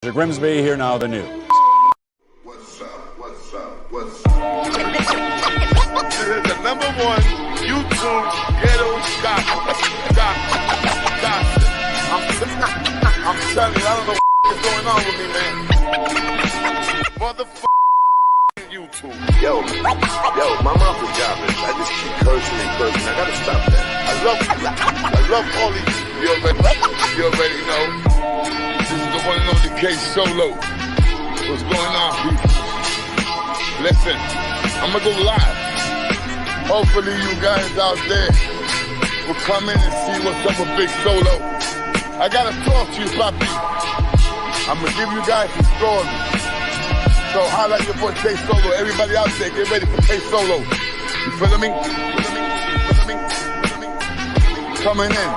Grimsby, here now the news. What's up? What's up? What's up? This is the #1 YouTube ghetto gossip. I'm telling you, I don't know what's going on with me, man. Motherfucking YouTube. Yo, my mouth is jobless. I just keep cursing and cursing. I gotta stop that. I love all these. You already know. This is the one and only K Solo. What's going on, people? Listen, I'm gonna go live. Hopefully you guys out there will come in and see what's up with Big Solo. I gotta talk to you, Papi. I'm gonna give you guys a story. So holla at your boy K Solo. Everybody out there, get ready for K Solo. You feeling me? Coming in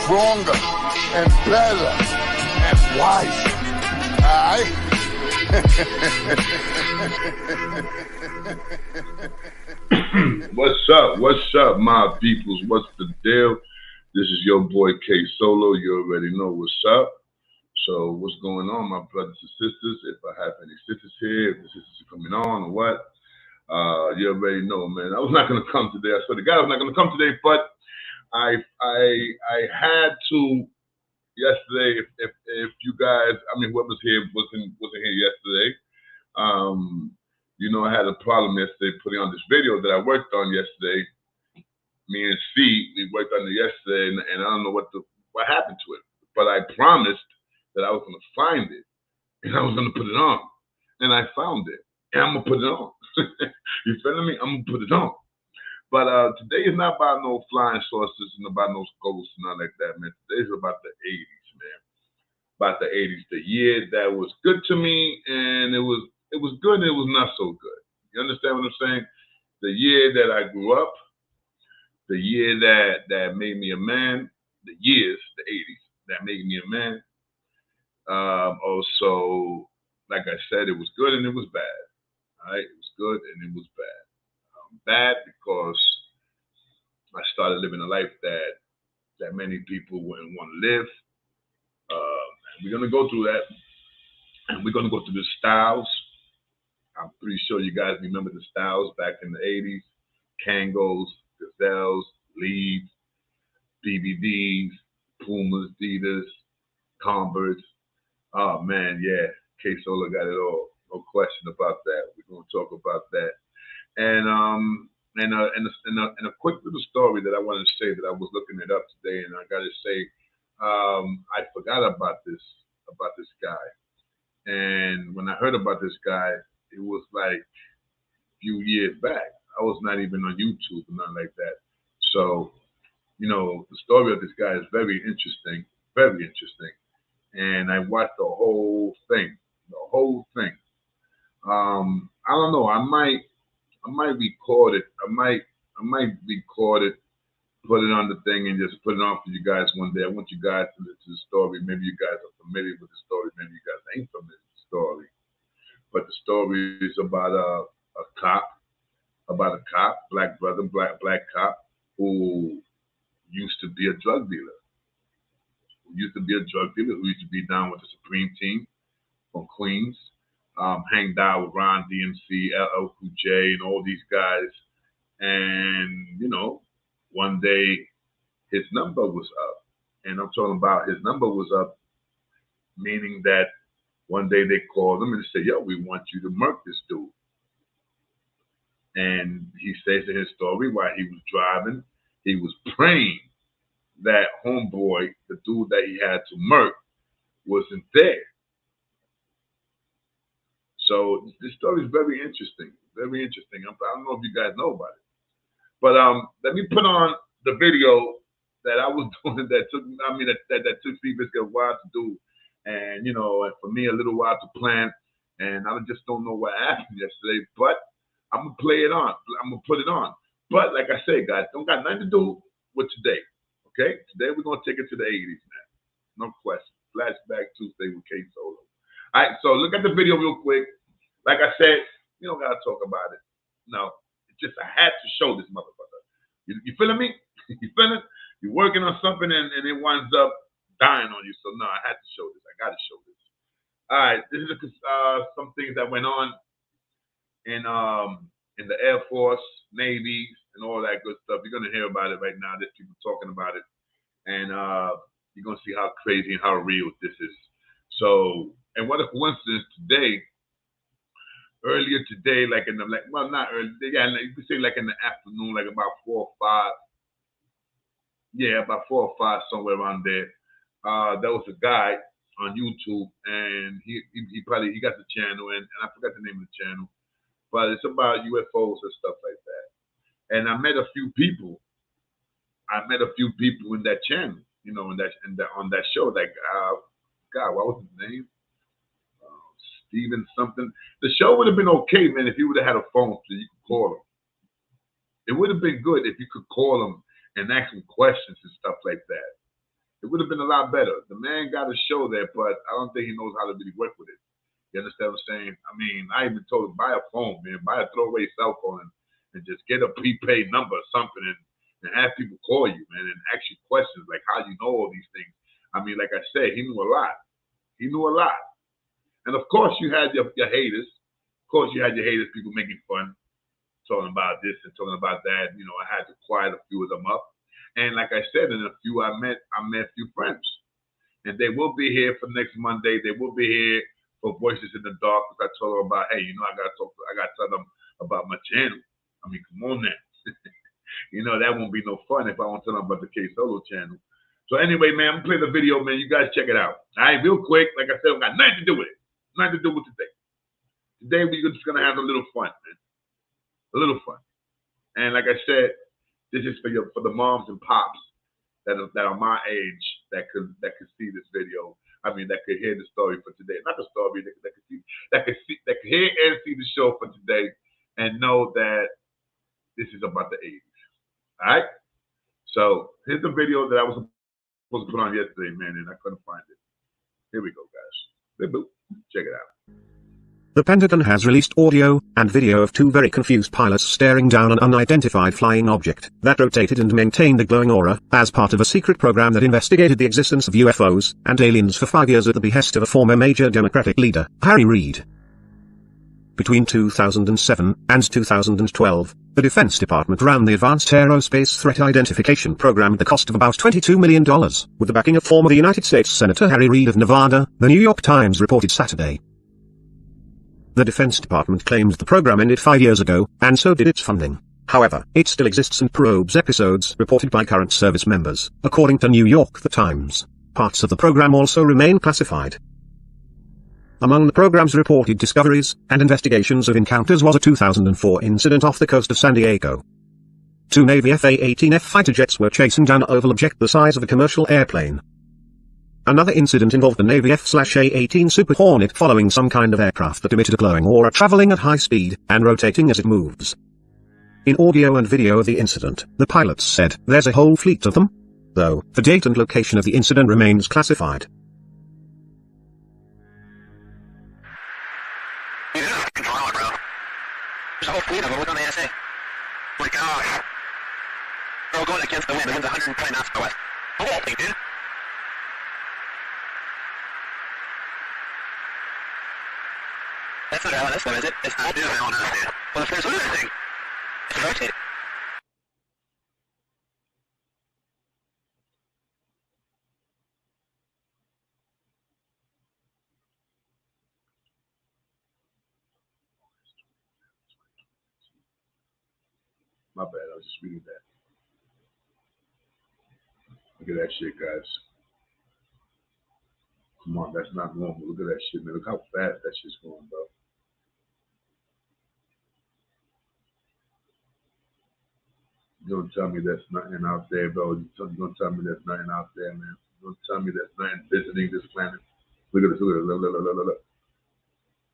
stronger and better and wiser. Alright? What's up, my peoples? What's the deal? This is your boy K Solo. You already know what's up. So what's going on, my brothers and sisters? If I have any sisters here, if the sisters are coming on or what, you already know, man. I was not gonna come today. I swear to God, I was not gonna come today, but I had to yesterday. If you guys, I mean, whoever's here wasn't here yesterday. You know, I had a problem yesterday putting on this video that I worked on yesterday. Me and C, we worked on it yesterday, and I don't know what happened to it. But I promised that I was gonna find it and I was gonna put it on, and I found it, and I'm gonna put it on. You feeling me? I'm gonna put it on. But today is not about no flying saucers and about no ghosts and nothing like that, man. Today's about the 80s, man. About the 80s, the year that was good to me, and it was good and it was not so good. You understand what I'm saying? The year that I grew up, the year that made me a man, the 80s, that made me a man. Also, like I said, it was good and it was bad. All right, it was good and it was bad. Bad because I started living a life that many people wouldn't want to live. We're gonna go through that, and we're gonna go through the styles. I'm pretty sure you guys remember the styles back in the 80s: Kangos, Gazelles, Leeds, BBDs, Pumas, Adidas, Converse. Oh man, yeah, K Solo got it all. No question about that. We're gonna talk about that. And a quick little story that I wanted to say that I was looking it up today, and I gotta say, I forgot about this guy. And when I heard about this guy, it was like a few years back. I was not even on YouTube or nothing like that. So, you know, the story of this guy is very interesting, very interesting. And I watched the whole thing. I don't know. I might record it. I might record it, put it on the thing, and just put it on for you guys one day. I want you guys to listen to the story. Maybe you guys are familiar with the story. Maybe you guys ain't familiar with the story. But the story is about a cop, black brother, black cop, who used to be a drug dealer. Who used to be down with the Supreme Team from Queens. Hanged out with Ron DMC, LL Cool J, and all these guys. And, you know, one day his number was up. And I'm talking about his number was up, meaning that one day they called him and said, yo, we want you to murk this dude. And he says in his story, while he was driving, he was praying that homeboy, the dude that he had to murk, wasn't there. So this story is very interesting, very interesting. I don't know if you guys know about it, but let me put on the video that I was doing that took Seabiscuit a while to do, and you know, and for me a little while to plan, and I just don't know what happened yesterday. But I'm gonna play it on. I'm gonna put it on. But like I said, guys, don't got nothing to do with today. Okay, today we're gonna take it to the 80s, man. No question. Flashback Tuesday with K Solo. All right, so look at the video real quick. Like I said, you don't gotta talk about it. No, it's just I had to show this motherfucker. You feeling me? You feeling? You're working on something and it winds up dying on you. So no, I had to show this. I gotta show this. All right, this is some things that went on in the Air Force, Navy, and all that good stuff. You're gonna hear about it right now. There's people talking about it, and you're gonna see how crazy and how real this is. So, and what a coincidence today. Earlier today, like in the well, not early, yeah, you could say like in the afternoon, like about 4 or 5. Yeah, about 4 or 5, somewhere around there. There was a guy on YouTube, and he probably he got the channel, and I forgot the name of the channel, but it's about UFOs and stuff like that. And I met a few people. I met a few people in that channel, you know, in that on that show. Like, God, what was his name? Steven something. The show would have been okay, man, if he would have had a phone so you could call him. It would have been good if you could call him and ask him questions and stuff like that. It would have been a lot better. The man got a show there, but I don't think he knows how to really work with it. You understand what I'm saying? I mean, I even told him, buy a phone, man, buy a throwaway cell phone and just get a prepaid number or something and have people call you, man, and ask you questions like how you know all these things. I mean, like I said, he knew a lot. He knew a lot. And of course, you had your haters. Of course, you had your haters, people making fun, talking about this and talking about that. You know, I had to quiet a few of them up. And like I said, in a few, I met a few friends. And they will be here for next Monday. They will be here for Voices in the Dark. Because I told them about, hey, you know, I got to tell them about my channel. I mean, come on now. You know, that won't be no fun if I won't tell them about the K Solo channel. So anyway, man, I'm going to play the video, man. You guys check it out. All right, real quick. Like I said, I've got nothing to do with it. Nothing to do with today. Today, we're just going to have a little fun, man. A little fun. And like I said, this is for the moms and pops that are my age that could see this video. I mean, that could hear the story for today. Not the story, that could hear and see the show for today and know that this is about the 80s. All right? So here's the video that I was supposed to put on yesterday, man, and I couldn't find it. Here we go, guys. Hey, boo. Check it out. The Pentagon has released audio and video of 2 very confused pilots staring down an unidentified flying object that rotated and maintained a glowing aura, as part of a secret program that investigated the existence of UFOs and aliens for 5 years at the behest of a former major Democratic leader, Harry Reid. Between 2007 and 2012, the Defense Department ran the Advanced Aerospace Threat Identification Program at the cost of about $22 million, with the backing of former United States Senator Harry Reid of Nevada, the New York Times reported Saturday. The Defense Department claimed the program ended 5 years ago, and so did its funding. However, it still exists and probes episodes reported by current service members, according to New York The Times. Parts of the program also remain classified. Among the program's reported discoveries and investigations of encounters was a 2004 incident off the coast of San Diego. 2 Navy F-A-18F fighter jets were chasing down an oval object the size of a commercial airplane. Another incident involved the Navy F/A-18 Super Hornet following some kind of aircraft that emitted a glowing aura traveling at high speed and rotating as it moves. In audio and video of the incident, the pilots said there's a whole fleet of them. Though, the date and location of the incident remains classified. Yeah, control it, bro. There's a whole fleet of them. Look on the ASA. My gosh. They're all going against the wind. The wind's 120 knots to the west. The whole thing, dude. That's not how this one, is it? It's not doing it on us, dude. Well, if there's another thing, it's rotating. My bad, I was just reading that. Look at that shit, guys. Come on, that's not normal. Look at that shit, man. Look how fast that shit's going, bro. You don't tell me there's nothing out there, bro. You don't tell me there's nothing out there, man. You don't tell me there's nothing visiting this planet. Look at this, look at this, look.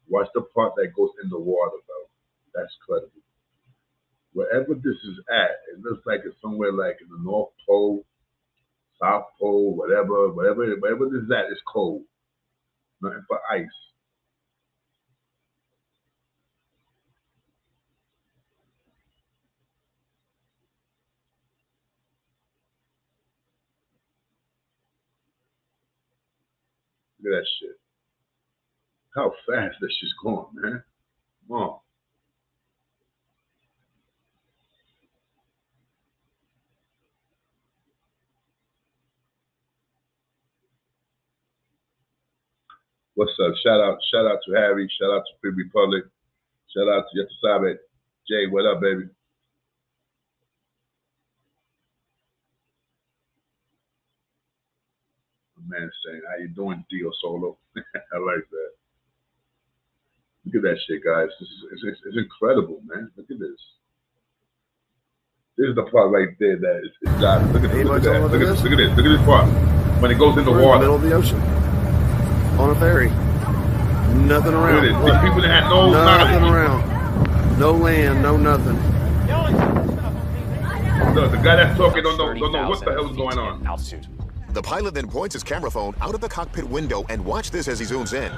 Watch the part that goes in the water, bro. That's incredible. Wherever this is at, it looks like it's somewhere like in the North Pole, South Pole, whatever this is at, it's cold. Nothing but ice. Look at that shit. How fast that shit's going, man. Come on. What's up? Shout out to Harry. Shout out to Free Republic. Shout out to Yetasabe. Jay, what up, baby? Man saying, how you doing, Dio Solo? I like that. Look at that shit, guys. It's incredible, man. Look at this. This is the part right there that is got. Look at that. Look at this part. When it goes in the water. Middle of the ocean. On a ferry. Nothing around. Look at it. These people that had no nothing knowledge. around. No land, no nothing. Look, the guy that's talking don't know what the hell is going on. Altitude. The pilot then points his camera phone out of the cockpit window, and watch this as he zooms in.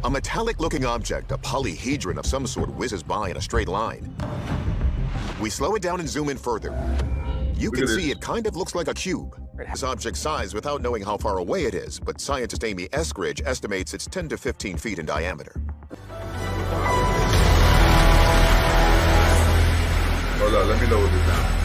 A metallic-looking object, a polyhedron of some sort, whizzes by in a straight line. We slow it down and zoom in further. You can see it kind of looks like a cube. This object's size without knowing how far away it is, but scientist Amy Eskridge estimates it's 10 to 15 feet in diameter. Hold on, let me lower this down.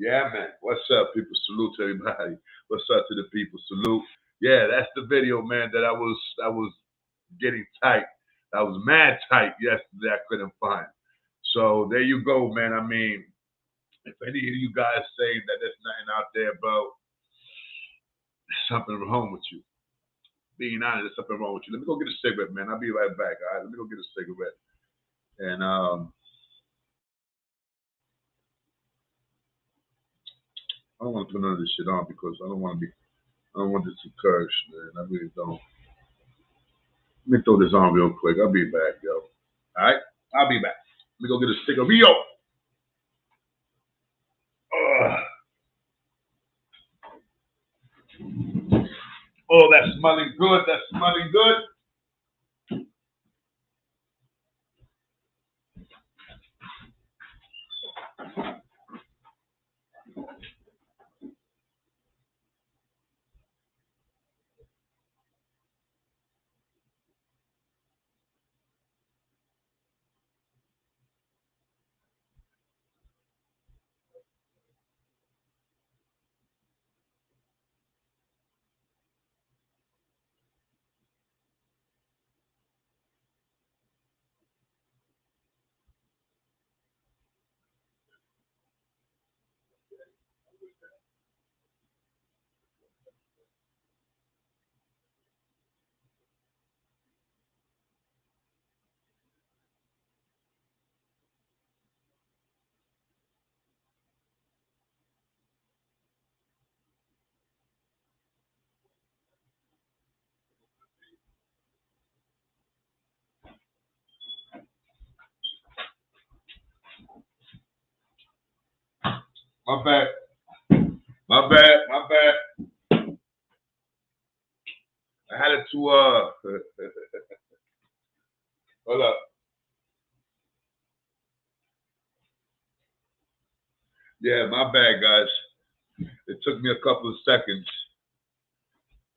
Yeah, man. What's up, people? Salute to everybody. What's up to the people? Salute. Yeah, that's the video, man, that I was getting tight. I was mad tight yesterday. I couldn't find. So there you go, man. I mean, if any of you guys say that there's nothing out there, bro, there's something wrong with you. Being honest, there's something wrong with you. Let me go get a cigarette, man. I'll be right back. All right, let me go get a cigarette. And I don't want to put none of this shit on because I don't want this to curse, man. I really don't. Let me throw this on real quick. I'll be back, yo. All right? I'll be back. Let me go get a stick of Rio. Oh, that's smelling good. That's smelling good. My bad. My bad. My bad. I had it to hold up. Yeah, my bad, guys. It took me a couple of seconds.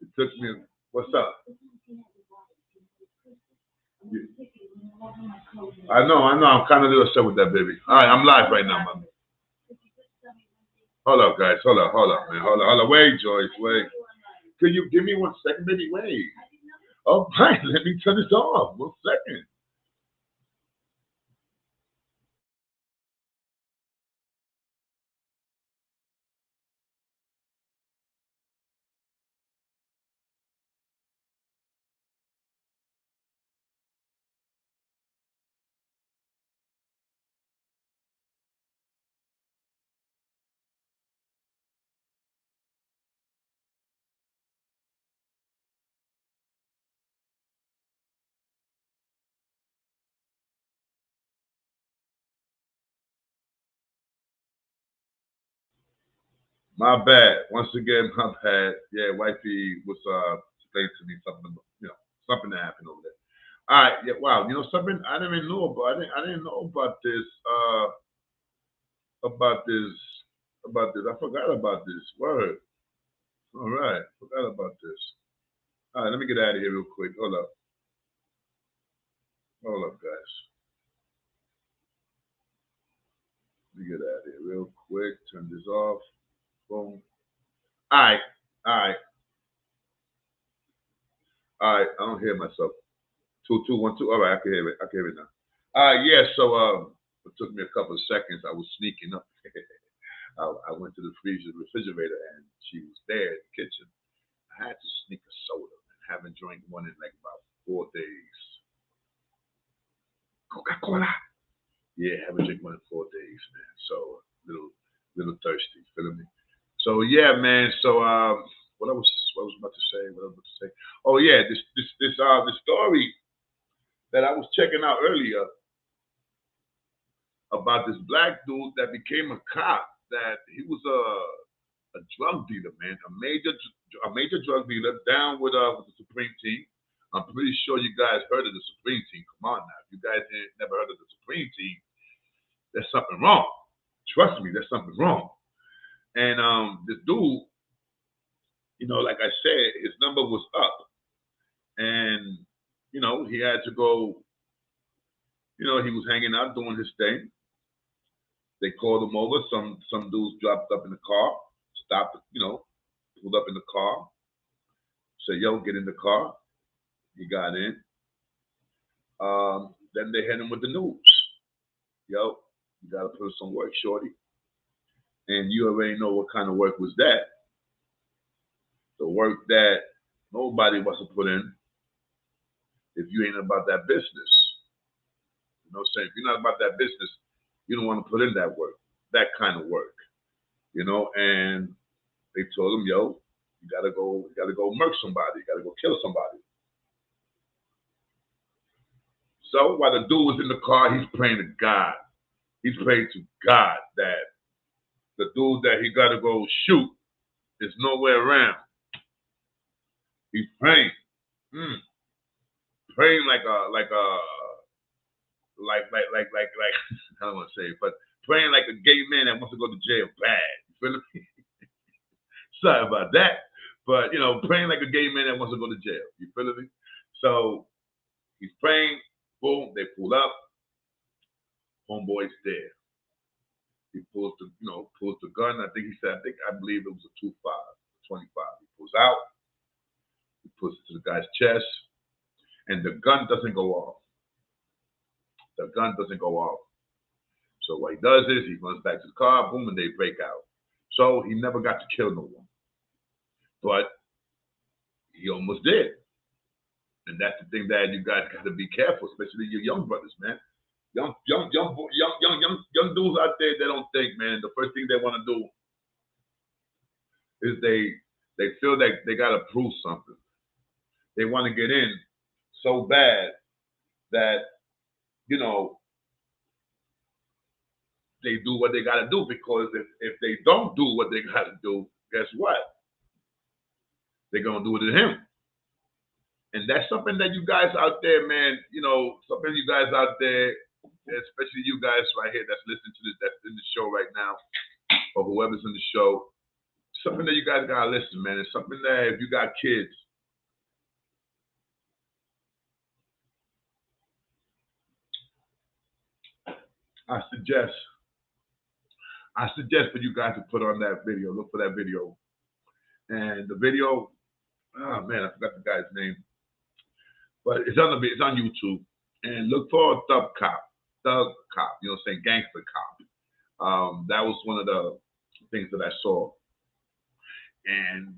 It took me. What's up? I know. I'm kind of a little upset with that, baby. All right, I'm live right now, man. Hold up, guys. Hold up, man. Hold up. Wait, Joyce. Wait. Could you give me 1 second, baby? Wait. All right, let me turn this off. 1 second. My bad. Once again, my bad. Yeah, wifey was explaining to me something, something that happened over there. All right, yeah, wow. You know something I didn't even know about. I didn't know about this. About this. About this. I forgot about this. Word. All right, forgot about this. All right, let me get out of here real quick. Hold up. Hold up, guys. Let me get out of here real quick. Turn this off. Boom. All right. All right. All right. I don't hear myself. 2, 2, 1, 2. All right, I can hear it. I can hear it now. Yeah. So it took me a couple of seconds. I was sneaking up. I went to the refrigerator, and she was there in the kitchen. I had to sneak a soda. Haven't drank one in like about 4 days. Coca-Cola. Yeah, haven't drank one in 4 days, man. So little thirsty. Feeling me? So yeah, man. So what I was about to say. Oh yeah, this story that I was checking out earlier about this black dude that became a cop. That he was a drug dealer, man, a major drug dealer down with the Supreme Team. I'm pretty sure you guys heard of the Supreme Team. Come on now, if you guys never heard of the Supreme Team, there's something wrong. Trust me, there's something wrong. And this dude, like I said, his number was up, and he had to go. He was hanging out doing his thing. They called him over. Some dudes dropped up in the car, stopped, pulled up in the car, said, "Yo, get in the car." He got in. Then they hit him with the news. "Yo, you gotta put in some work, shorty." And you already know what kind of work was that. The work that nobody wants to put in if you ain't about that business. You know what I'm saying? If you're not about that business, you don't want to put in that work, that kind of work. And they told him, "Yo, you gotta go murk somebody, you gotta go kill somebody." So while the dude was in the car, he's praying to God. He's praying to God that the dude that he gotta go shoot is nowhere around. He's praying. Praying like I don't want to say it, but praying like a gay man that wants to go to jail bad. You feel me? Sorry about that. But praying like a gay man that wants to go to jail. You feel me? So he's praying, boom, they pull up, homeboy's there. He pulls the gun. I believe it was a 25. He pulls out, he puts it to the guy's chest, and the gun doesn't go off. The gun doesn't go off. So what he does is he runs back to the car, boom, and they break out. So he never got to kill no one. But he almost did. And that's the thing that you guys got to be careful, especially your young brothers, man. Young dudes out there, they don't think, man. The first thing they want to do is they feel that they got to prove something. They want to get in so bad that, they do what they got to do, because if they don't do what they got to do, guess what? They're going to do it to him. And that's something that you guys out there, man, something you guys out there, especially you guys right here that's listening to this, that's in the show right now, or whoever's in the show, something that you guys got to listen, man. It's something that if you got kids, I suggest for you guys to put on that video, look for that video. And the video, oh man, I forgot the guy's name. But it's on YouTube. And look for Thug Cop, gangster cop. That was one of the things that I saw. And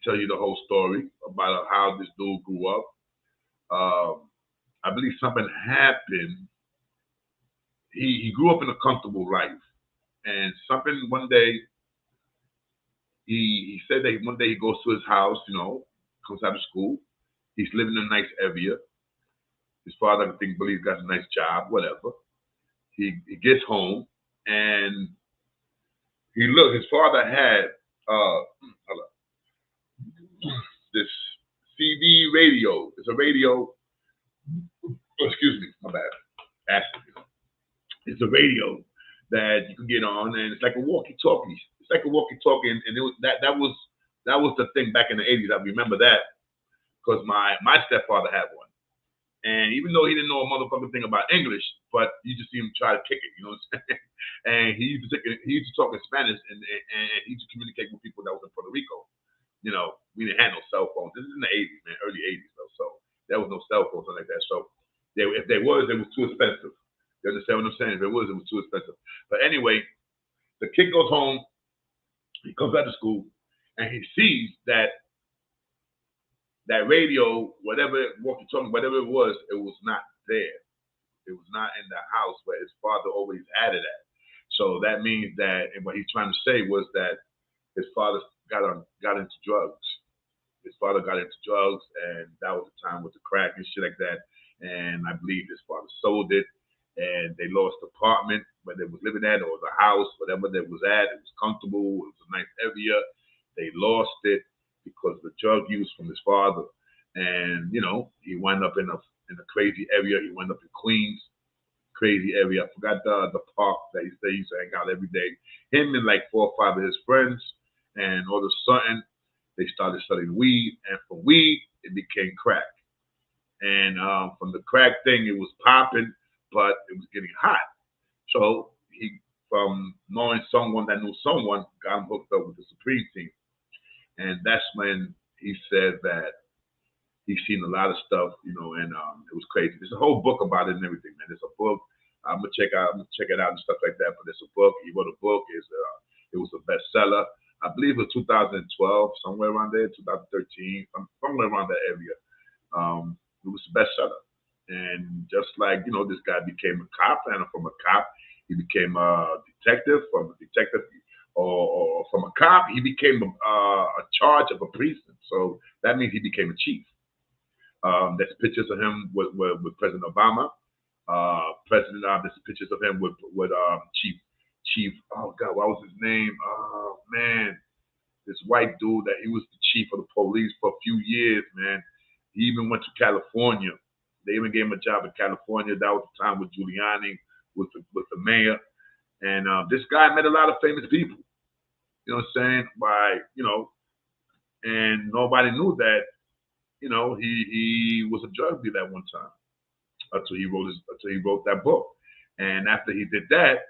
tell you the whole story about how this dude grew up. I believe something happened. He grew up in a comfortable life. And something one day, he said that one day he goes to his house, comes out of school. He's living in a nice area. His father, I think, believes got a nice job, whatever. He gets home and his father had hold up. This CD radio. It's a radio. Oh, excuse me, my bad. Acid. It's a radio that you can get on, and it's like a walkie-talkie. It's like a walkie-talkie, and it was that was the thing back in the 80s. I remember that because my stepfather had one. And even though he didn't know a motherfucking thing about English, but you just see him try to kick it, you know what I'm saying? And he used to talk in Spanish, and he used to communicate with people that was in Puerto Rico. You know, we didn't have no cell phones. This is in the 80s, man, early 80s though. So there was no cell phones or like that. So if there was, it was too expensive. You understand what I'm saying? If it was too expensive. But anyway, the kid goes home, he comes back to school, and he sees that radio, whatever walkie-talkie, whatever it was not there. It was not in the house where his father always had it at. So that means that, and what he's trying to say was that his father got into drugs. His father got into drugs, and that was the time with the crack and shit like that. And I believe his father sold it, and they lost the apartment where they was living at, or the house, whatever they was at. It was comfortable. It was a nice area. They lost it because of the drug use from his father. And, you know, he wound up in a crazy area. He wound up in Queens, crazy area. I forgot the park that he used to hang out every day. Him and like 4 or 5 of his friends. And all of a sudden, they started selling weed. And from weed, it became crack. And from the crack thing, it was popping, but it was getting hot. So he, from knowing someone that knew someone, got him hooked up with the Supreme Team. And that's when he said that he's seen a lot of stuff, you know, and it was crazy. There's a whole book about it and everything, man. There's a book. I'm gonna check it out and stuff like that. But there's a book. He wrote a book. It was a bestseller. I believe it was 2012, somewhere around there, 2013, somewhere around that area. It was a bestseller. And just like, you know, this guy became a cop, and from a cop, he became a detective. From a detective, or from a cop, he became a charge of a precinct. So that means he became a chief. There's pictures of him with President Obama. There's pictures of him with Chief. Oh God, what was his name? Oh man, this white dude that he was the chief of the police for a few years, man. He even went to California. They even gave him a job in California. That was the time with Giuliani, with the mayor. And this guy met a lot of famous people. You know what I'm saying? And nobody knew that, you know, he was a drug dealer at one time until he wrote that book. And after he did that,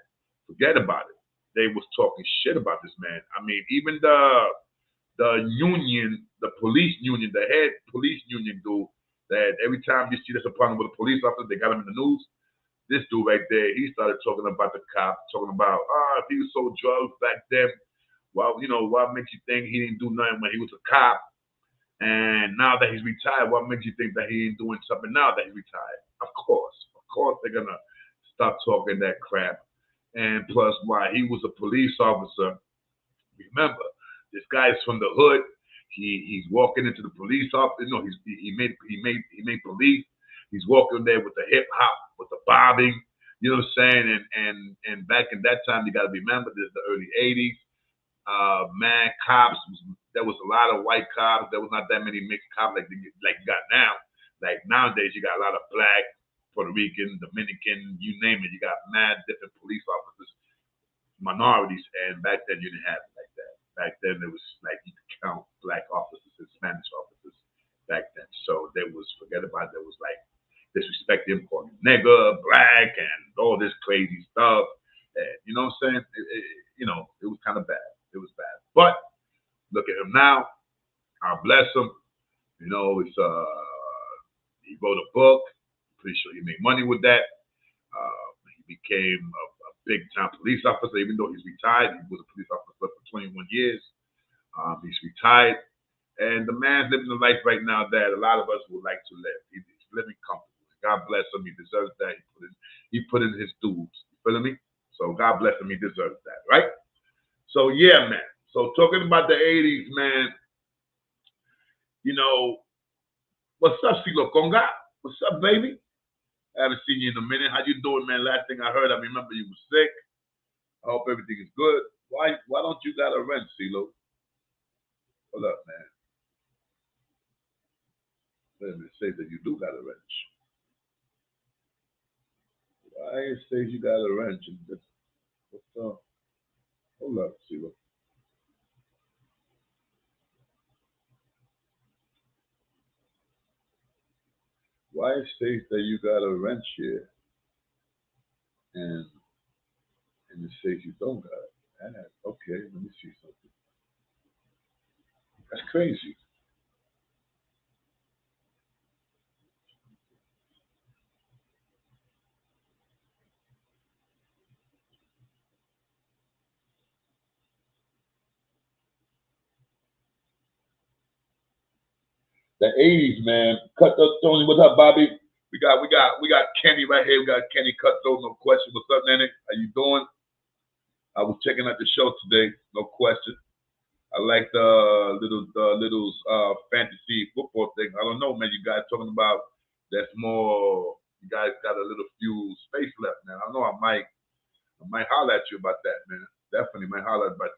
forget about it. They was talking shit about this man. I mean, even the union, the police union, the head police union dude, that every time you see this apartment with a police officer, they got him in the news. This dude right there, he started talking about the cop, talking about, if he was sold drugs back then, well, you know, what makes you think he didn't do nothing when he was a cop? And now that he's retired, what makes you think that he ain't doing something now that he's retired? Of course, they're gonna stop talking that crap. And plus, why he was a police officer. Remember, this guy is from the hood. He's walking into the police office. No, he made police. He's walking there with the hip hop, with the bobbing. You know what I'm saying? And back in that time, you got to remember, this is the early '80s. Man, cops. There was a lot of white cops. There was not that many mixed cops like you got now. Like nowadays, you got a lot of black, Puerto Rican, Dominican, you name it. You got mad different police officers, minorities, and back then you didn't have it like that. Back then it was like you could count black officers and Spanish officers back then. So there was, forget about it, there was like disrespect him, calling him nigger, black, and all this crazy stuff. And you know what I'm saying? It was kind of bad. It was bad. But look at him now. God bless him. You know, it's he wrote a book. Pretty sure he made money with that. He became a big time police officer, even though he's retired. He was a police officer for 21 years. He's retired. And the man's living a life right now that a lot of us would like to live. He's living comfortably. God bless him. He deserves that. He put in his dues. You feel me? So God bless him. He deserves that, right? So yeah, man. So talking about the 80s, man, you know, what's up, Silo Conga? What's up, baby? I haven't seen you in a minute. How you doing, man? Last thing I heard, I remember you were sick. I hope everything is good. Why don't you got a rent, CeeLo? Hold up, man. Let me say that you do got a wrench. Why it says you got a wrench? And this, what's up? Hold up, see what. Why it says that you got a wrench here, and it says you don't got it. Okay, let me see something. That's crazy. The 80s, man. Cut those Tony. What's up, Bobby? We got Kenny right here. We got Kenny Cutthroat, no question. What's up, Nanny? How you doing? I was checking out the show today, no question. I like the little fantasy football thing. I don't know, man. You guys talking about that's more. You guys got a little few space left, man. I know I might holler at you about that, man. Definitely might holler about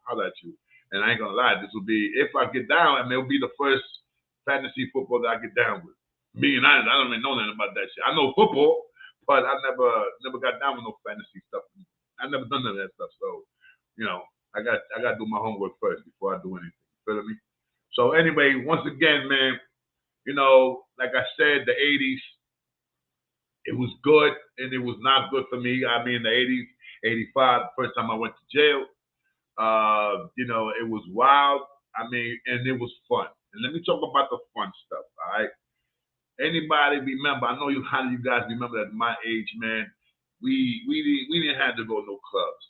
holler at you. And I ain't gonna lie, this will be if I get down. I mean, it'll be the first fantasy football that I get down with. Me and I don't even know nothing about that shit. I know football, but I never got down with no fantasy stuff. I never done none of that stuff. So, I got to do my homework first before I do anything. Feel me? So anyway, once again, man, like I said, the 80s, it was good and it was not good for me. I mean, the 80s, 85, the first time I went to jail, it was wild. I mean, and it was fun. And let me talk about the fun stuff, all right? Anybody remember? I know how do you guys remember at my age, man? We didn't have to go to no clubs.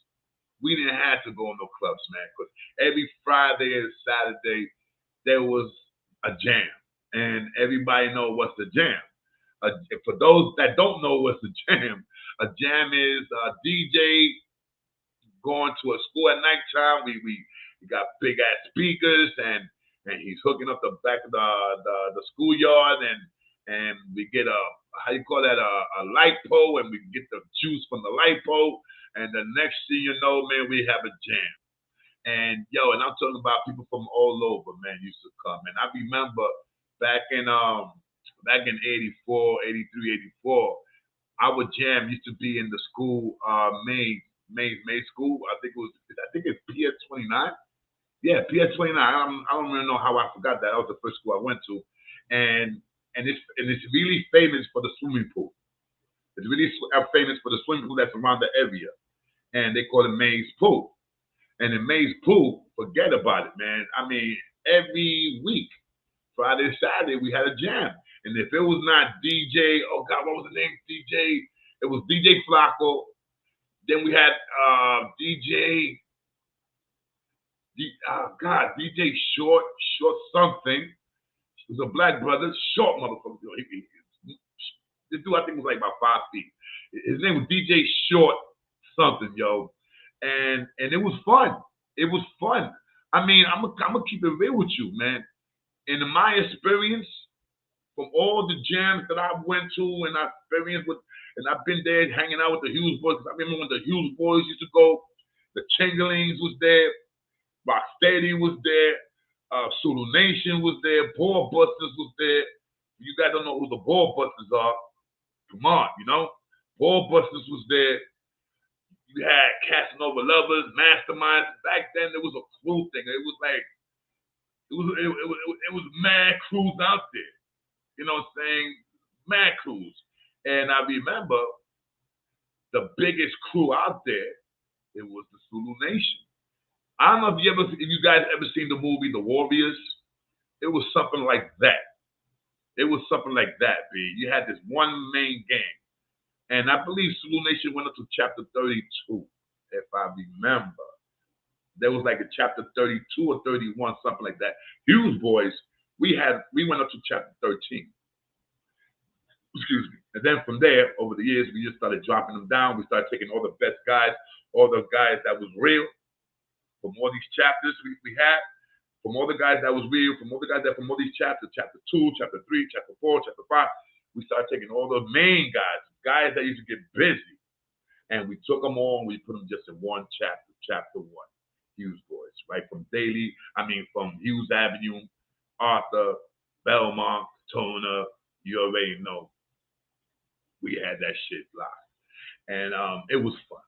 We didn't have to go to no clubs, man, because every Friday and Saturday there was a jam, and everybody know what's the jam. For those that don't know what's the jam, a jam is a DJ going to a school at nighttime. We got big ass speakers and he's hooking up the back of the schoolyard and we get a light pole and we get the juice from the light pole and the next thing you know, man, we have a jam. And and I'm talking about people from all over, man, used to come. And I remember back in 84, 83, 84, our jam used to be in the school, May school. I think it's PS 29. Yeah, PS 29. I don't really know how I forgot that. That was the first school I went to, and it's really famous for the swimming pool. It's really famous for the swimming pool that's around the area, and they call it May's Pool. And in May's Pool, forget about it, man. I mean, every week, Friday and Saturday, we had a jam. And if it was not DJ, oh God, what was the name? DJ, it was DJ Flacco. Then we had DJ Short something. It was a black brother, short motherfucker. This dude, I think, was like about 5 feet. His name was DJ Short something, yo. And it was fun. It was fun. I mean, I'm gonna keep it real with you, man. In my experience, from all the jams that I went to and I experienced with, and I've been there hanging out with the Hughes boys. I remember when the Hughes boys used to go. The Chamberlains was there. Rocksteady was there. Zulu Nation was there. Ball Busters was there. You guys don't know who the Ball Busters are. Come on, Ball Busters was there. You had Casanova Lovers, Masterminds. Back then, there was a crew thing. It was like, it was mad crews out there. You know what I'm saying? Mad crews. And I remember the biggest crew out there, it was the Zulu Nation. I don't know if you guys ever seen the movie The Warriors. It was something like that. It was something like that, B. You had this one main gang. And I believe Zulu Nation went up to chapter 32, if I remember. There was like a chapter 32 or 31, something like that. Hughes boys, we went up to chapter 13. Excuse me. And then from there, over the years, we just started dropping them down. We started taking all the best guys, all the guys that was real from all these chapters we had, from all the guys that was real, from all the guys that from all these chapters, chapter 2, chapter 3, chapter 4, chapter 5. We started taking all the main guys that used to get busy, and we took them all and we put them just in one chapter, chapter 1. Hughes boys, right? From Hughes Avenue, Arthur, Belmont, Tona, you already know. We had that shit live. And it was fun.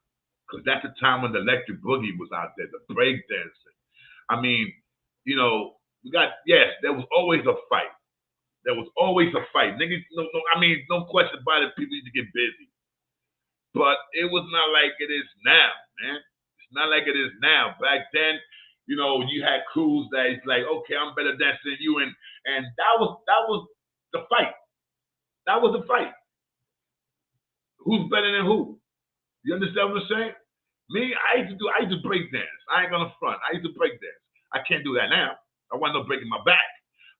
Because that's the time when the electric boogie was out there, the breakdancing. I mean, you know, there was always a fight. There was always a fight. Niggas, no question about it, people used to get busy. But it was not like it is now, man. It's not like it is now. Back then, you know, you had crews that it's like, okay, I'm better dancing than you, and that was the fight. That was the fight. Who's better than who? You understand what I'm saying? Me, I used to break dance. I ain't gonna front. I used to break dance. I can't do that now. I wind up breaking my back.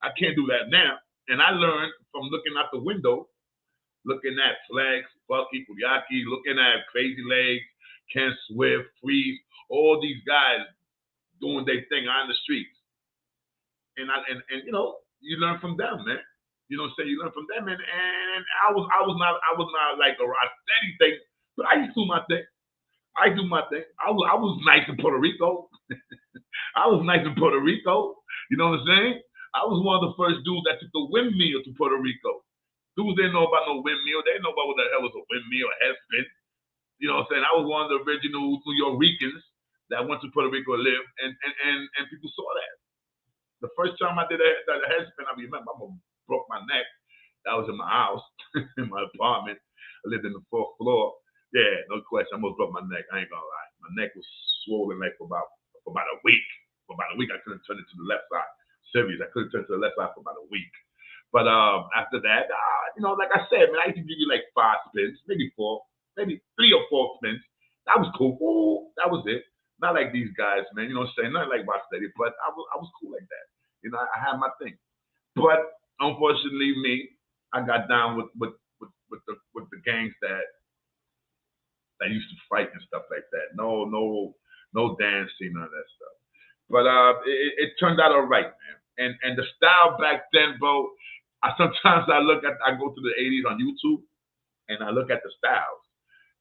I can't do that now. And I learned from looking out the window, looking at Flex, Bucky, Kuyaki, looking at Crazy Legs, Ken Swift, Freeze, all these guys doing their thing on the streets. And you know, you learn from them, man. You know what I'm saying? You learn from them, and I was not like a steady thing, but I used to do my thing. I was nice in Puerto Rico. I was nice in Puerto Rico. You know what I'm saying? I was one of the first dudes that took the windmill to Puerto Rico. Dudes didn't know about no windmill. They didn't know about what the hell was a windmill, a head spin. You know what I'm saying? I was one of the original New Yorkers that went to Puerto Rico to live, and people saw that. The first time I did a head spin, I remember I broke my neck. That was in my house, in my apartment. I lived in the 4th floor. Yeah, no question. I almost broke my neck. I ain't gonna lie. My neck was swollen like for about a week. For about a week, I couldn't turn it to the left side. Serious, I couldn't turn to the left side for about a week. But after that, you know, like I said, man, I used to give you like 5 spins, maybe 4, maybe 3 or 4 spins. That was cool. Ooh, that was it. Not like these guys, man. You know what I'm saying? Not like Rocksteady, but I was cool like that. You know, I had my thing. But unfortunately, me, I got down with the gangs that used to fight and stuff like that. No dancing, none of that stuff. But it turned out all right, man. And the style back then, bro. Sometimes I go to the 80s on YouTube, and I look at the styles,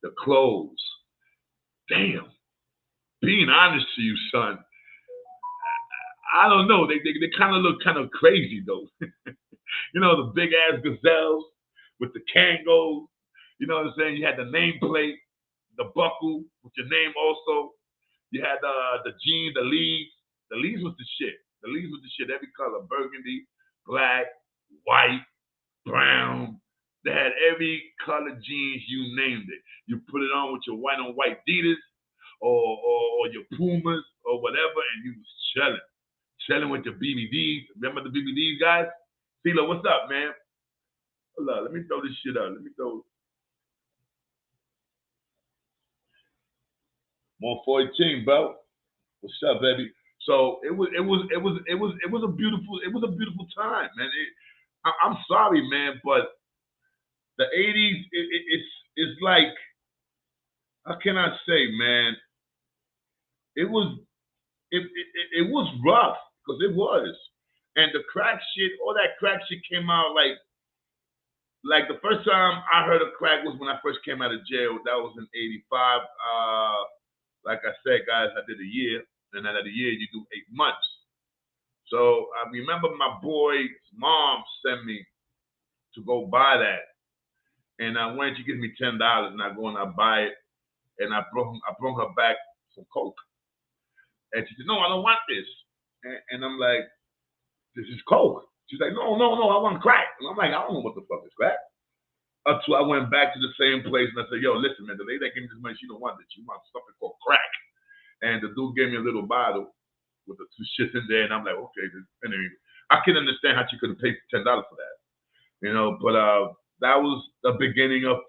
the clothes. Damn. Being honest to you, son, I don't know. They kind of look kind of crazy though. You know, the big ass gazelles with the Kangos. You know what I'm saying? You had the nameplate, the buckle with your name also. You had the jeans, the leads. The leads was the shit. The leads was the shit. Every color: burgundy, black, white, brown. They had every color jeans, you named it. You put it on with your white on white Adidas or your Pumas or whatever, and you was chilling with your BBDs. Remember the BBDs, guys? CeeLo, what's up, man? Hold on, let me throw this shit out. Let me throw. 114, bro. What's up, baby? So it was a beautiful time, man. I'm sorry, man, but the 80s, it's like, how can I say, man? It was rough, because it was. And the crack shit, all that crack shit came out like the first time I heard of crack was when I first came out of jail. That was in 85. Like I said, guys, I did a year, and out of the year you do 8 months. So I remember my boy's mom sent me to go buy that. And I went, she gives me $10, and I go and I buy it, and I brought her back some coke. And she said, "No, I don't want this." And I'm like, "This is coke." She's like, "No, I want crack." And I'm like, "I don't know what the fuck is crack." Until I went back to the same place and I said, "Yo, listen, man, the lady that gave me this money, she don't want this. She wants something called crack." And the dude gave me a little bottle with the 2 shits in there, and I'm like, okay. And I can understand how she could have paid $10 for that, you know. But that was the beginning of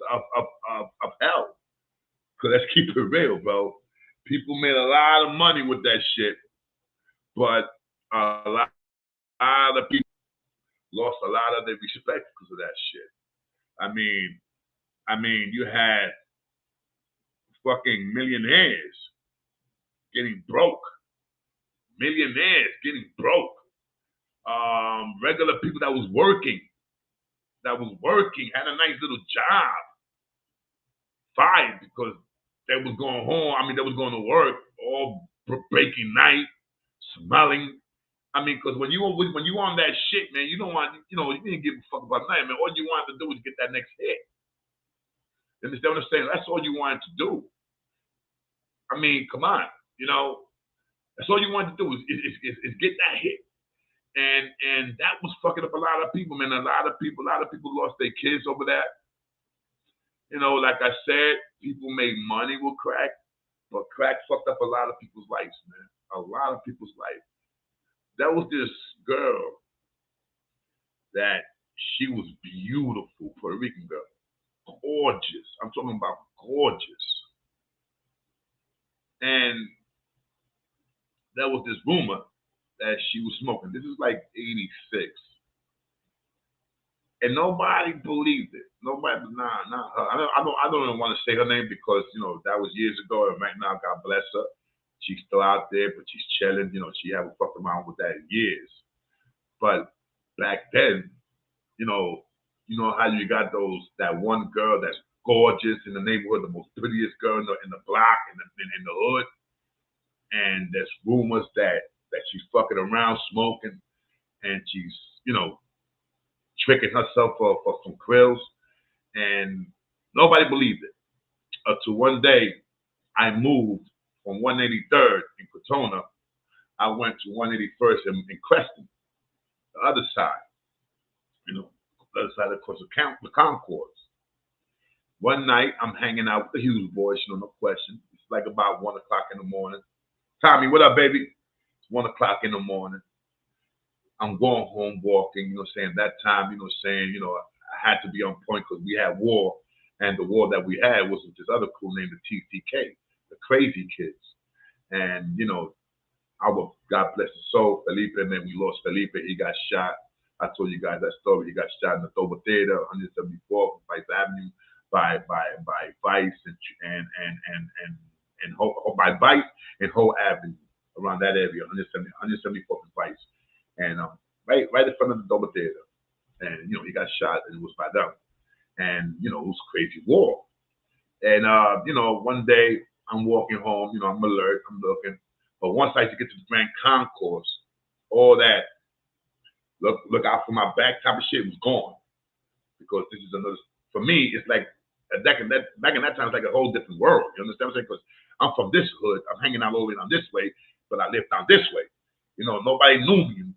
hell. Cause let's keep it real, bro. People made a lot of money with that shit, but a lot of people lost a lot of their respect because of that shit. I mean, you had fucking millionaires getting broke. Regular people that was working, had a nice little job, fired because they was going home. I mean, they was going to work, all breaking night, smelling. I mean, because when you on that shit, man, you don't want, you didn't give a fuck about night, man. All you wanted to do was get that next hit. You understand what I'm saying? That's all you wanted to do. I mean, come on, that's all you wanted to do is get that hit. And that was fucking up a lot of people, man. A lot of people lost their kids over that. Like I said, people made money with crack, but crack fucked up a lot of people's lives, man. A lot of people's lives. There was this girl that she was beautiful, Puerto Rican girl, gorgeous. I'm talking about gorgeous. And there was this rumor that she was smoking. This is like 86. And nobody believed it. Nobody, not her. I don't even want to say her name because, that was years ago. And right now, God bless her. She's still out there, but she's chilling. She haven't fucked around with that in years. But back then, how you got that one girl that's gorgeous in the neighborhood, the most prettiest girl in the block, in the hood. And there's rumors that she's fucking around smoking and she's, tricking herself for some krills. And nobody believed it. Until one day I moved from 183rd in Cortona. I went to 181st in Creston, the other side, the other side across the concourse. One night I'm hanging out with the Hughes boys, no question. It's like about 1 o'clock in the morning. Tommy, what up, baby? It's 1 o'clock in the morning. I'm going home walking, that time, I had to be on point because we had war. And the war that we had was with this other crew named the TCK, the Crazy Kids. And, our God bless his soul, Felipe, man, we lost Felipe. He got shot. I told you guys that story. He got shot in the Dover Theater, 174 Vice Avenue by Vice and by Vice and Whole Avenue, around that area, 174th and Vice. And right in front of the Dover Theater. And, he got shot and it was by them. And, it was crazy war. And, one day I'm walking home, I'm alert, I'm looking. But once I get to the Grand Concourse, all that, look out for my back type of shit was gone. Because this is another, for me, it's like, back in that time, it's like a whole different world. You understand what I'm saying? Because I'm from this hood, I'm hanging out all the way down this way, but I live down this way. Nobody knew me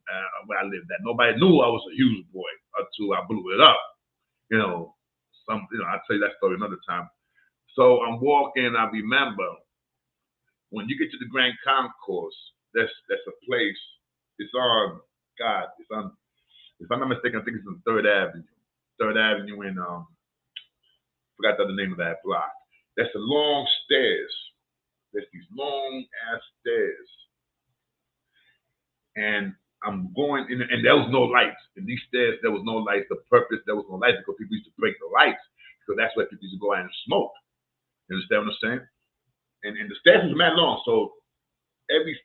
where I lived at. Nobody knew I was a Hughes boy until I blew it up. I'll tell you that story another time. So I'm walking, I remember, when you get to the Grand Concourse, that's a place, if I'm not mistaken, I think it's on 3rd Avenue. 3rd Avenue in, forgot the other name of that block. That's the long stairs. There's these long-ass stairs. And I'm going in, and there was no lights. In these stairs, there was no lights. The purpose, there was no lights because people used to break the lights because that's where people used to go out and smoke. You understand what I'm saying? And the stairs was mad long. So every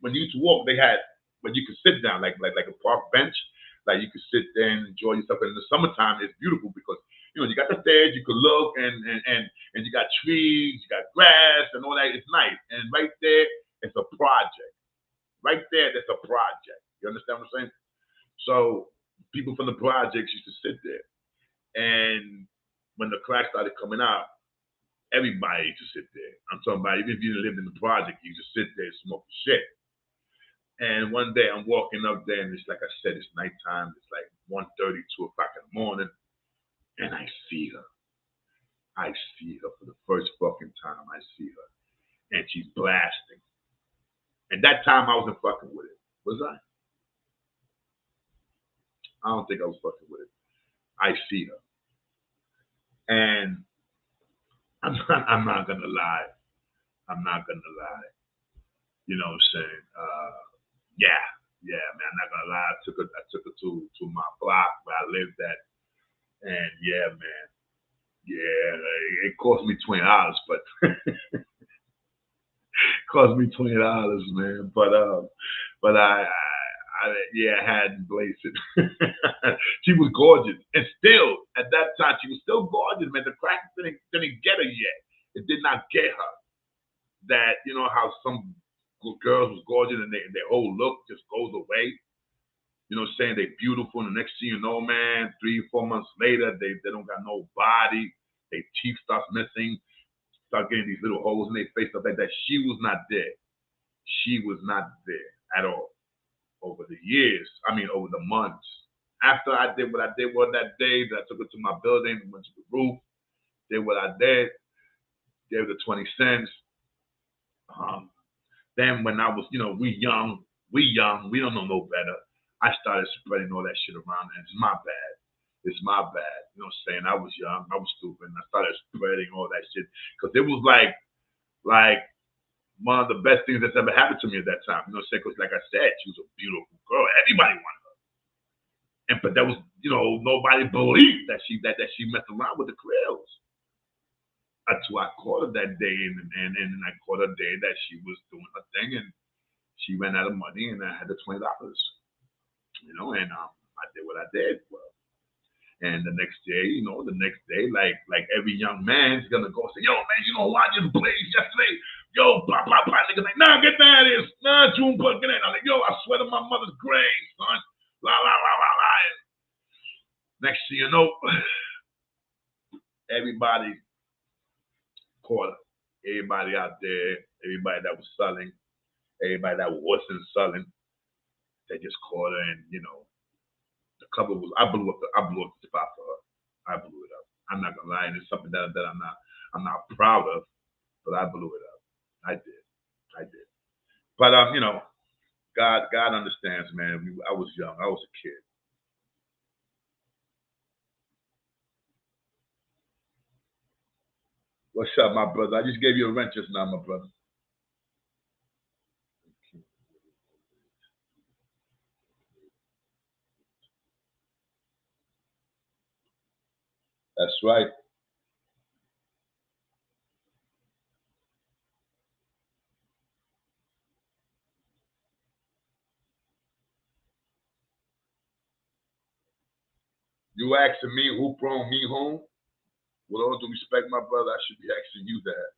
when you used to walk, they had, but you could sit down like a park bench. Like you could sit there and enjoy yourself. And in the summertime, it's beautiful because, you got the stairs, you could look and you got trees, you got grass and all that. It's nice. And right there, it's a project. Right there, that's a project. You understand what I'm saying? So people from the projects used to sit there. And when the crack started coming out, everybody used to sit there. I'm talking about, even if you lived in the project, you just sit there and smoke shit. And one day I'm walking up there, and it's like I said, it's nighttime. It's like 1:30, 2 o'clock in the morning. And I see her. I see her for the first fucking time. I see her. And she's blasting. And that time I wasn't fucking with it. Was I? I don't think I was fucking with it. I see her. And I'm not gonna lie. I'm not gonna lie. You know what I'm saying? Yeah, man, I'm not gonna lie. I took her to my block where I lived at. And yeah, man. Yeah, it cost me $20, but cost me $20, man. But I had to blaze it. She was gorgeous, and still at that time she was still gorgeous, man. The crack didn't get her yet. It did not get her. That, you know how some girls was gorgeous and their whole look just goes away. You know what I'm saying? They beautiful, and the next thing you know, man, 3-4 months later, they don't got no body. Their teeth starts missing, start getting these little holes in their face, stuff like that. She was not there. She was not there at all. Over the years, over the months. After I did what I did that day, that I took her to my building, went to the roof, did what I did, gave her 20 cents. Then when I was, we young, we don't know no better. I started spreading all that shit around, and it's my bad. It's my bad. You know what I'm saying? I was young, I was stupid, and I started spreading all that shit because it was like one of the best things that's ever happened to me at that time. You know what I'm saying? Because like I said, she was a beautiful girl. Everybody wanted her. But there was, nobody believed that she messed around with the Krills. Until I caught her that day, and I caught her day that she was doing her thing, and she ran out of money, and I had the $20. And I did what I did. Well, and the next day, like every young man's gonna go say, yo, man, I just blazed yesterday. Yo, blah, blah, blah. Niggas like, nah, get that is. Nah, June, but get in. I'm like, yo, I swear to my mother's grave, son. La, la, la, la, la. Next thing you know, everybody caught her. Everybody out there, everybody that was selling, everybody that wasn't selling, they just caught her, and the cover was. I blew up the spot for her. I blew it up. I'm not gonna lie, and it's something that I'm not proud of, but I blew it up. I did. But God understands, man. I was young. I was a kid. What's up, my brother? I just gave you a wrench just now, my brother. That's right. You asking me who brought me home? With all due respect, my brother, I should be asking you that.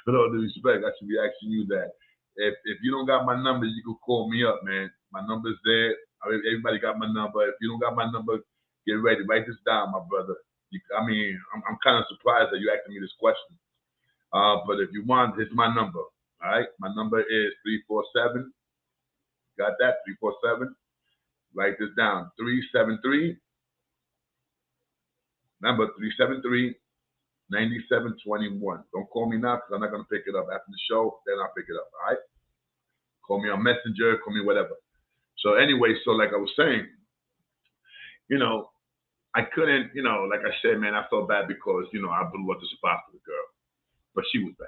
With all due respect, I should be asking you that. If you don't got my number, you can call me up, man. My number's there. Everybody got my number. If you don't got my number, get ready. Write this down, my brother. I'm kind of surprised that you asking me this question. But if you want, here's my number. All right? My number is 347. Got that? 347. Write this down. 373. Number 373-9721. Don't call me now because I'm not going to pick it up. After the show, then I'll pick it up. All right? Call me on Messenger, call me whatever. So anyway, like I was saying, I couldn't, like I said, man, I felt bad because, I blew up the spot for the girl. But she was bad.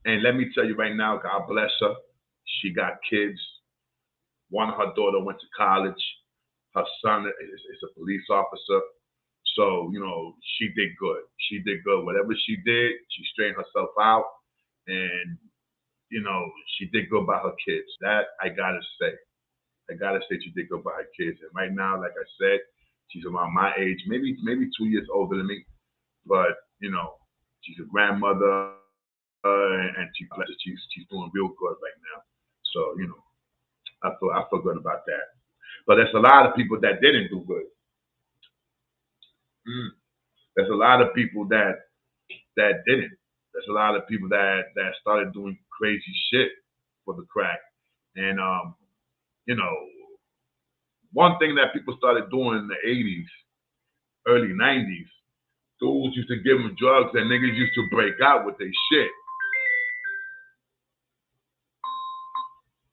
And let me tell you right now, God bless her. She got kids. One of her daughter went to college. Her son is a police officer. So, she did good. She did good. Whatever she did, she straightened herself out. And, she did good by her kids. That I got to say. She did good by her kids. And right now, like I said, she's around my age, maybe 2 years older than me. But, she's a grandmother. And she's doing real good right now. So, I feel good about that. But there's a lot of people that didn't do good. There's a lot of people that didn't. There's a lot of people that started doing crazy shit for the crack. And one thing that people started doing in the 80s, early 90s, dudes used to give them drugs and niggas used to break out with their shit.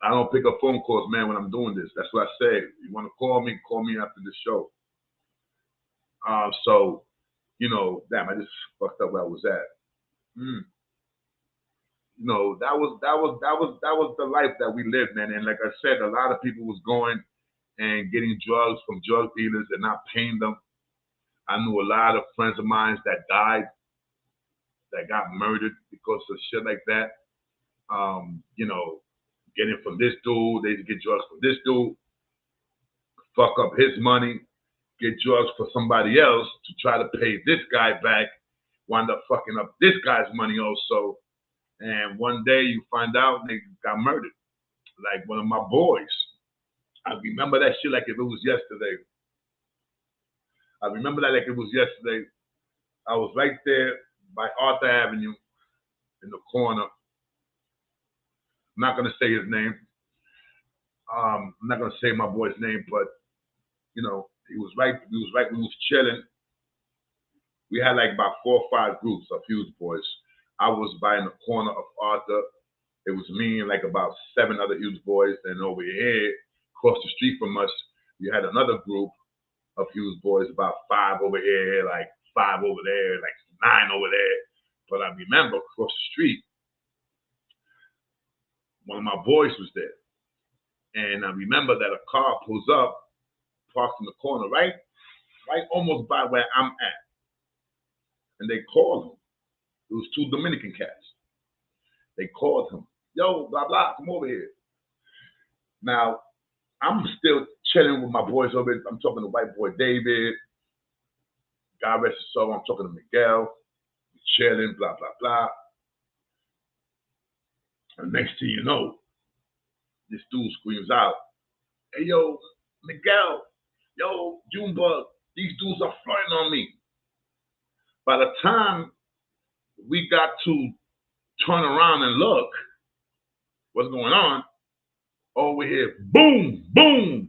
I don't pick up phone calls, man, when I'm doing this. That's what I say. You want to call me after the show. So, damn, I just fucked up where I was at. That was the life that we lived, man. And like I said, a lot of people was going and getting drugs from drug dealers and not paying them. I knew a lot of friends of mine that died, that got murdered because of shit like that. Getting from this dude, they get drugs from this dude, fuck up his money, get drugs for somebody else to try to pay this guy back, wind up fucking up this guy's money also. And one day you find out they got murdered. Like one of my boys. I remember that shit like if it was yesterday. I remember that like it was yesterday. I was right there by Arthur Avenue in the corner. I'm not gonna say his name. I'm not gonna say my boy's name, but you know, he was right. We was chilling. We had like about 4 or 5 groups of Hughes boys. I was by in the corner of Arthur. It was me and like about 7 other Hughes boys. And over here, across the street from us, you had another group of Hughes boys, about 5 over here, like 5 over there, like 9 over there. But I remember across the street, one of my boys was there. And I remember that a car pulls up, parks in the corner, right almost by where I'm at. And they called him. It was 2 Dominican cats. They called him. Yo, blah, blah, come over here. Now, I'm still chilling with my boys over here. I'm talking to white boy David. God rest his soul. I'm talking to Miguel. We're chilling, blah, blah, blah. And next thing you know, this dude screams out, hey, yo, Miguel, yo, Junebug, these dudes are flirting on me. By the time we got to turn around and look what's going on, over here, boom, boom.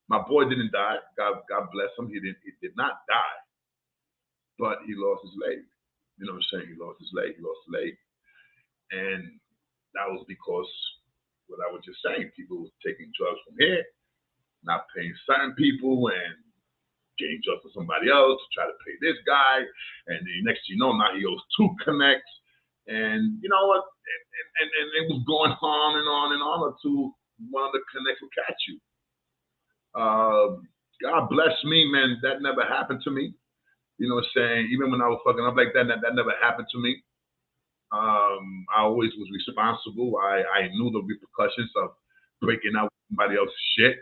My boy didn't die. God bless him. He did not die. But he lost his leg. You know what I'm saying? He lost his leg. And that was because what I was just saying, people were taking drugs from here, not paying certain people and getting drugs for somebody else to try to pay this guy. And then next thing you know, now he owes 2 connects. And you know what? And it was going on and on and on until one of the connects will catch you. God bless me, man. That never happened to me. You know what I'm saying? Even when I was fucking up like that never happened to me. I always was responsible. I knew the repercussions of breaking out somebody else's shit.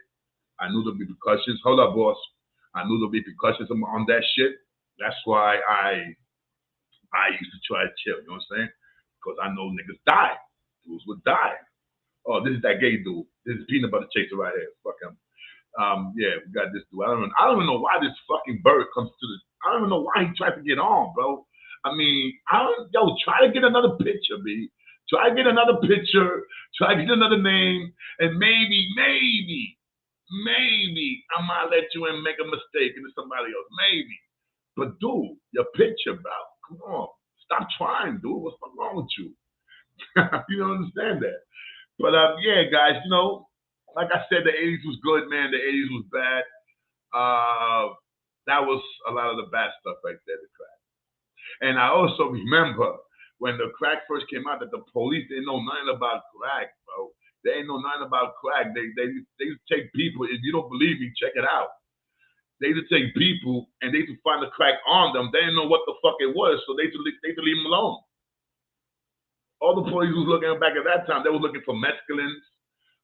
I knew the repercussions. Hold up, boss. I knew the repercussions on that shit. That's why I used to try to chill. You know what I'm saying? Because I know niggas die. Dudes would die. Oh, this is that gay dude. This is peanut butter chaser right here. Fuck him. Yeah, we got this dude. I don't even know why this fucking bird comes to the. I don't even know why he tried to get on, bro. I mean, try to get another picture, B. Try to get another picture. Try to get another name, and maybe I might let you in, make a mistake, and it's somebody else. Maybe. But dude, your picture, bro. Come on, stop trying, dude. What's wrong with you? You don't understand that. But yeah, guys, you know, like I said, the 80s was good, man. The 80s was bad. That was a lot of the bad stuff right there, the crack. And I also remember when the crack first came out that the police didn't know nothing about crack, bro. They didn't know nothing about crack. They take people. If you don't believe me, check it out. They used to take people and they used to find the crack on them. They didn't know what the fuck it was, so they used to leave them alone. All the police was looking back at that time, they were looking for mescalines.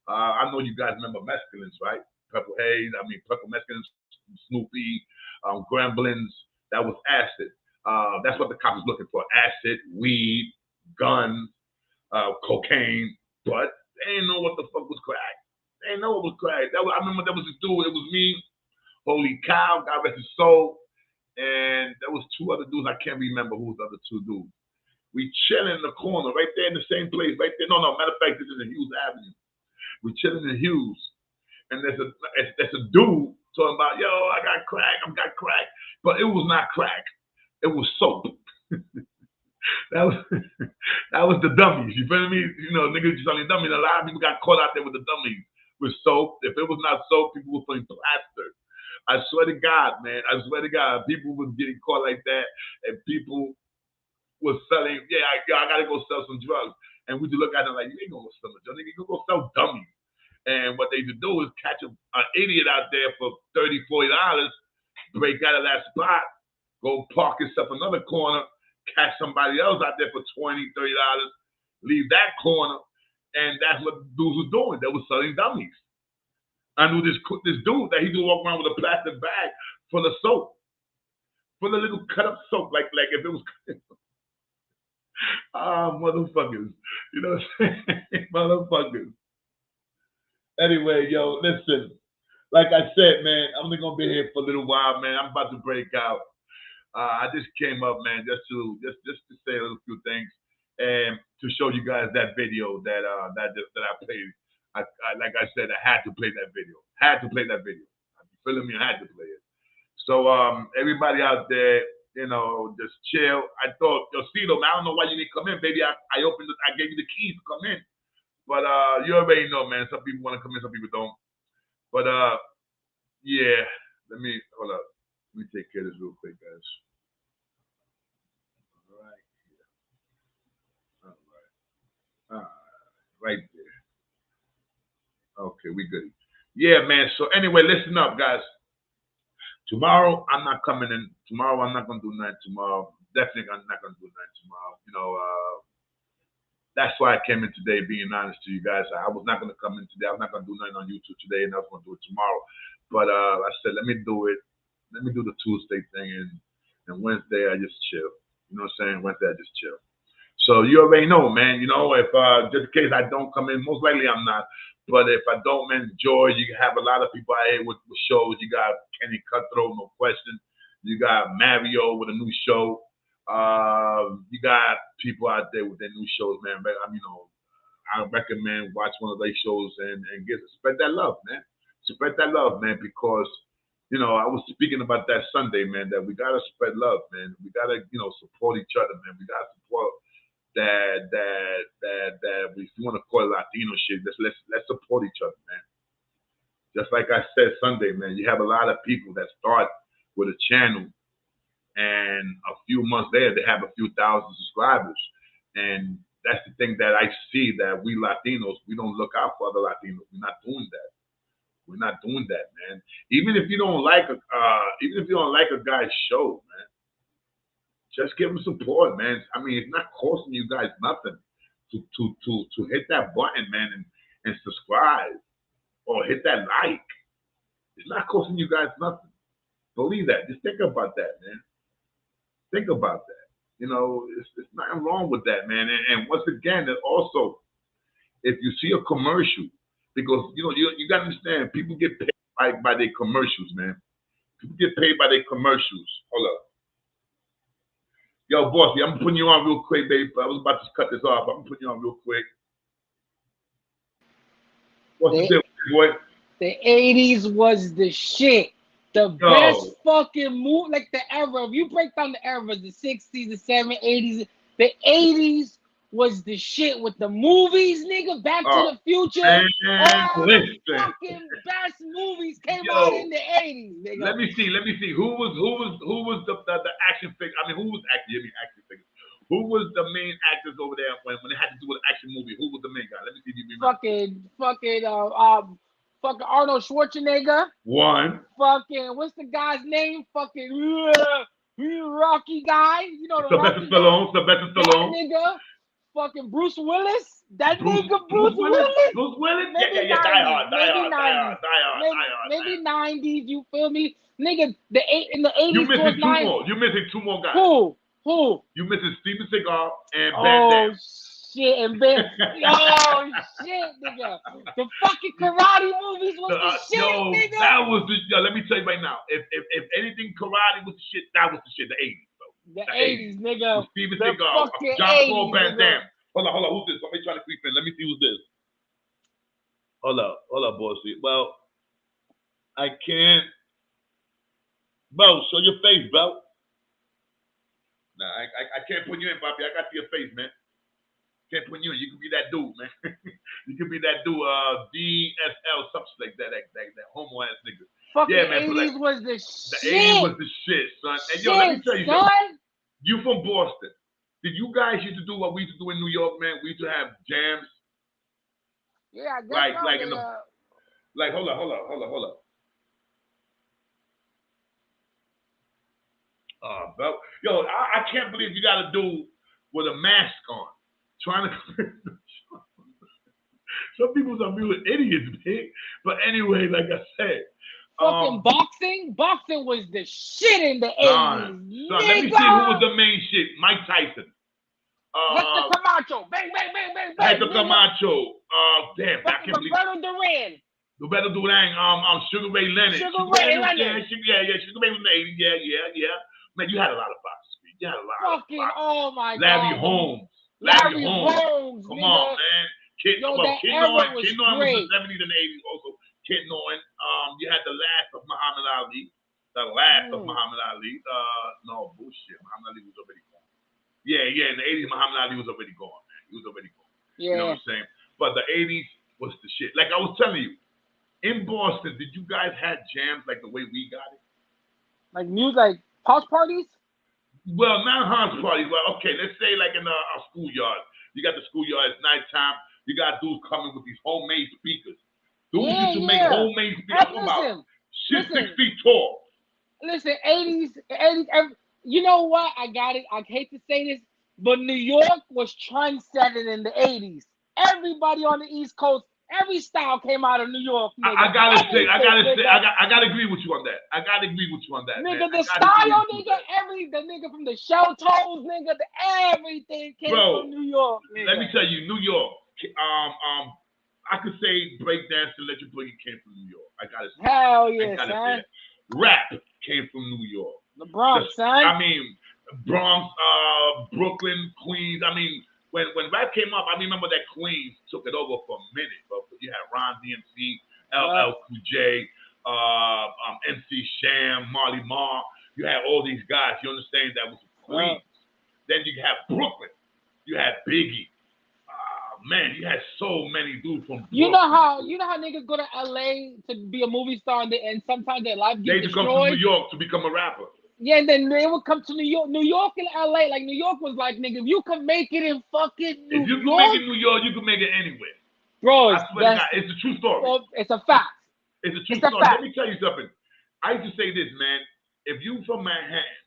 I know you guys remember mescalines, right? Purple mescalines, Snoopy, Gremlins. That was acid. That's what the cops was looking for: acid, weed, guns, cocaine. But they didn't know what the fuck was crack. They didn't know what was crack. I remember there was this dude. It was me. Holy cow! God rest his soul. And there was 2 other dudes. I can't remember who was the other 2 dudes. We chilling in the corner, right there in the same place, right there. No, matter of fact, this is in Hughes Avenue. We chilling in Hughes, and there's a dude talking about, yo, I got crack, but it was not crack. It was soap. that was the dummies. You feel me? You know, niggas just selling dummies. A lot of people got caught out there with the dummies with soap. If it was not soap, people were putting plaster. I swear to God, man. I swear to God, people was getting caught like that, and people was selling, I gotta go sell some drugs. And we just look at them like, you ain't gonna sell a drug, nigga, you go sell dummies. And what they would do is catch an idiot out there for $30, $40, break out of that spot, go park yourself another corner, catch somebody else out there for $20, $30, leave that corner, and that's what dudes was doing. They was selling dummies. I knew this dude that he would walk around with a plastic bag full of soap, full of little cut up soap, like if it was Motherfuckers. You know what I'm saying? Motherfuckers. Anyway, yo, listen. Like I said, man, I'm only gonna be here for a little while, man. I'm about to break out. I just came up, man, just to say a little few things and to show you guys that video that I played. Like I said, I had to play that video. Had to play that video. You feeling me? I had to play it. So everybody out there, you know, just chill. I thought, yo, Cito, man, I don't know why you didn't come in, baby. I gave you the keys to come in. But you already know, man. Some people want to come in, some people don't. But yeah, hold up. Let me take care of this real quick, guys. All right there. Okay, we good. Yeah, man. So anyway, listen up, guys. Tomorrow I'm not coming in. Tomorrow I'm not gonna do nothing. Tomorrow, definitely I'm not gonna do nothing tomorrow. You know, that's why I came in today. Being honest to you guys, I was not gonna come in today. I was not gonna do nothing on YouTube today, and I was gonna do it tomorrow. But I said, let me do it. Let me do the Tuesday thing, and Wednesday I just chill. You know what I'm saying? Wednesday I just chill. So you already know, man. You know, if just in case I don't come in, most likely I'm not. But if I don't, man, George, you have a lot of people out here with shows. You got Kenny Cutthroat, no question. You got Mario with a new show. You got people out there with their new shows, man. But you know, I recommend watch one of their shows and spread that love, man. Spread that love, man, because you know I was speaking about that Sunday, man. That we gotta spread love, man. We gotta, you know, support each other, man. We gotta support that if you want to call it Latino shit, let's support each other, man. Just like I said Sunday, man, you have a lot of people that start with a channel and a few months later they have a few thousand subscribers. And that's the thing that I see, that we Latinos, we don't look out for other Latinos. We're not doing that. We're not doing that, man. Even if you don't like a guy's show, man, just give them support, man. I mean, it's not costing you guys nothing to hit that button, man, and subscribe or hit that like. It's not costing you guys nothing. Believe that. Just think about that, man. Think about that. You know, it's nothing wrong with that, man. And once again, also, if you see a commercial, because you know you gotta understand, people get paid by their commercials, man. People get paid by their commercials. Hold up. Yo, bossy, I'm putting you on real quick, baby. I was about to cut this off. I'm putting you on real quick. What's the deal, boy? The 80s was the shit. The best fucking move, like the era. If you break down the eras, the 60s, the 70s, 80s, the 80s was the shit with the movies, nigga. Back to the Future. All the fucking best movies came out in the 80s, nigga. Let me see. Who was the action figure? I mean, who was action figures? Who was the main actors over there when they had to do an action movie? Who was the main guy? Let me see if you remember. Fucking Arnold Schwarzenegger. One. Fucking, what's the guy's name? Fucking Rocky guy. You know the Sylvester Stallone. That nigga. Fucking Bruce Willis. Bruce Willis. Bruce Willis? Maybe Die Hard. Maybe 90s, you feel me? Nigga, in the 80s. You missing two more. You missing two more guys. Who? You missing Steven Seagal and Van Damme. Shit, and shit, nigga. The fucking karate movies was the shit, nigga. That was let me tell you right now. If anything karate was the shit, that was the shit. The 80s, though. The 80s, nigga. Steven Seagal, John Van Damme. Hold on. Who's this? Somebody trying to creep in. Let me see who's this. Hold up, bossy. Well, I can't. Bro, show your face, bro. Nah, I can't put you in, Bobby. I got to see your face, man. Can't put you in. You can be that dude, man. You can be that dude, DSL, something like that homo ass nigga. Fucking yeah, man. 80s was the shit. The 80s was the shit, son. And yo, let me tell you something. You from Boston. Did you guys used to do what we used to do in New York, man? We used to have jams. Yeah, I guess like in the hold up. Bro. Yo, I can't believe you got a dude with a mask on trying to. Some people are real idiots, big. But anyway, like I said, fucking boxing was the shit in the 80s. So let me see who was the main shit. Mike Tyson. Hector Camacho. Bang, bang, bang, bang, bang. Hector Camacho. Damn, I can't believe. Roberto Duran. Sugar Ray Leonard. Sugar Ray Leonard. Yeah. Sugar Ray was in the 80s. Yeah. Man, you had a lot of boxes. You had a lot. Oh my God. Larry Holmes. Come on, man. Kid Norton was the 70s and 80s also. Kid Norton. You had the last of Muhammad Ali. Muhammad Ali. No, bullshit. Muhammad Ali was already gone. Yeah. In the 80s, Muhammad Ali was already gone. He was already gone. Yeah. You know what I'm saying? But the 80s was the shit. Like I was telling you, in Boston, did you guys have jams like the way we got it? Like music, like house parties? Well, not house parties. Well, okay, let's say like in our schoolyard. You got the schoolyard, it's nighttime. You got dudes coming with these homemade speakers. Dudes used to make homemade speakers. About 6 feet tall. Listen, 80s, you know what? I got it. I hate to say this, but New York was trendsetting in the 80s. Everybody on the East Coast, every style came out of New York. Nigga. I gotta agree with you on that. Nigga, the style, nigga, the nigga from the shell toes, nigga, everything came from New York. Nigga. Let me tell you, New York. I could say breakdance and electric boogie came from New York. I gotta say. Hell yeah, son. Rap came from New York. The Bronx, son. I mean, Bronx, Brooklyn, Queens. I mean. When rap came up, I remember that Queens took it over for a minute, bro. You had Ron DMC, LL Cool J, MC Sham, Marley Marl. You had all these guys. You understand that was Queens. Then you had Brooklyn. You had Biggie. Man, you had so many dudes from Brooklyn. You know how niggas go to LA to be a movie star and sometimes their life gets destroyed? They just come to New York to become a rapper. Yeah, and then they would come to New York and LA. Like New York was like, nigga, if you can make it in fucking New York. If you can make it in New York, you can make it anywhere. Bro, it's a true story. Well, it's a fact. It's a true story. Let me tell you something. I used to say this, man. If you from Manhattan,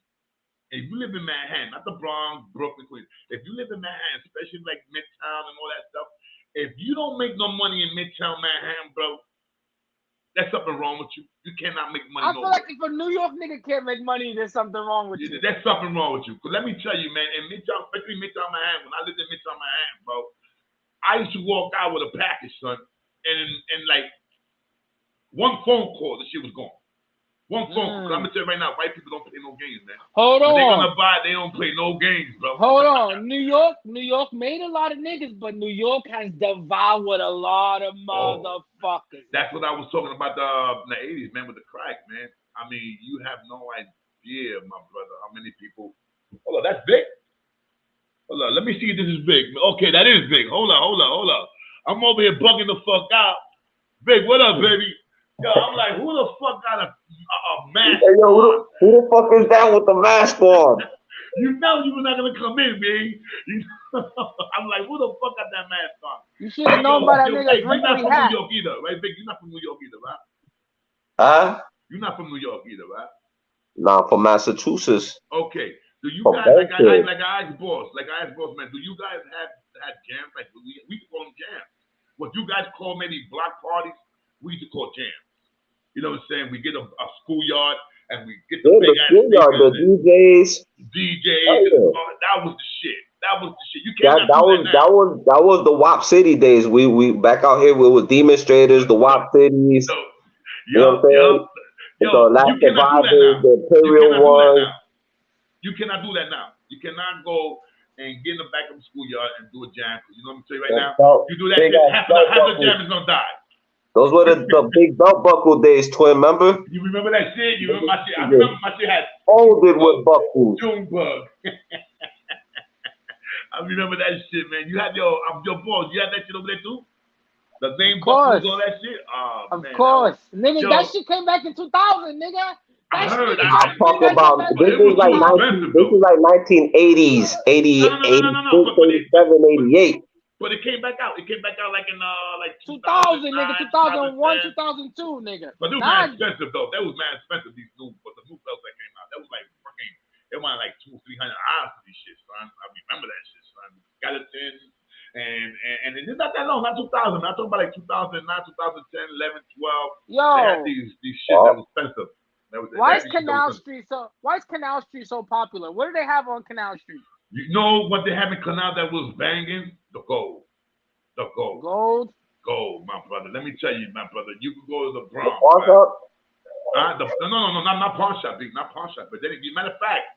if you live in Manhattan, not the Bronx, Brooklyn, Queens. If you live in Manhattan, especially like Midtown and all that stuff, if you don't make no money in Midtown Manhattan, bro, there's something wrong with you. You cannot make money. I feel like if a New York nigga can't make money, there's something wrong with you. There's something wrong with you. Because let me tell you, man, in Midtown, especially Midtown Manhattan, when I lived in Midtown Manhattan, bro, I used to walk out with a package, son, and like one phone call, the shit was gone. One phone call. I'm gonna tell you right now, white people don't play no games, man. Hold on. When they're gonna buy, they don't play no games, bro. Hold on. New York made a lot of niggas, but New York has devoured a lot of motherfuckers. That's what I was talking about in the 80s, man, with the crack, man. I mean, you have no idea, my brother, how many people. Hold on, that's big. Hold on, let me see if this is big. Okay, that is big. Hold on. I'm over here bugging the fuck out. Big, what up, baby? Yo, I'm like, who the fuck got a mask on? Yo, who the fuck is that with the mask on? You know you were not gonna come in, man. I'm like, who the fuck got that mask on? You should have known by that nigga's You're not from New York either, right, Big? You're not from New York either, right? Huh? You're not from New York either, right? Nah, from Massachusetts. Okay. Do you guys, like I asked boss, man, do you guys have jams? Like we call them jams. What you guys call maybe block parties, we used to call jams. You know what I'm saying? We get a schoolyard and we get the big schoolyard, the DJs. That was the shit. You can't that was the WAP City days. We back out here with demonstrators, the WAP cities. You know what I'm saying? The Last Survivors, the Imperial ones. You cannot do that now. You cannot go and get in the back of the schoolyard and do a jam. You know what I'm saying right now? You do that shit, half the jam is gonna die. Those were the big belt buckle days, twin. Remember? You remember that shit? You remember my shit? I remember my shit had folded with buckles. Junebug. I remember that shit, man. You had your boss. You had that shit over there too. The name buckles, all that shit. Oh, of course, nigga. That shit came back in 2000, nigga. I'm talking about this is like 1980s, 88, 87, 88. But it came back out. It came back out like in like 2000, nigga, 2001, 2002, nigga. But it was mad expensive though. That was mad expensive. The new belts that came out. That was like fucking. They wanted like $200-300 for these shit, son. I remember that shit, son. Skeleton and it's not that long. Not 2000. I'm talking about like 2009, 2010, 11, 12. Yo, they had these shit that was expensive. Why is Canal Street so popular? What do they have on Canal Street? You know what they have in Canal that was banging? The gold. The gold. Gold, my brother. Let me tell you, my brother. You can go to the Bronx. No, not pawn shop, not pawn shop. But then, matter of fact,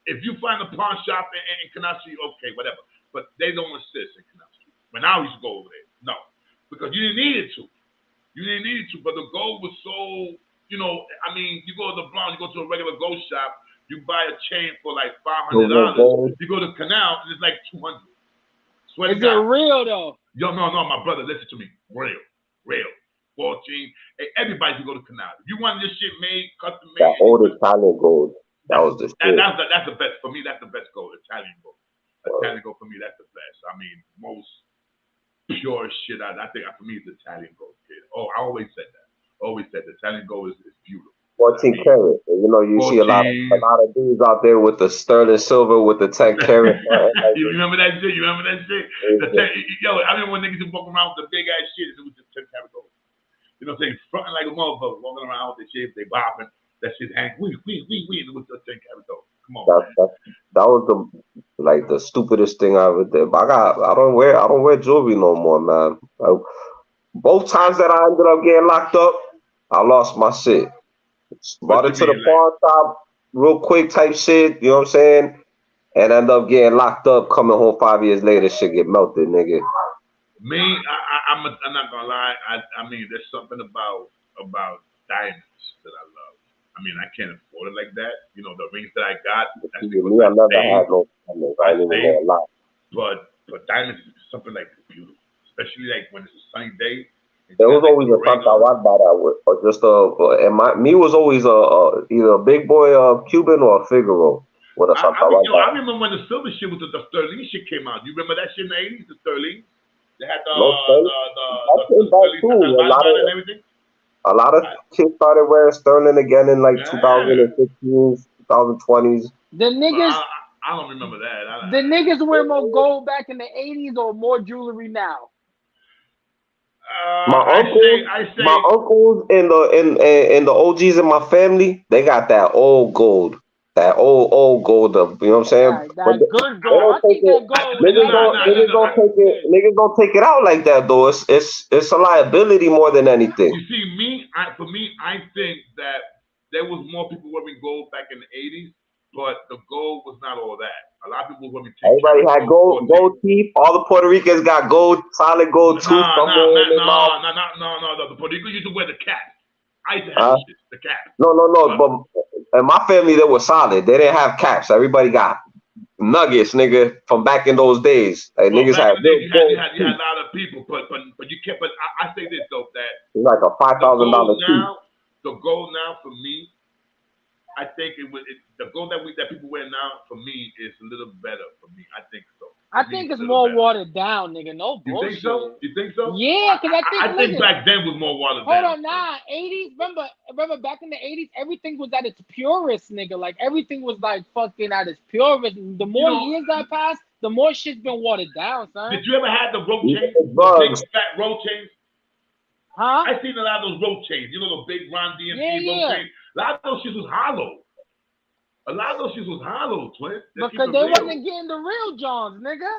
if you find a pawn shop in Canal Street, okay, whatever. But they don't insist in Canal Street. When I used to go over there, no, because you didn't need it to. You didn't need it to. But the gold was so, you know, I mean, you go to the Bronx, you go to a regular gold shop, you buy a chain for like $500. You go to Canal, and it's like $200. Is it real though? Yo, no, my brother, listen to me. Real. 14. Hey, everybody should go to Canal. If you want this shit made, custom made. That old Italian gold. That was the shit. That's the best. For me, that's the best gold. Italian gold. Italian gold for me, that's the best. I mean, most pure shit. I think for me, it's Italian gold, kid. Oh, I always said that. Always said the Italian gold is beautiful. 14 karat. You know, you 14. See a lot of dudes out there with the sterling silver with the 10 karat. You remember that shit? Yo, I remember when niggas would walk around with the big ass shit. It was just 10 karat gold. You know what I'm saying? Fronting like a motherfucker, walking around with the shit, they bopping. That shit hang. We. And it was just 10 karat gold. Come on. That was the stupidest thing I ever did. But I don't wear jewelry no more, man. Both times that I ended up getting locked up, I lost my shit. Brought it to the pawn shop, real quick type shit, you know what I'm saying? And end up getting locked up, coming home 5 years later, shit get melted, nigga. Me, I'm not gonna lie. I mean, there's something about diamonds that I love. I mean, I can't afford it like that. You know, the rings that I got. I never had no diamonds. I didn't even know a lot. But diamonds is something like beautiful, especially like when it's a sunny day. There was always a Santa Wanda that was, or just me was always either a big boy Cuban or a Figaro with a Santa Wanda. I remember when the silver shit was the sterling shit came out. You remember that shit in the 80s, the sterling? They had the sterling and everything. A lot of kids started wearing sterling again in like 2015s, 2020s. The niggas. I don't remember that. The niggas wear more gold back in the 80s or more jewelry now. My uncles and the OGs in my family, they got that old gold. That old gold up, you know what I'm saying? That good gold. I think that gold. Niggas don't take it out like that though. It's a liability more than anything. You see, for me, I think that there was more people wearing gold back in the 80s, but the gold was not all that. A lot of people were wearing. Everybody had gold teeth. All the Puerto Ricans got solid gold tooth. No. The Puerto Ricans used to wear the cap. I used to have the cap. No. But in my family, they were solid. They didn't have caps. Everybody got nuggets, nigga, from back in those days. Like niggas had. You had a lot of people, but you can't. But I say this though, that it's like a $5,000 tooth. The gold now for me, I think the gold that people wear now for me is a little better for me. I think so. I think it's more watered down, nigga. No bullshit. You think so? Yeah, because I think back then was more watered down. Hold on, nah. 80s. Remember back in the 80s, everything was at its purest, nigga. Like everything was like fucking at its purest. The more years that passed, the more shit's been watered down, son. Did you ever have the rope chains? The big fat rope chains? Huh? I seen a lot of those rope chains. You know, the big Ron DMC rope chains. A lot of those shit was hollow. Twin. Because they wasn't getting the real Johns, nigga.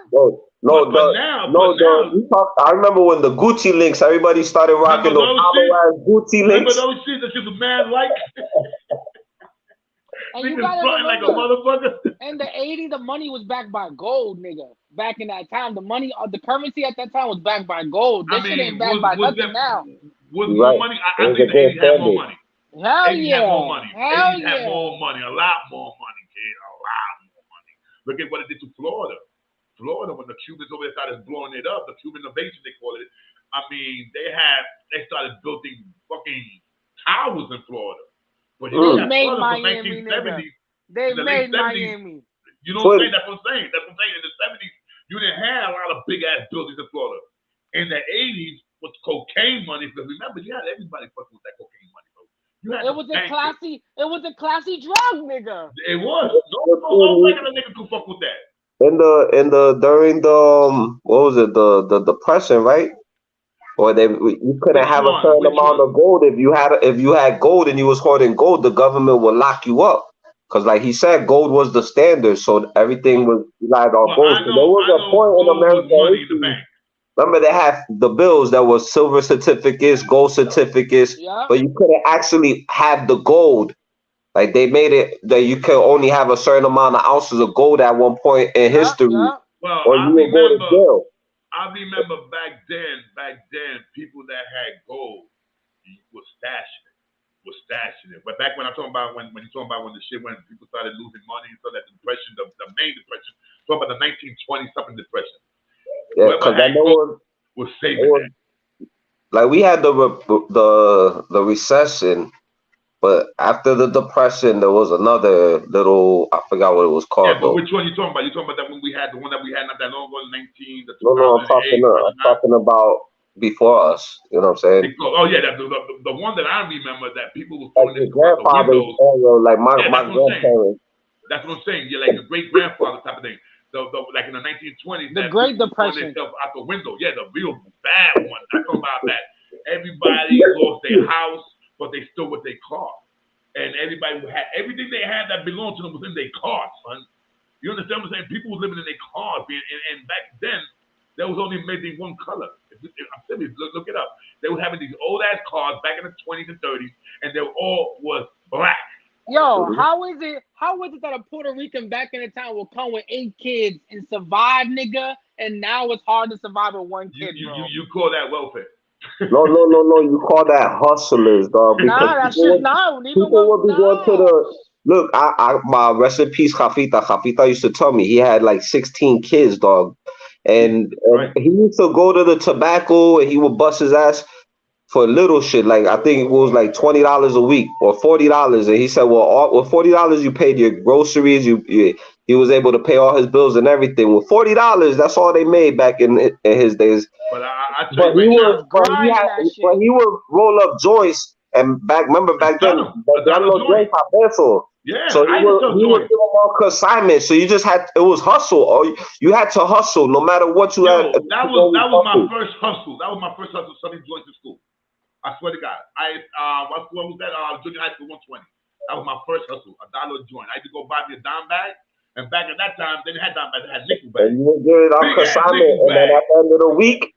I remember when the Gucci links, everybody started rocking those hollow-ass Gucci links. Remember those shit that just was mad like? And you gotta remember, like a motherfucker. In the 80s, the money was backed by gold, nigga. Back in that time, the currency at that time was backed by gold. This shit ain't backed by nothing now. Was more money? I think the 80s had more money. Hell yeah. Had more money. Hell had more money. A lot more money, kid. A lot more money. Look at what it did to Florida. When the Cubans over there started blowing it up, the Cuban invasion, they call it. I mean, they started building fucking towers in Florida. But they made Miami, nigga. They made Miami. You know what I'm saying? That's what I'm saying. In the 70s, you didn't have a lot of big ass buildings in Florida. In the 80s, with cocaine money, because remember, you had everybody fucking with that cocaine money, bro. It was a classy drug, nigga. It was. No regular nigga could fuck with that. During the what was it, the depression, right? Or you couldn't have a certain amount of gold. If you had gold and you was hoarding gold, the government would lock you up. Because like he said, gold was the standard, so everything was relied on gold. So there was a point in American history. Remember, they had the bills that was silver certificates, gold certificates, but you couldn't actually have the gold. Like they made it that you could only have a certain amount of ounces of gold at one point in history, Well, or you would go to jail. I remember back then, people that had gold was stashing it. But back when I'm talking about when you're talking about when the shit when people started losing money, so that depression, the main depression, talking about the 1920 something depression. Yeah, because I know was saving that. Like we had the recession, but after the depression, there was another little, I forgot what it was called. Yeah, but which one you talking about? You talking about that when we had the one that we had not that long ago, 19. No, I'm talking about before us. You know what I'm saying? Oh yeah, the one that I remember that people were throwing into the windows. Like my grandparents. That's what I'm saying. Yeah, like the great grandfather type of thing. Like in the 1920s, the Great Depression out the window. Yeah, the real bad one. I'm talking about that. Everybody lost their house, but they still with their car, and everybody had everything they had that belonged to them was in their car, son. You understand what I'm saying? People were living in their cars, and back then there was only maybe one color. I'm serious. Look it up. They were having these old ass cars back in the 20s and 30s, and they all was black. Yo, how is it that a Puerto Rican back in the time will come with 8 kids and survive, nigga, and now it's hard to survive with 1 kid, bro? You call that welfare? No. You call that hustlers, dog. Nah, that shit no. People would be going to the look. My rest in peace, Jafita. Jafita used to tell me he had like 16 kids, dog, and he used to go to the tobacco and he would bust his ass for little shit. Like I think it was like $20 a week or $40, and he said, "Well, with $40 you paid your groceries. He was able to pay all his bills and everything. With $40, that's all they made back in his days." But he would roll up joints and remember back then, joints are peso. Yeah, so he would give them all consignment. So you just it was hustle. Or you had to hustle no matter what you had. That was my first hustle. That was my first hustle. Selling joints in school. I swear to God. What was that? Junior high school 120. That was my first hustle. $1 a joint. I had to go buy me a dime bag. And back at that time, they didn't have dime bags. They had nickel bags. And you would give it off consignment. And then at the end of the week.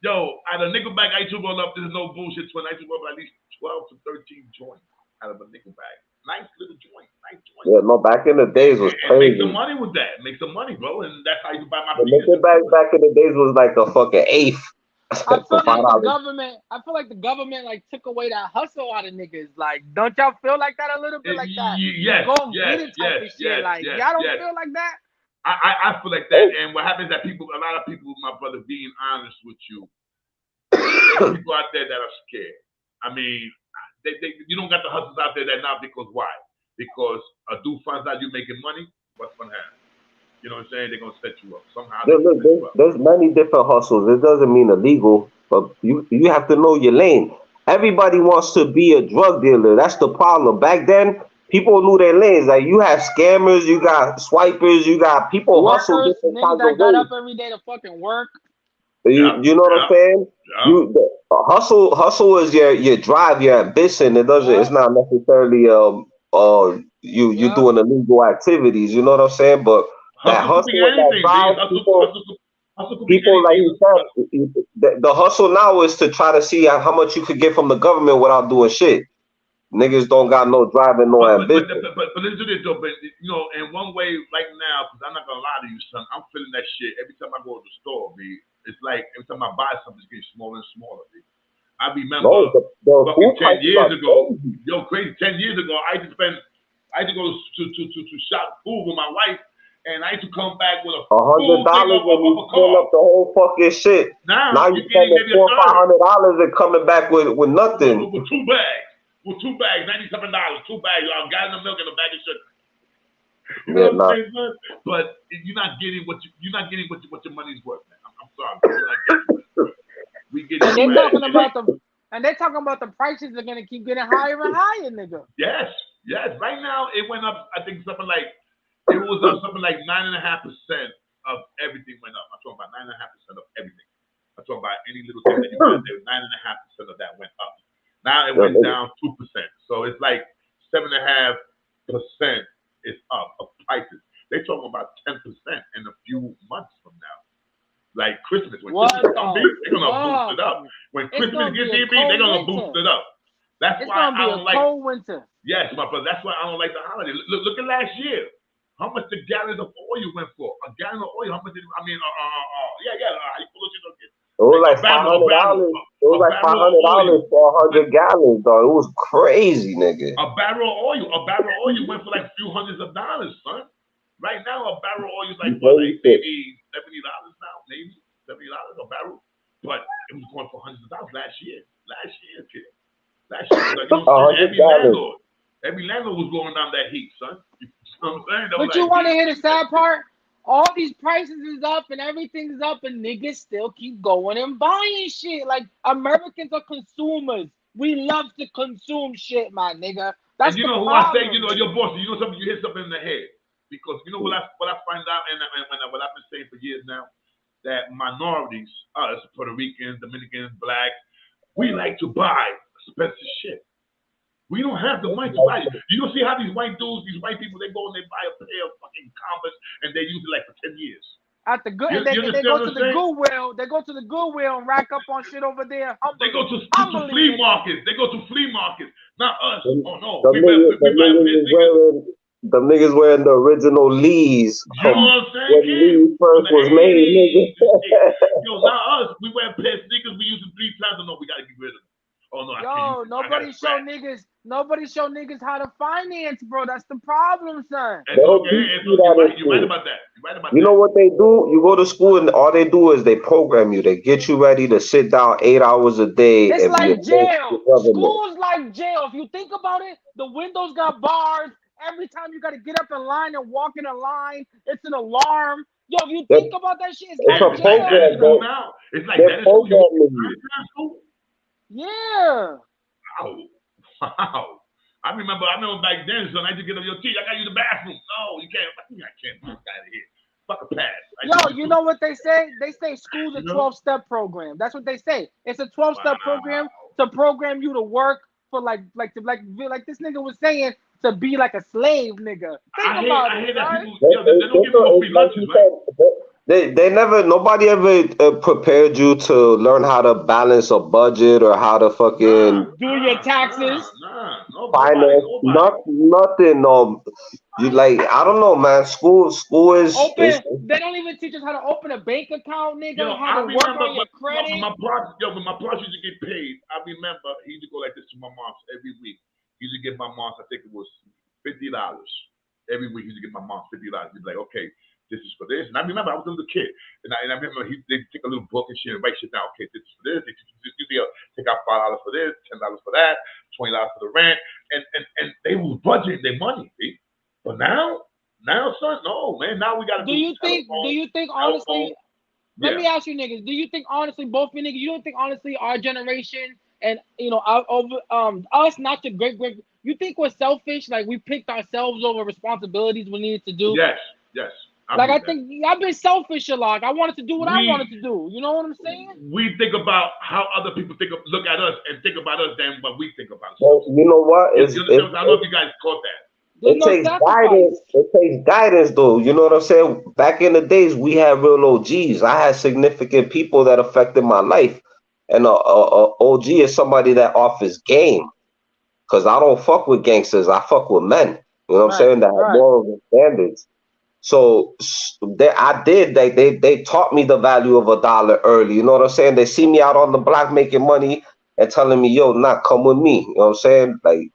Yo, at a nickel bag, I used to roll up. This is no bullshit. I used to roll up at least 12 to 13 joints out of a nickel bag. Nice little joint. Yeah, no, back in the days was crazy. Make some money with that. Make some money, bro. And that's how you buy my nickel bag back in the days was like a fucking eighth. I feel like the government like took away that hustle out of niggas. Like, don't y'all feel like that a little bit like that? Yes, go and get it type of shit. Like, y'all don't feel like that? I feel like that. And what happens is that a lot of people, my brother, being honest with you, there's people out there that are scared. I mean, you don't got the hustles out there that not because why? Because a dude finds out you're making money, what's gonna happen? You know what I'm saying? They're gonna set you up somehow. There's many different hustles. It doesn't mean illegal, but you have to know your lane. Everybody wants to be a drug dealer. That's the problem. Back then, people knew their lanes. Like you had scammers, you got swipers, you got people hustle different kinds that of got ways. up every day to fucking work. You know what I'm saying? Hustle is your drive, your ambition. It's not necessarily you doing illegal activities. You know what I'm saying? But that hustle and that drive, people like you said, the hustle now is to try to see how much you could get from the government without doing shit. Niggas don't got no drive and no ambition. But let's do this though. But you know, in one way, right now, because I'm not gonna lie to you, son, I'm feeling that shit every time I go to the store, B. It's like every time I buy something, it's getting smaller and smaller, B. I remember fucking 10 years ago, crazy. 10 years ago, I had to go to shop food with my wife, and I used to come back with $100 when you fill up the whole fucking shit. Now you spending $400 or $500 and coming back with nothing. With 2 bags. With 2 bags, $97, 2 bags, a gallon of milk and a bag of sugar. You know what I'm saying? But you're not getting what your money's worth, man. I'm sorry, you're not getting what it's worth. We get and they're talking about the prices are gonna keep getting higher and higher, nigga. Yes. Right now it went up. I think something like 9.5% of everything went up. I'm talking about 9.5% of everything. I'm talking about any little thing that you got there. 9.5% of that went up. Now it went down 2%. So it's like 7.5%. is up of prices. They're talking about 10% in a few months from now. Like Christmas, when Christmas comes, they're gonna boost it up. When Christmas gets here, they're gonna boost it up. That's why I don't like. Cold winter. Yes, my brother. That's why I don't like the holiday. Look at last year. How much the gallon of oil went for? A gallon of oil. How much did how you pull it? It was like $500. It was like $500 for 100 gallons, dog. It was crazy, nigga. A barrel of oil went for like a few hundreds of dollars, son. Right now, a barrel of oil is like what, like maybe $70 now, maybe $70 a barrel. But it was going for hundreds of dollars last year. Kid. Last year, like, every landlord was going down that heat, son. You know what I'm saying? But you want to hear the sad part? All these prices is up and everything's up, and niggas still keep going and buying shit. Like, Americans are consumers. We love to consume shit, my nigga. That's and you know who I say, your boss, you know something, you hit something in the head. Because you know what I find out, and what I've been saying for years now, that minorities, us, Puerto Ricans, Dominicans, blacks, we like to buy expensive shit. We don't have the money to buy it. You don't see how these white dudes, these white people, they go and they buy a pair of fucking Converse and they use it like for 10 years. At the good, they go to the Goodwill. They go to the Goodwill and rack up on shit over there. They go to flea markets. Not us. Oh no, the niggas wearing the original Lees. You know what I'm saying? When Lee first was made, nigga. Yo, not us. We wear pair of sneakers. We use them 3 times. No, we gotta get rid of them. Oh no! Yo, nobody show niggas how to finance, bro. That's the problem, son. You're right about that. You know what they do? You go to school and all they do is they program you. They get you ready to sit down 8 hours a day. It's like jail. School's like jail. If you think about it, the windows got bars. Every time you got to get up in line and walk in a line, it's an alarm. Yo, if you think about that shit, it's like jail. It's like that is yeah. Wow. I remember back then, son, I had to get up your teeth. I got to use the bathroom. No, you can't. I can't get out of here. Fuck a pass. Yo, you know what they say? They say school's a 12-step program. That's what they say. It's a 12-step program to program you to work for like this nigga was saying, to be like a slave, nigga. Think about it, right? They don't give no free lunches, right? Nobody ever prepared you to learn how to balance a budget or how to fucking do your taxes. Finance, nothing. You like, I don't know, man. School is. They don't even teach us how to open a bank account, nigga. How to work on your credit. When my boss used to get paid, I remember he used to go like this to my mom's every week. He used to give my mom, I think it was $50 every week. He used to give my mom $50. He'd be like, okay, this is for this. And I remember I was a little kid, and I remember they take a little book and shit and write shit down. Okay, this is for this. They take out $5 for this, $10 for that, $20 for the rent, and they was budgeting their money. See? But now, son, no, man. Now we got to. Do you think honestly? Let me ask you, niggas. Do you think honestly, both you niggas, you don't think honestly our generation and us, not your great, you think we're selfish? Like we picked ourselves over responsibilities we needed to do? Yes. I think I've been selfish a lot. I wanted to do what I wanted to do. You know what I'm saying? We think about how other people look at us and think about us than what we think about us. Well, you know what? I don't know if you guys caught that. It takes guidance. It takes guidance, though. You know what I'm saying? Back in the days, we had real OGs. I had significant people that affected my life. And a OG is somebody that offers game. Because I don't fuck with gangsters. I fuck with men. You know what I'm saying? That have moral standards. So they taught me the value of $1 early. You know what I'm saying? They see me out on the block making money and telling me, yo, come with me. You know what I'm saying? Like,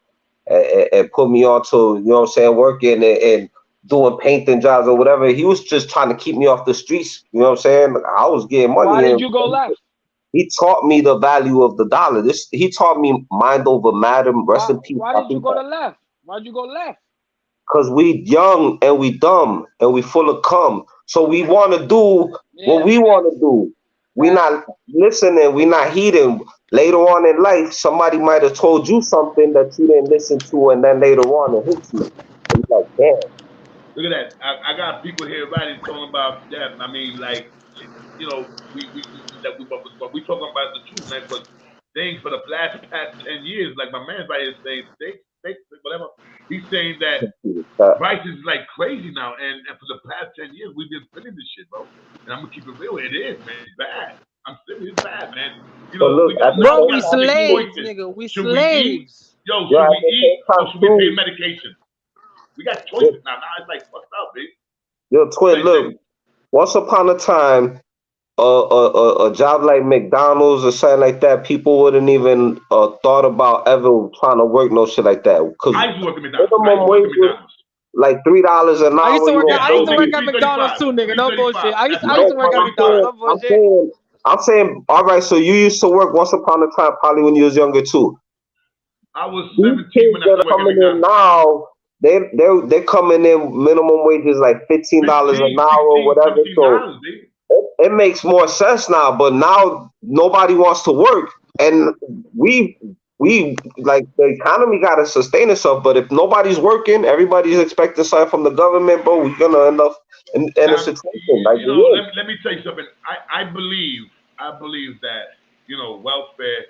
and put me on to, you know what I'm saying, working and doing painting jobs or whatever. He was just trying to keep me off the streets. You know what I'm saying? I was getting money. Why did you go left? He taught me the value of the dollar. He taught me mind over matter. Rest in peace. Why did you go to left? Why'd you go left? Because we young and we dumb and we full of cum. So we want to do what we want to do. We not listening. We not heeding. Later on in life, somebody might have told you something that you didn't listen to, and then later on it hits you. And you're like, damn. Look at that. I got people here writing talking about that. I mean, like, you know, we talking about the truth, man. But things for the past 10 years, like my man's right here saying, whatever. He's saying that Prices is like crazy now, and for the past 10 years we've been feeling this shit, bro. And I'm gonna keep it real. It is, man. It's bad. I'm serious. It's bad, man. You know, look, we got Bro, we to make slaves, choices. nigga. We Should we eat? slaves. Yo, yo, should at we the eat same or time, should we pay too, medication? We got choices now. Now it's like fucked up, baby. yo, twin, look, once upon a time, a job like McDonald's or something like that, people wouldn't even thought about ever trying to work no shit like that. Cause I used to work at McDonald's. minimum wage was like $3 an hour. I used to work at $3.35. McDonald's too, nigga. No bullshit. I used to No, work but at McDonald's. No bullshit. I'm saying, all right. So you used to work once upon a time, probably when you was younger too. I was These 17 kids when I that started are working at coming in McDonald's. now, they're coming in minimum wages like $15 an hour or whatever. So it makes more sense now. But now nobody wants to work, and we like the economy got to sustain itself. But if nobody's working, everybody's expecting something from the government, bro. We're gonna end up in a situation like you know. Let me tell you something. I believe that, you know, welfare.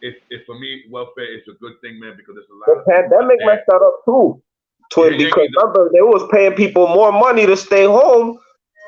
If for me, welfare is a good thing, man, because there's a lot of the pandemic messed that up too, twin. Because remember, they was paying people more money to stay home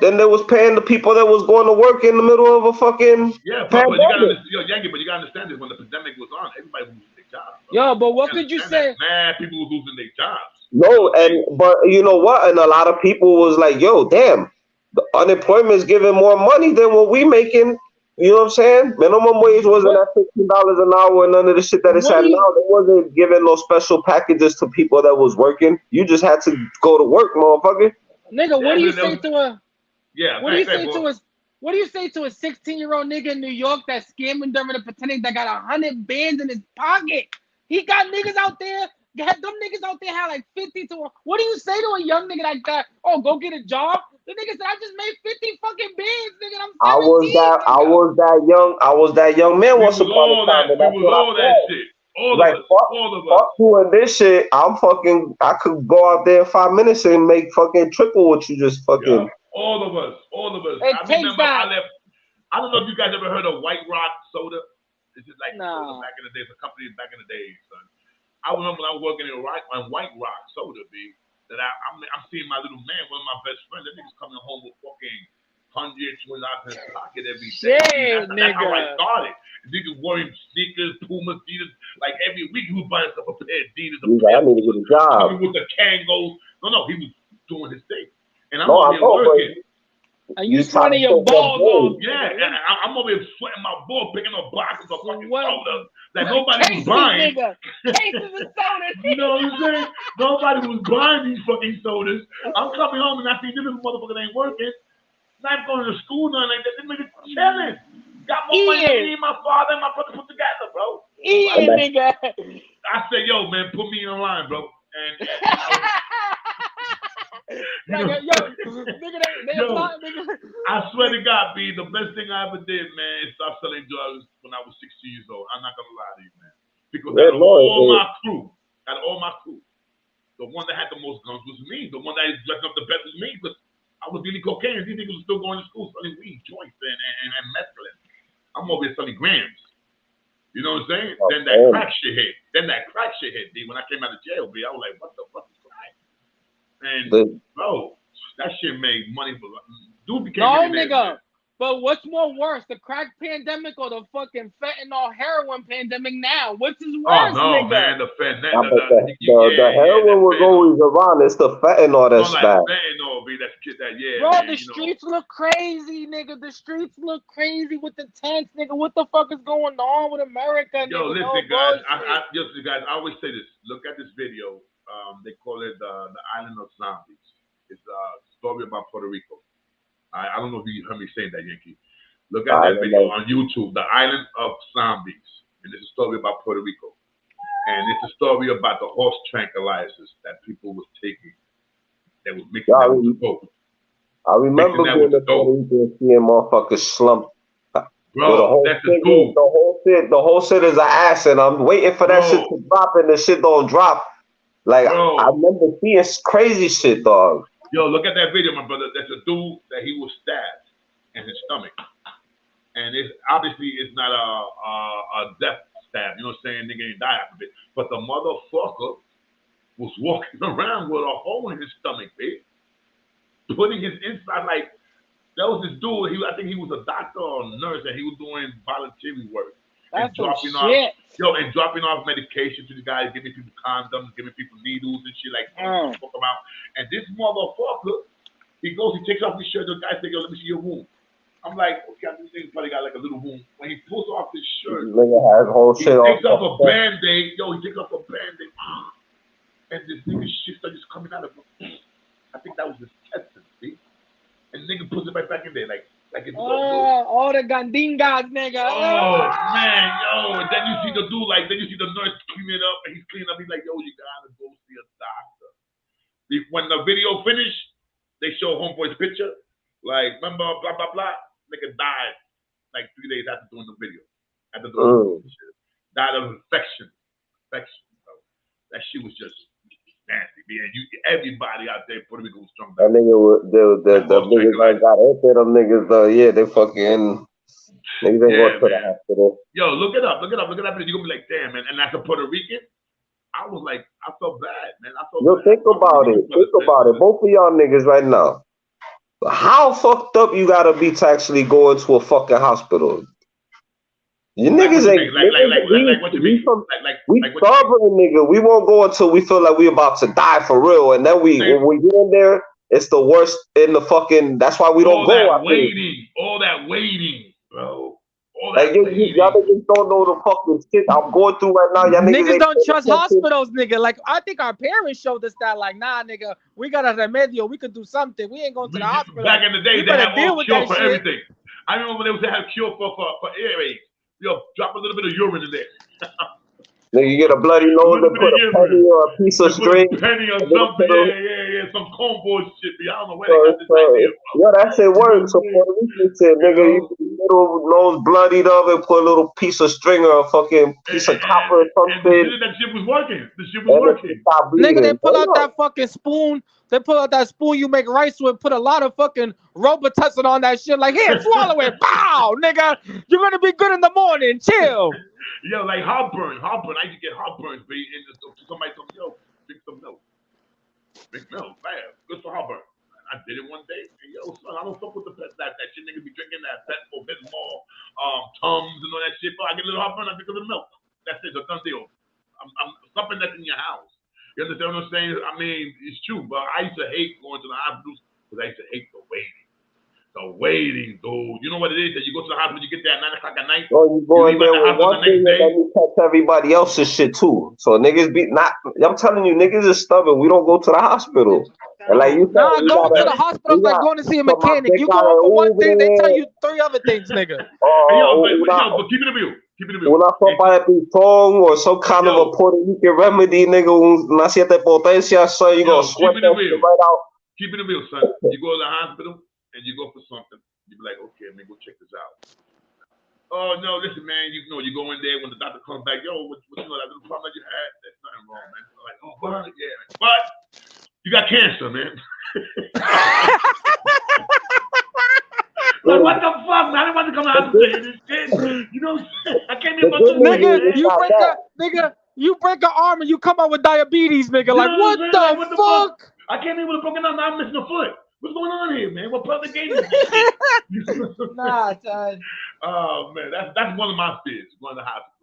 than they was paying the people that was going to work in the middle of a fucking but you gotta understand this. When the pandemic was on, everybody was losing their jobs. Yo, but what could you say? Man, people were losing their jobs. No, but you know what? And a lot of people was like, "Yo, damn, the unemployment is giving more money than what we making." You know what I'm saying? Minimum wage wasn't at $15 an hour and none of the shit that it's at now. They wasn't giving no special packages to people that was working. You just had to go to work, motherfucker. Nigga, what do you say to a? Yeah. What do you say to a? What do you say to a 16-year-old nigga in New York that's scamming during the pandemic that got 100 bands in his pocket? He got niggas out there. Them niggas out there had like 50 to. What do you say to a young nigga like that? Oh, go get a job. The nigga said, I just made 50 fucking bands, nigga. I'm 17. I was that young man once upon a time. And that's what I said. All of us. Fuck doing this shit. I could go out there in 5 minutes and make fucking triple what you just fucking. Yeah. All of us. I remember I left. I don't know if you guys ever heard of White Rock Soda. This is like back in the days, a company back in the days, son. I remember when I was working on White Rock Soda, B. That I'm seeing my little man, one of my best friends. That nigga's coming home with fucking $100, $20 in his pocket every day. That's how I started. Niggas wearing sneakers, Puma, Adidas. Like every week he was buying stuff, a pair of Adidas. I need to get a job. Coming with the Kangos. No, he was doing his thing. And I'm over here working. And you sweating your balls off. Yeah, and I'm over here sweating my balls, picking up boxes of fucking soda that nobody was buying. Cases of sodas. You know what I'm saying? Nobody was buying these fucking sodas. I'm coming home and I see this little motherfucker ain't working. Not going to school, nothing like that. This nigga chilling. Got more money than me and my father and my brother put together, bro. Nigga. I said, yo, man, put me in line, bro. And I swear to God, B, the best thing I ever did, man, is stop selling drugs when I was 16 years old. I'm not gonna lie to you, man. Because out of all my crew, the one that had the most guns was me. The one that is dressing up the best was me. Because I was dealing cocaine. These niggas were still going to school selling weed, joints, and mescaline. I'm over here selling grams. You know what I'm saying? Then that crack shit hit. B. When I came out of jail, B, I was like, what the fuck is crack? And bro, that shit made money for dude became nigga. But what's more worse, the crack pandemic or the fucking fentanyl heroin pandemic now? Which is worse, nigga? Man, the fentanyl. The heroin was always around. It's the fentanyl that's bad. Fentanyl, B, Bro, man, the streets look crazy, nigga. The streets look crazy with the tents, nigga. What the fuck is going on with America, Yo, nigga? listen, guys. Listen, guys. I always say this. Look at this video. They call it the Island of Zombies. It's a story about Puerto Rico. I don't know if you heard me saying that, Yankee. Look at that video on YouTube, The Island of Zombies. And it's a story about Puerto Rico. And it's a story about the horse tranquilizers that people was taking. That was mixing that with the dope. I remember going to Puerto Rico and seeing motherfuckers slump. Bro, that's the dude. The whole shit is an ass, and I'm waiting for that shit to drop, and the shit don't drop. Like, I remember seeing crazy shit, dog. Yo, look at that video, my brother. There's a dude that he was stabbed in his stomach. And it's obviously it's not a death stab. You know what I'm saying? Nigga ain't die after it. But the motherfucker was walking around with a hole in his stomach, babe. Putting his inside, like, there was this dude, I think he was a doctor or a nurse, and he was doing voluntary work. That's and dropping some shit. and dropping off medication to the guys, giving people condoms, giving people needles and shit, like, fuck them out. And this motherfucker, he takes off his shirt, the guy says, yo, let me see your wound. I'm like, okay, this thing's probably got like a little wound. When he pulls off his shirt, he takes off a Band-Aid. Yo, he takes off a Band-Aid. And this nigga shit starts just coming out of him. I think that was his intestines, see? And the nigga puts it right back in there, like it's all the gandingas, nigga. Oh man, yo, and then you see the dude, then you see the nurse clean it up, and he's cleaning up. He's like, yo, you gotta go see a doctor. When the video finished, they show homeboy's picture, like, remember, blah blah blah. Nigga died like 3 days after doing the video. After doing the shit. Died of infection. Bro. That shit was just nasty, man. Everybody out there in Puerto Rico was strong. That nigga, the niggas that got hit, them niggas, they fucking, niggas ain't going to the hospital. Yo, look it up. You're going to be like, damn, man. And as a Puerto Rican, I was like, I felt bad, man. Think about it. Both of y'all niggas right now. How fucked up you gotta be to actually go into a fucking hospital? You niggas ain't. We stubborn, nigga. We won't go until we feel like we about to die for real, and then when we get in there, it's the worst in the fucking. That's why we don't go. All that waiting, bro. Y'all niggas don't know the fucking shit I'm going through right now. Y'all niggas don't trust hospitals, nigga. Like, I think our parents showed us that. Like, nah, nigga, we got a remedio. We could do something. We ain't going to the hospital. Back in the day, they had all cure for everything. I remember they had a cure for earache. Yo, drop a little bit of urine in there. Nigga, you get a bloody nose and put a penny or a piece of string. Penny or something. Yeah. Some cornball shit. I don't know where they got this idea from. Yeah, that shit works. So Puerto Rican shit, nigga, you put a little nose bloodied up and put a little piece of string or a fucking piece of copper or something. And that shit was working. Nigga, they pull out that fucking spoon. They pull out that spoon you make rice with, put a lot of fucking Robitussin on that shit. Like, here, swallow it. Pow, nigga. You're going to be good in the morning. Chill. Yo, like heartburn. I used to get heartburn, baby. And somebody told me, yo, drink some milk. Drink milk, bam. Good for heartburn. I did it one day. And yo, son, I don't fuck with that shit. Niggas be drinking that Pepto Bismol, Tums and all that shit. But I get a little heartburn, I drink a little milk. That's it. It's a done deal. I'm something that's in your house. You understand what I'm saying? I mean, it's true, but I used to hate going to the hospitals because I used to hate the waiting. The waiting, dude. You know what it is? That you go to the hospital, you get there at 9 o'clock at night. Oh, you go in there with one thing and then you catch everybody else's shit too. So niggas I'm telling you, niggas is stubborn. We don't go to the hospital. And like you said, going to the hospital is like going to see a mechanic. You go in for one thing, they tell you 3 other things, nigga. But keep it real. Una sopa de pitón or some kind of a Puerto Rican remedy, nigga, una siete potencia, son, you gonna sweat that shit right out. Keep it real, son. You go to the hospital and you go for something. You be like, okay, man, go check this out. Oh no, listen, man, you go in there when the doctor comes back, yo, what that little problem that you had? There's nothing wrong, man. I'm like, oh, what? Yeah, man. But you got cancer, man. Like, what the fuck, man? I didn't want to come out and say this shit. You know what I'm saying? I can't even Nigga, you break an arm and you come out with diabetes, nigga. Like, what the fuck? I can't even broken arm. I'm missing a foot. What's going on here, man? What part of the game is this? Nah, son. Oh, man. That's one of my fears, going to the hospital.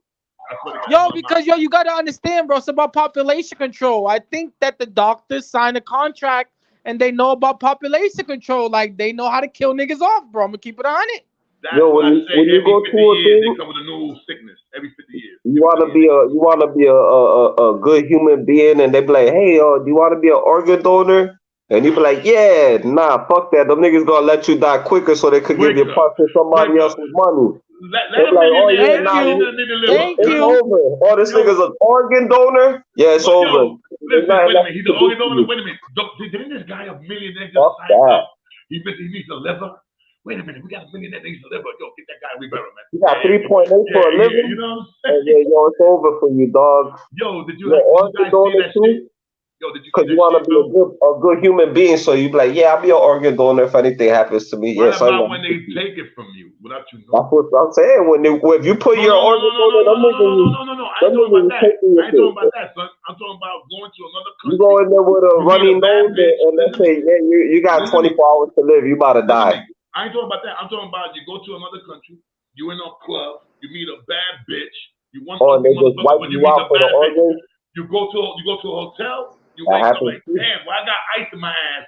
Yo, because you gotta understand, bro, it's about population control. I think that the doctors sign a contract and they know about population control. Like, they know how to kill niggas off, bro. I'm gonna keep it on it. Yo, when you go to a thing, they come with a new sickness every 50 years. You wanna be a good human being, and they be like, hey, do you want to be an organ donor? And you be like, yeah, nah, fuck that. Them niggas gonna let you die quicker so they could give you part to somebody else's money. Let like, oh yeah, Thank you. Over. Oh, this nigga's an organ donor? Yeah, it's over. Listen, wait a minute. He's an organ donor? Wait a minute. Didn't this guy a millionaire just sign up? He needs a liver? Wait a minute. We got a millionaire that needs a liver. Yo, get that guy. We better, man. You got 3.8 for a living? You know what I'm saying? Yeah, yo, it's over for you, dog. Yo, did you guys see that shit? Yo, did you Because you want to be a good human being, so you be like, yeah, I'll be an organ donor if anything happens to me. What yeah, about when they take it from you without you knowing? That's what I'm saying. If you put your organ donor, no. I ain't talking about that. I ain't talking about that, son. I'm talking about going to another country. You go in there with a runny nose and they say, yeah, you got 24 hours to live. You about to die. I ain't talking about that. I'm talking about you go to another country, you in a club, you meet a bad bitch, you want and they just wipe you out for the organs. You go to a hotel, you wake up like, damn, well, I got ice in my ass.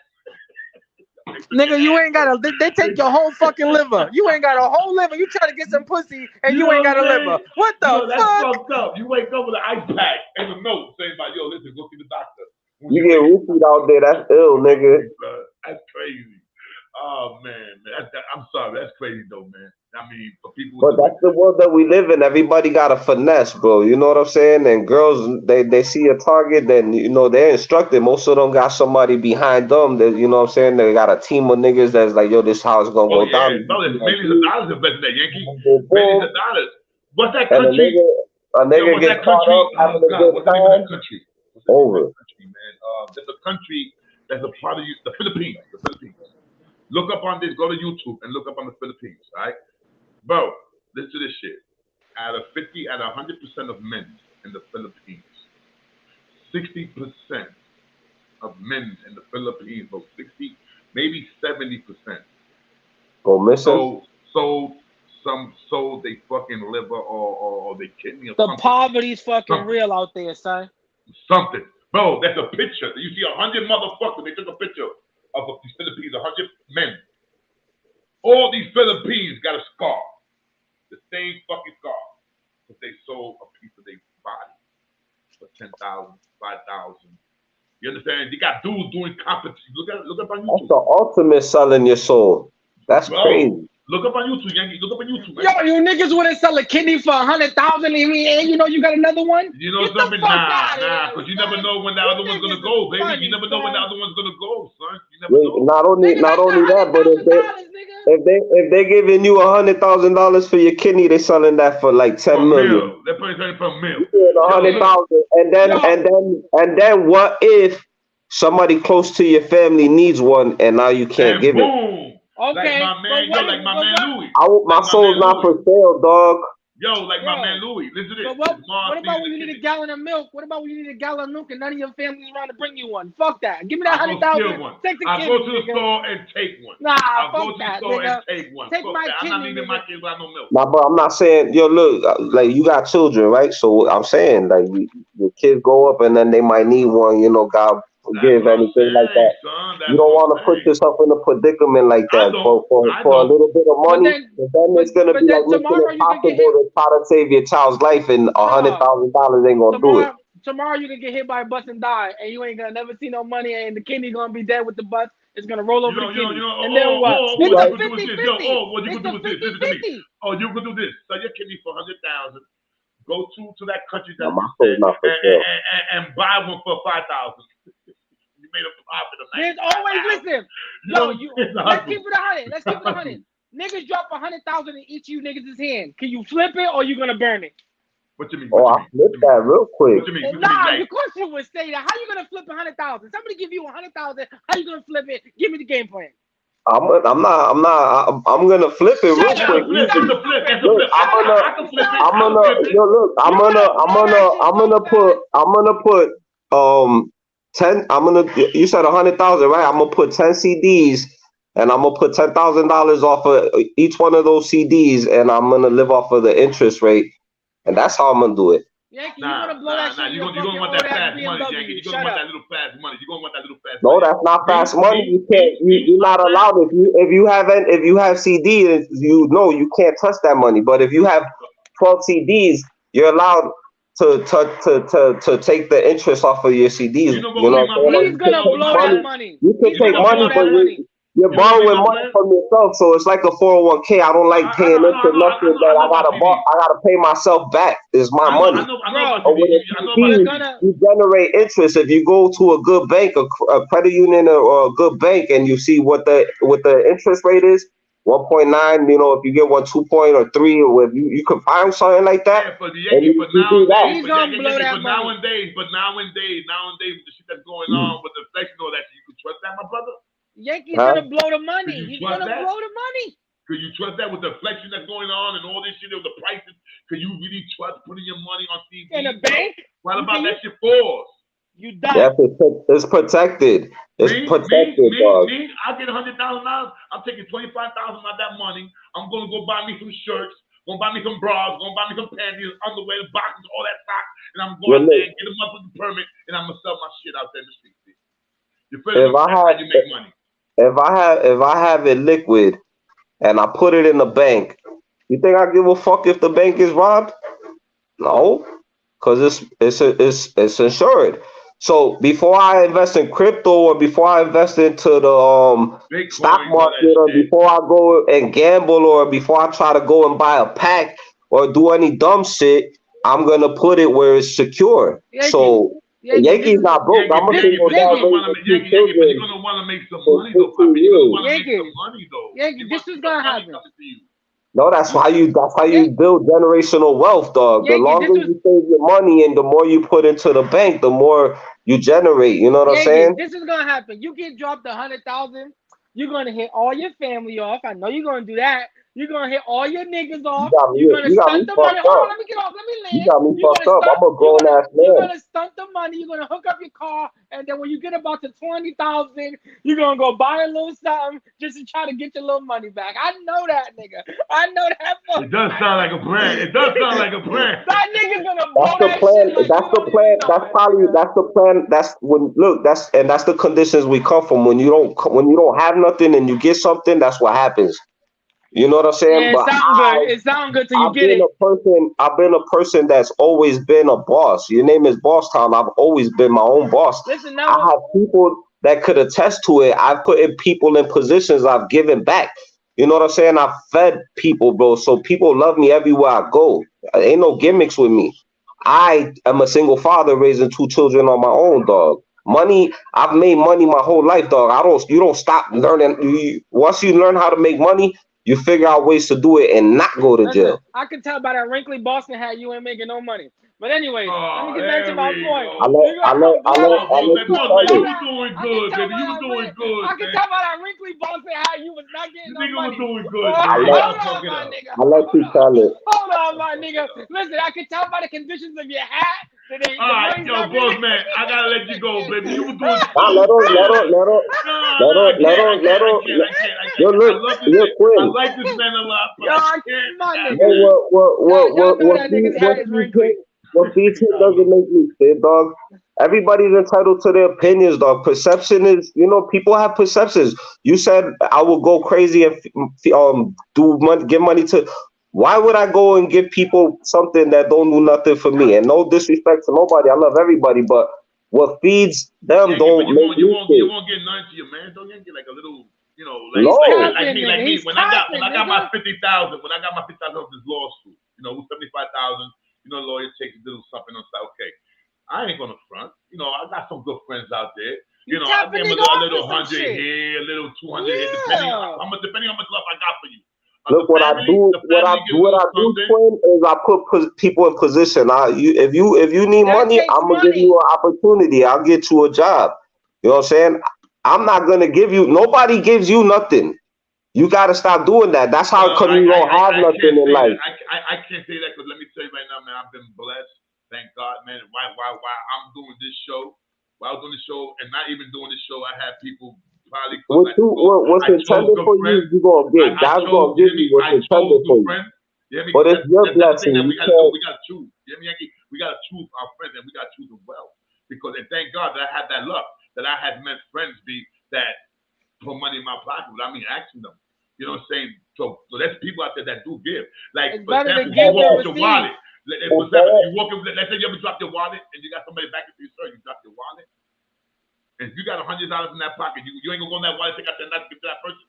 Nigga, you ain't got they take your whole fucking liver. You ain't got a whole liver. You try to get some pussy and you ain't got a liver. What the fuck? That's fucked up. You wake up with an ice pack and a note saying about, yo, listen, go see the doctor. You get roofied out there, that's ill, nigga. That's crazy. Oh man, I'm sorry, that's crazy though, man. I mean, for people. But that's the world that we live in. Everybody got a finesse, bro. You know what I'm saying? And girls, they see a target, then they're instructed. Most of them got somebody behind them. That you know what I'm saying? They got a team of niggas that's like, yo, this how it's gonna go down. No, there's millions of dollars invested in that, Yankee. Millions of dollars. What's that country? A nigga get caught up having a good time. Over. There's a country that's a part of you, the Philippines. Look up on this, go to YouTube and look up on the Philippines, right? Bro, listen to this shit. Out of 100% of men in the Philippines, 60% of men in the Philippines, or 60, maybe 70%. Go missing? Sold they fucking liver or they kidney or the something. The poverty's fucking real out there, son. Something. Bro, that's a picture. You see 100 motherfuckers, they took a picture of the Philippines, 100 men. All these Philippines got a scar. The same fucking scar. But they sold a piece of their body for $10,000, $5,000. You understand? They got dudes doing competition. Look up on YouTube. That's the ultimate selling your soul. That's crazy. Look up on YouTube, Yankee. Look up on YouTube. Man. Yo, you niggas wouldn't sell a kidney for $100,000 and you know you got another one? You know something? Nah, because you never know when the other one's gonna go, baby. Funny, you never know when the other one's gonna go, son. You never know. Not only that, but if they giving you $100,000 for your kidney, they selling that for like $10 million. They're putting it for a mil. $100,000, and then what if somebody close to your family needs one and now you can't give it? Okay, like my man Louis. My soul's not for sale, dog. Yo, like my man Louis. Listen to this. What about when you need a gallon of milk? What about when you need a gallon of milk and none of your family's around to bring you one? Fuck that. Give me that $100,000. I'll go to the store and take one. Nah, I'll go to the store and take one. Take my kidney. I'm not leaving my kids without no milk. Nah, bro, I'm not saying, yo, look, like you got children, right? So I'm saying, like, your kids grow up and then they might need one, God forgive anything like that. You don't want to put yourself in a predicament like that for a little bit of money. Then it's gonna be like mission impossible to try to save your child's life, and $100,000 ain't gonna do it. Tomorrow you can get hit by a bus and die, and you ain't gonna never see no money, and the kidney gonna be dead with the bus. It's gonna roll over the kidney. And then what? It's a 50-50. What you gonna do with this? Listen to me. Oh, you gonna do this? Sell your kidney for $100,000. Go to that country and buy one for $5,000. You made a profit of There's always let's keep it 100. Let's keep it 100. Niggas drop $100,000 in each of you niggas' hand. Can you flip it or you gonna burn it? What you mean? I'll flip that real quick. What you mean? Of course you would say that. How you gonna flip $100,000? Somebody give you $100,000. How you gonna flip it? Give me the game plan. I'm gonna flip it real quick. I'm gonna put 10. You said 100,000, right? I'm gonna put 10 CDs, and I'm gonna put $10,000 off of each one of those CDs, and I'm gonna live off of the interest rate, and that's how I'm gonna do it. Yankee, you're gonna want that fast money, Yankee. You're gonna want that little fast money. You're gonna want that little fast money. No, that's not fast money. You can't. You're not allowed. If you have CDs, you can't touch that money. But if you have 12 CDs, you're allowed to take the interest off of your CDs. He's gonna blow that money. You can take money, but you're borrowing money from yourself, so it's like a 401k. I don't like paying into nothing that I gotta pay myself back. It's my money. You generate interest if you go to a good bank, a credit union, or a good bank, and you see what the interest rate is. 1.9. You know, if you get 2 point or 3, or if you could find something like that. Yeah, but nowadays, with the shit that's going on with the flex and all that, you could trust that, my brother? Yankee's gonna blow the money. He's gonna blow the money. Could you trust that with the flexion that's going on and all this shit with the prices? Could you really trust putting your money on TV? In a bank? What about that shit for? You die. Yes, it's protected. It's protected, dog. I get $100,000. I'm taking $25,000 out of that money. I'm gonna go buy me some shirts. Gonna buy me some bras. Gonna buy me some panties, underwear, boxes, all that stock. And I'm going out there and get a motherfucking permit, and I'm gonna sell my shit out there in the street. You feel me? You make money. If I have it liquid and I put it in the bank, you think I give a fuck if the bank is robbed? No, because it's insured. So before I invest in crypto, or before I invest into the stock market, or before I go and gamble, or before I try to go and buy a pack or do any dumb shit, I'm gonna put it where it's secure. So Yankees not broke. I'm gonna go down. You're gonna want to make some money though, Papi. You're gonna want to make some money though. Yankee, this is gonna happen. No, that's how you build generational wealth, dog. The longer you save your money and the more you put into the bank, the more you generate. You know what I'm saying? This is gonna happen. You get dropped 100,000. You're gonna hit all your family off. I know you're gonna do that. You're gonna hit all your niggas off. You're gonna stunt the money. Hold on, let me get off. Let me land. You got me fucked up. I'm a grown ass man. You're gonna stunt the money. You're gonna hook up your car, and then when you get about to 20,000, you're gonna go buy a little something just to try to get your little money back. I know that, nigga. I know that. It does sound like a plan. It does sound like a plan. That nigga's gonna blow that shit. That's the plan. That's the plan. That's when that's the conditions we come from. When you don't have nothing and you get something, that's what happens. You know what I'm saying? Yeah, it sounds good till you get it. I've been a person that's always been a boss. Your name is Boss Town. I've always been my own boss. Listen, I have people that could attest to it. I've put in people in positions. I've given back. You know what I'm saying? I've fed people, bro. So people love me everywhere I go. Ain't no gimmicks with me. I am a single father raising 2 children on my own, dog. Money, I've made money my whole life, dog. You don't stop learning. Once you learn how to make money, you figure out ways to do it and not go to jail. I can tell by that wrinkly Boston hat you ain't making no money. But anyway, let me get back to my point. You were doing good, baby. You were doing good. I can tell by that wrinkly Boston hat you was not getting no money. You was doing good. I let you tell it. Hold on, my nigga. Listen, I can tell by the conditions of your hat. All right, yo, boss man, I gotta let you go, baby. You were doing good. Let her. Yo, look, Quinn. I like this man a lot, but I can't. What BT doesn't make me fit, dog. Everybody's entitled to their opinions, dog. Perception is, people have perceptions. You said I will go crazy and give money to. Why would I go and give people something that don't do nothing for me? And no disrespect to nobody. I love everybody, but what feeds them don't make you won't get none to your man. Don't get like a little, like me. When I got my 50,000, when I got my 50,000 of this law school, with 75,000. Lawyer takes a little something on side. Okay, I ain't gonna front. I got some good friends out there. I give them a little 100 here, a little 200 here, depending on how much love I got for you. Look, what I do, Quinn, is I put people in position. If you need money, I'm gonna give you an opportunity. I'll get you a job. You know what I'm saying? I'm not gonna give you. Nobody gives you nothing. You gotta stop doing that. That's how come you don't have nothing in life. I can't say that because let me tell you right now, man. I've been blessed. Thank God, man. Why I'm doing this show? While I was doing the show and not even doing the show, I had people. What's intended for you gonna get. God's gonna give you what's intended for you. But it's your blessing. We gotta choose. We gotta choose our friends and we gotta choose them well. Because and thank God that I had that luck, that I had met friends that put money in my pocket without me asking them. You know what I'm saying? So there's people out there that do give. Like for example, you walk with your wallet. Let's say you ever drop your wallet and you got somebody back to you, sir, you drop your wallet. And if you got $100 in that pocket, you ain't gonna go in that wallet and take out $10 to give to that person.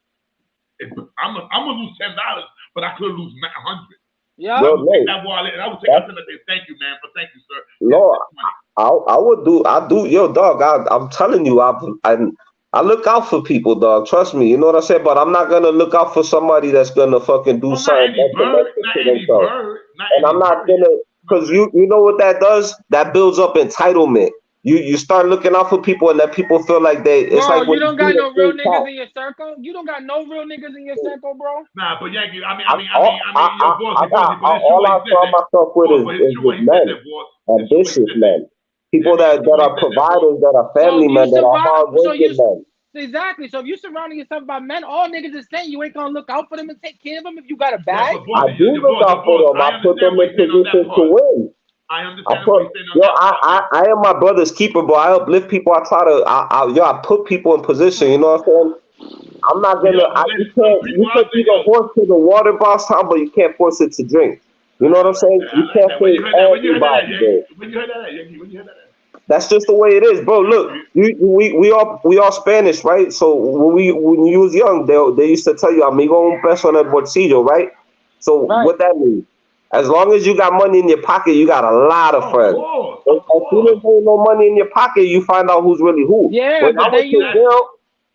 I'm gonna lose $10, but I could lose 100. Yeah, I would take that wallet and I would take out $10 and say, thank you, man, but thank you, sir. No, I do, yo, dog. I'm telling you, I look out for people, dog. Trust me. You know what I said? But I'm not gonna look out for somebody that's gonna fucking do something detrimental to themselves. And I'm not gonna, because you know what that does? That builds up entitlement. You start looking out for people, and then people feel like it's bro, like when you don't got no real niggas cat. in your circle. You don't got no real niggas in your circle, bro. Nah, but Yankee, I mean, your boss, all I surround myself with is men, ambitious men, people that are providers, that are family men, that are hard-working men. Exactly. So if you surrounding yourself by men, all niggas is saying you ain't gonna look out for them and take care of them if you got a bag. I do look out for them. I put them in positions to win. I understand what you're saying. I am my brother's keeper, bro. I uplift people. I try to, I put people in position. You know what I'm saying? I'm not gonna. You can feed a horse to the water, boss time, but you can't force it to drink. You know what I'm saying? You can't say everybody. When you heard that, Yankee? When you heard that? That's just the way it is, bro. Look, we all Spanish, right? So when you was young, they used to tell you, "Amigo un peso en el bolsillo," right? So what that means? As long as you got money in your pocket, you got a lot of friends. As soon as there ain't no money in your pocket, you find out who's really who. Yeah, when I went to jail,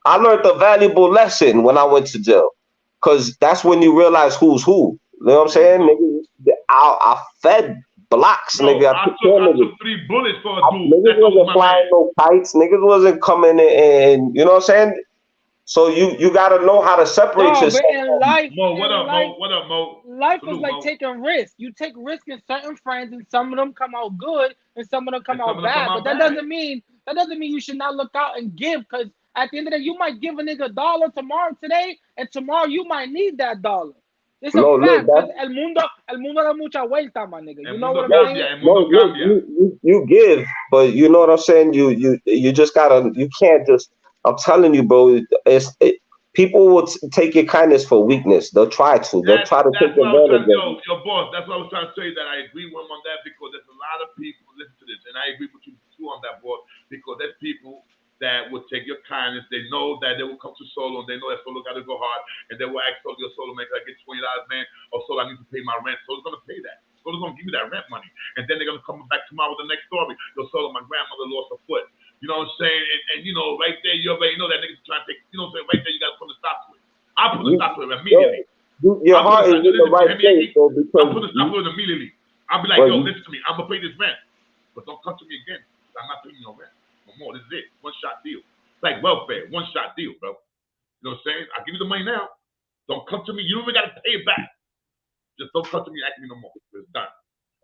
I learned a valuable lesson when I went to jail, because that's when you realize who's who. You know what I'm saying? Nigga, I fed blocks, nigga. I took 3 bullets for a dude. Niggas wasn't flying no kites. Niggas wasn't coming in, and you know what I'm saying? So you gotta know how to separate yourself. But in life, Mo, what up, Mo? Life is like taking risks. You take risks in certain friends, and some of them come out good, and some of them come out bad. But that doesn't mean you should not look out and give, because at the end of the day, you might give a nigga $1 today, and tomorrow you might need that $1. It's a fact. El mundo da mucha vuelta, my nigga. You know what I'm saying? No, you give, but you know what I'm saying? You just gotta, you can't just, I'm telling you, bro, people will take your kindness for weakness. They'll try to. They'll try to take advantage of you. Your boss, that's what I was trying to say, that I agree with him on that, because there's a lot of people, listen to this, and I agree with you too on that, boss, because there's people that will take your kindness. They know that they will come to Solo, and they know that Solo got to go hard, and they will ask Solo, your Solo, man, can I get $20, man? Or Solo, I need to pay my rent. Solo's going to pay that. Solo's going to give you that rent money. And then they're going to come back tomorrow with the next story. Yo, Solo, my grandmother lost a foot. You know what I'm saying? And you know, right there, you already know that nigga's trying to take, you know what I'm saying? Right there, you got to put a stop to it. I'll put a stop to it immediately. Your heart is in the right place, though, because I'll put a stop to it immediately. I'll be like, yo, listen to me. I'm going to pay this rent. But don't come to me again. I'm not paying you no rent. No more. This is it. One-shot deal. It's like welfare. One-shot deal, bro. You know what I'm saying? I'll give you the money now. Don't come to me. You don't even got to pay it back. Just don't come to me and ask me no more. It's done.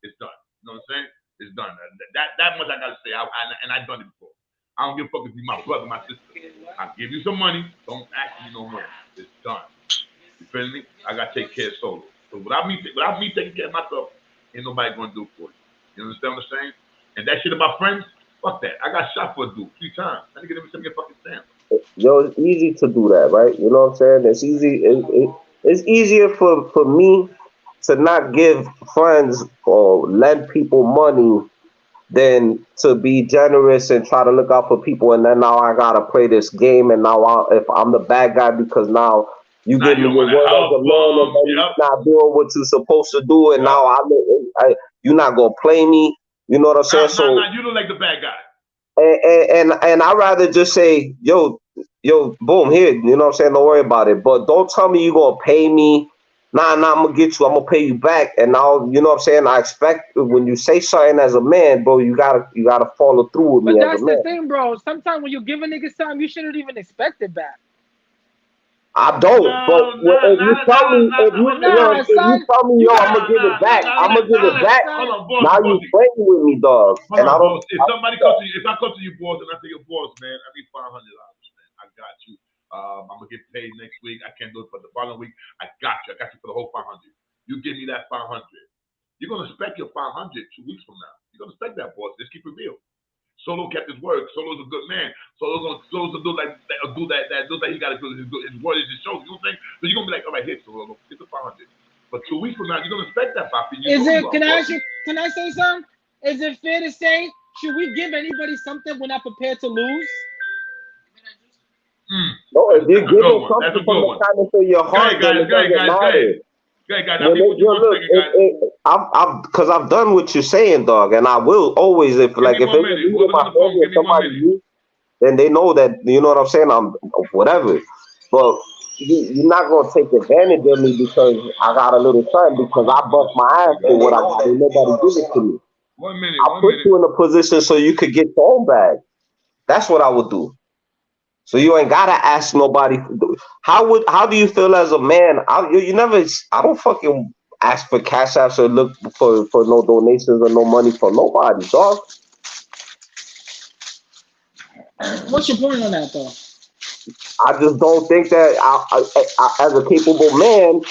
It's done. You know what I'm saying? It's done. That much I got to say. And I've done it before. I don't give a fuck if you're my brother, my sister. I'll give you some money. Don't ask me no more. It's done. You feel me? I got to take care of Solo. So without me taking care of myself, ain't nobody going to do it for you. You understand what I'm saying? And that shit about friends, fuck that. I got shot for a dude 3 times. I didn't get him to send me a fucking stamp. Yo, it's easy to do that, right? You know what I'm saying? It's easy. It's easier for me to not give friends or lend people money than to be generous and try to look out for people. And then now I gotta play this game, and now if I'm the bad guy, because now you give me your word as a man, and then you're not doing what you're supposed to do, and now you're not gonna play me. You know what I'm saying? So you look like the bad guy. And I'd rather just say, yo, boom, here, you know what I'm saying? Don't worry about it. But don't tell me you're gonna pay me. Nah, I'm gonna get you, I'm gonna pay you back. And now, you know what I'm saying? I expect when you say something as a man, bro, you gotta follow through with me as a man. But that's the thing, bro. Sometimes when you give a nigga something, you shouldn't even expect it back. I don't, but if you tell me, yo, I'm gonna give it back. Now you playing with me, dog. And I don't. If somebody comes to you, if I come to you, boss, and I say, your boss, man, I need $500, man. I got you. I'm gonna get paid next week. I can't do it for the following week. I got you. I got you for the whole 500. You give me that 500. You're gonna expect your 500 2 weeks from now. You're gonna expect that, boss. Just keep it real. Solo kept his word. Solo's a good man. Solo's a dude that he got to do. His word is his show. You know what I'm saying? So you're gonna be like, all right, here, Solo, get the 500. But 2 weeks from now, you're gonna expect that 500. Can I say something? Is it fair to say, should we give anybody something we're not prepared to lose? No, if you're giving something from the kindness of your heart, then it doesn't matter. Because I've done what you're saying, dog, and I will always, if somebody then they know that, you know what I'm saying, I'm whatever. But you're not gonna take advantage of me because I got a little something, because I bust my ass for what I got and nobody give it to me. 1 minute. I put you in a position so you could get your own bag. That's what I would do. So you ain't gotta ask nobody. How do you feel as a man? I don't fucking ask for cash apps or look for no donations or no money from nobody, dog. What's your point on that, though? I just don't think that I as a capable man,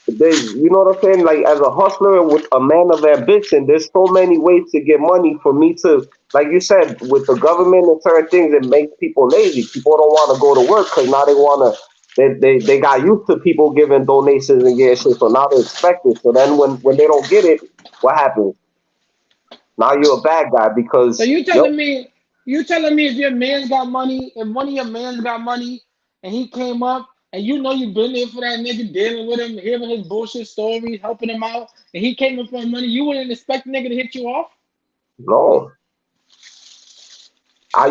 you know what I'm saying? Like, as a hustler and with a man of ambition, there's so many ways to get money for me to, like you said, with the government and certain things, it makes people lazy. People don't want to go to work because now they got used to people giving donations and getting shit, so now they expect it. So then when they don't get it, what happens? Now you're a bad guy because. So you telling me if your man's got money, if one of your mans got money, and he came up, and you know you been there for that nigga, dealing with him, hearing his bullshit stories, helping him out, and he came up for money, you wouldn't expect the nigga to hit you off? No.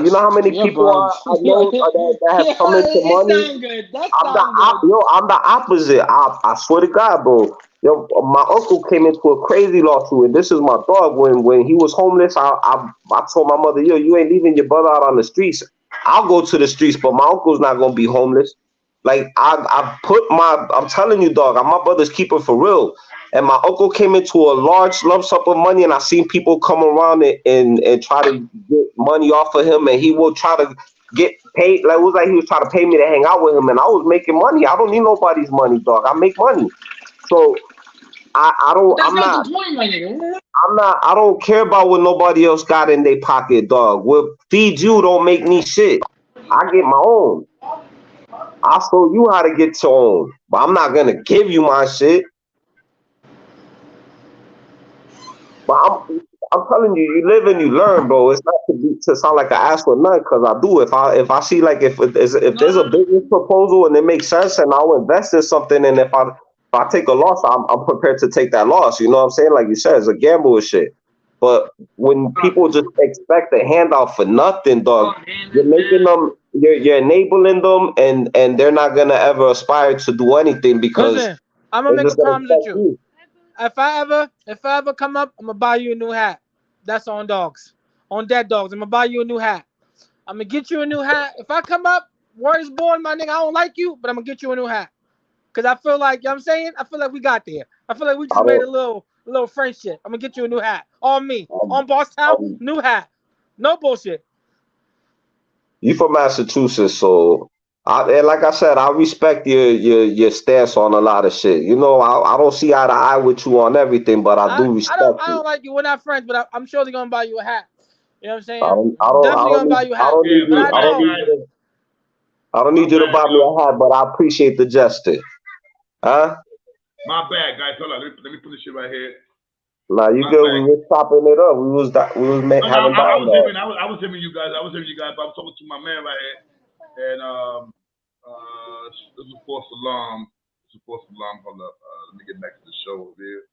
You know how many people I know that have come into money? Sound good. I'm the opposite. I swear to God, bro. Yo, my uncle came into a crazy lawsuit, and this is my dog. When he was homeless, I told my mother, yo, you ain't leaving your brother out on the streets. I'll go to the streets, but my uncle's not gonna be homeless. Like, I'm telling you, dog, I'm my brother's keeper for real. And my uncle came into a large lump sum of money, and I seen people come around and try to get money off of him, and he will try to get paid. Like, it was like he was trying to pay me to hang out with him, and I was making money. I don't need nobody's money, dog. I make money. So I don't. That's not the point, my nigga. I don't care about what nobody else got in their pocket, dog. What feed you don't make me shit. I get my own. I'll show you how to get your own, but I'm not gonna give you my shit. But I'm telling you, you live and you learn, bro. It's not to sound like an ass for nothing, because I do. If I see, like, if there's a business proposal and it makes sense, and I'll invest in something, and if I take a loss, I'm prepared to take that loss. You know what I'm saying? Like you said, it's a gamble and shit. But when people just expect a handout for nothing, dog, you're making them, you're enabling them, and they're not gonna ever aspire to do anything because. Listen, I'm gonna make a promise with you. If I ever come up, I'm gonna buy you a new hat. That's on dogs, on dead dogs. I'm gonna buy you a new hat. I'm gonna get you a new hat. If I come up, word is born, my nigga. I don't like you, but I'm gonna get you a new hat. Cause I feel like, you know what I'm saying? I feel like we got there. I feel like we just made a little friendship. I'm gonna get you a new hat. On me. On Boss Town, new hat. No bullshit. You from Massachusetts, so and like I said, I respect your stance on a lot of shit. You know, I don't see eye to eye with you on everything, but I do respect you. I don't like you. We're not friends, but I'm surely gonna buy you a hat. You know what I'm saying? I don't need you to buy me a hat, but I appreciate the gesture. Huh? My bad, guys. Hold on. Let me put this shit right here. Nah, you good? We was chopping it up. We was having dialogue. I was hearing you guys. But I'm talking to my man right here. And this is false alarm. Hold up. Let me get back to the show over here.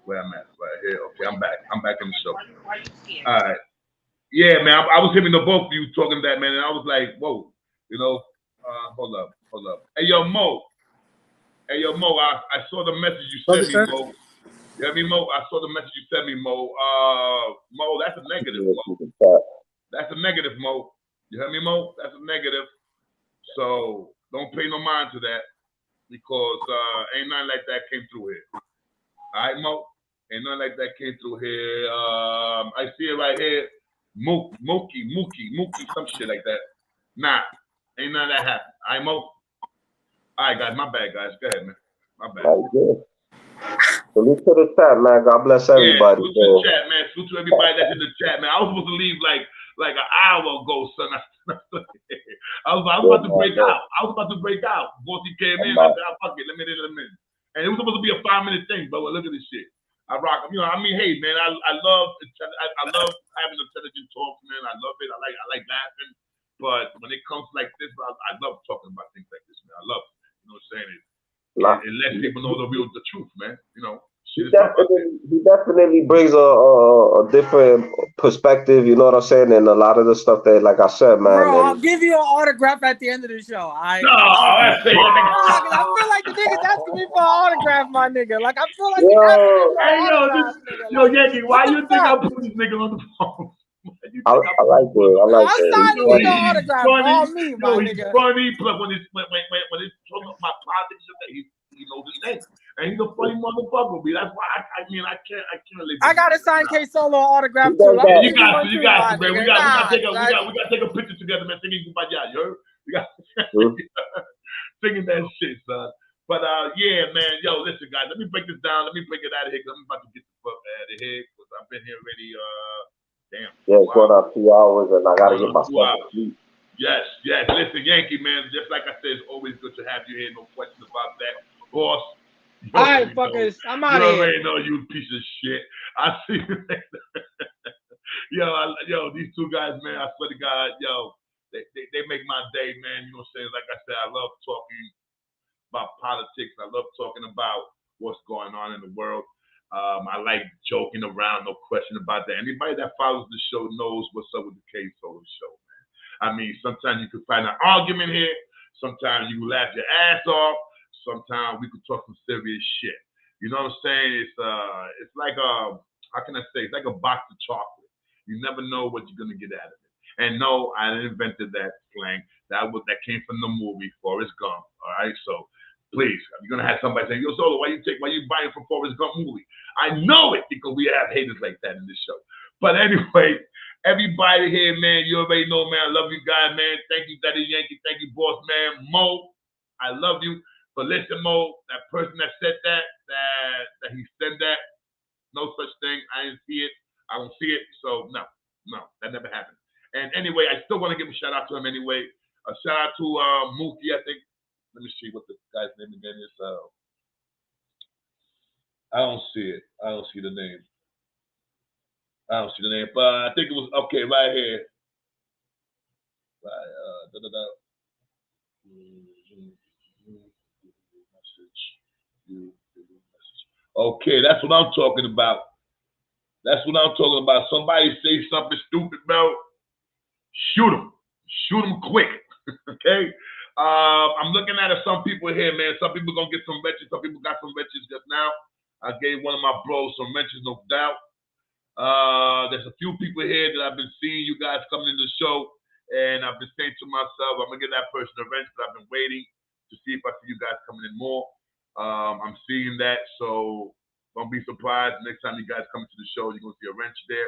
Where I'm at right here. Okay, I'm back. I'm back in the show. All right. Yeah, man. I was hearing the both of you talking that, man, and I was like, whoa. You know. Hold up. Hey, yo, Mo. I saw the message you sent me, Mo. You hear me, Mo? I saw the message you sent me, Mo. Mo, that's a negative, Mo. That's a negative, Mo. You hear me, Mo? That's a negative. So don't pay no mind to that, because ain't nothing like that came through here. All right, Mo? Ain't nothing like that came through here. I see it right here. Mookie, some shit like that. Nah, ain't none of that happened. All right, Mo? All right, guys, my bad, guys. Go ahead, man. My bad. Salute to the chat, man. God bless everybody. Yeah, salute to the chat, man. Salute to everybody that's in the chat, man. I was supposed to leave like an hour ago, son. I was about to break out. Bossy came in. I said, fuck it. Let me in. And it was supposed to be a 5-minute thing, but look at this shit. I rock. You know, I mean, hey, man, I love having intelligent talks, man. I love it. I like laughing. But when it comes like this, I love talking about things like this, man. I love it. You know what I'm saying? It lets people know the truth, man. You know. He definitely brings a different perspective, you know what I'm saying? And a lot of the stuff that, like I said, man. Bro, I'll give you an autograph at the end of the show. I feel like the nigga's asking me for an autograph, my nigga. Like, I feel like he's asking me for an autograph, nigga. Yo, Yankee, why you think I put this nigga on the phone? I like it. I'll sign the nigga autograph. All me, my nigga. Funny, but when it's talking about my politics, he knows his name. And he's a funny motherfucker, B. That's why I can't let I gotta sign K Solo autograph too. Yeah, you got to, man. We gotta take a picture together, man. Singing Kumbaya, you heard? We got singing that shit, son. But yeah, man. Yo, listen, guys. Let me break this down. Let me break it out of here because I'm about to get the fuck out of here because I've been here already. Damn. Yeah, it's going on 2 hours, and I gotta get my stuff to sleep. Yes. Listen, Yankee, man. Just like I said, it's always good to have you here. No question about that, boss. All right, fuckers. I'm out of here. You already know, you piece of shit. I see you later. Yo, these two guys, man, I swear to God, yo, they make my day, man. You know what I'm saying? Like I said, I love talking about politics. I love talking about what's going on in the world. I like joking around, no question about that. Anybody that follows the show knows what's up with the K Solo show, man. I mean, sometimes you can find an argument here. Sometimes you can laugh your ass off. Sometimes we could talk some serious shit. You know what I'm saying? It's like how can I say? It's like a box of chocolate. You never know what you're gonna get out of it. And no, I invented that slang. That came from the movie Forrest Gump. All right, so please, you're gonna have somebody saying, "Yo, Solo, why you buying from Forrest Gump movie?" I know it because we have haters like that in this show. But anyway, everybody here, man, you already know, man. I love you guys, man. Thank you, Daddy Yankee. Thank you, boss man. Mo, I love you. But listen, Mo, that person that said that he said that, no such thing. I didn't see it. I don't see it. So no, that never happened. And anyway, I still want to give a shout out to him anyway. A shout out to Mookie, I think. Let me see what the guy's name again is. I don't see it. I don't see the name. But I think it was okay right here. Right. Okay, that's what I'm talking about. Somebody say something stupid, bro. Shoot them quick. Okay. I'm looking at some people here, man. Some people gonna get some wrenches. Some people got some wrenches just now. I gave one of my bros some wrenches, no doubt. There's a few people here that I've been seeing you guys coming in the show, and I've been saying to myself, I'm gonna give that person a wrench, but I've been waiting to see if I see you guys coming in more. I'm seeing that, so don't be surprised. Next time you guys come to the show, you're gonna see a wrench there.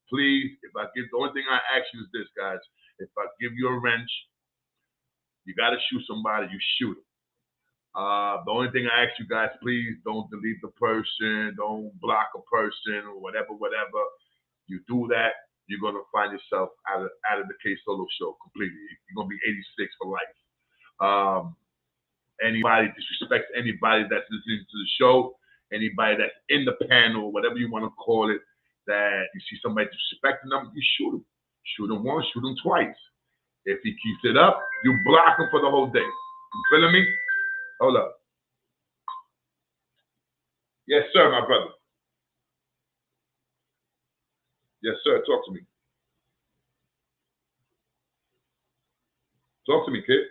Please, the only thing I ask you is this, guys. If I give you a wrench, you gotta shoot somebody, you shoot them. The only thing I ask you guys, please don't delete the person, don't block a person or whatever. You do that, you're gonna find yourself out of the K Solo show completely. You're gonna be 86 for life. Anybody disrespects anybody that's listening to the show, anybody that's in the panel, whatever you want to call it, that you see somebody disrespecting them, you shoot them. Shoot them once, shoot them twice. If he keeps it up, you block him for the whole day. You feeling me? Hold up. Yes, sir, my brother. Yes, sir. Talk to me. Talk to me, kid.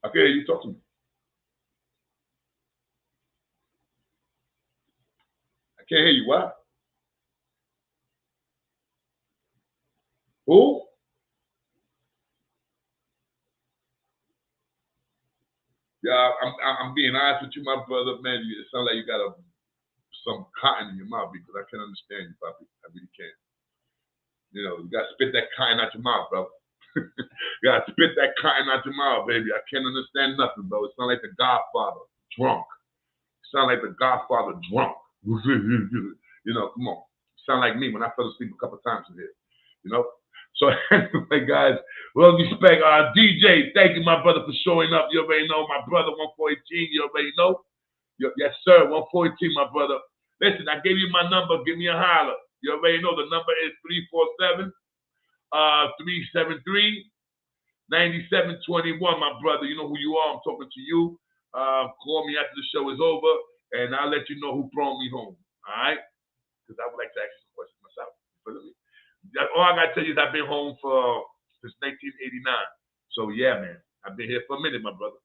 I can hear you. Talk to me. I can't hear you. What? Who? Yeah, I'm being honest with you, my brother. Man, it sounds like you got some cotton in your mouth because I can't understand you, Poppy. I really can't. You know, you got to spit that cotton out your mouth, bro. You got to spit that cotton out your mouth, baby. I can't understand nothing, bro. It sounds like the Godfather drunk. It sounds like the Godfather drunk. You know, come on. It sounds like me when I fell asleep a couple times in here. You know? So anyway, guys, well, respect. DJ, thank you, my brother, for showing up. You already know, my brother, 114. You already know. Yes, sir, 114, my brother. Listen, I gave you my number. Give me a holler. You already know the number is 347-373-9721, my brother. You know who you are. I'm talking to you. Call me after the show is over. and I'll let you know who brought me home. All right? Because I would like to ask you some questions myself. All I gotta tell you is I've been home since 1989. So yeah, man, I've been here for a minute, my brother.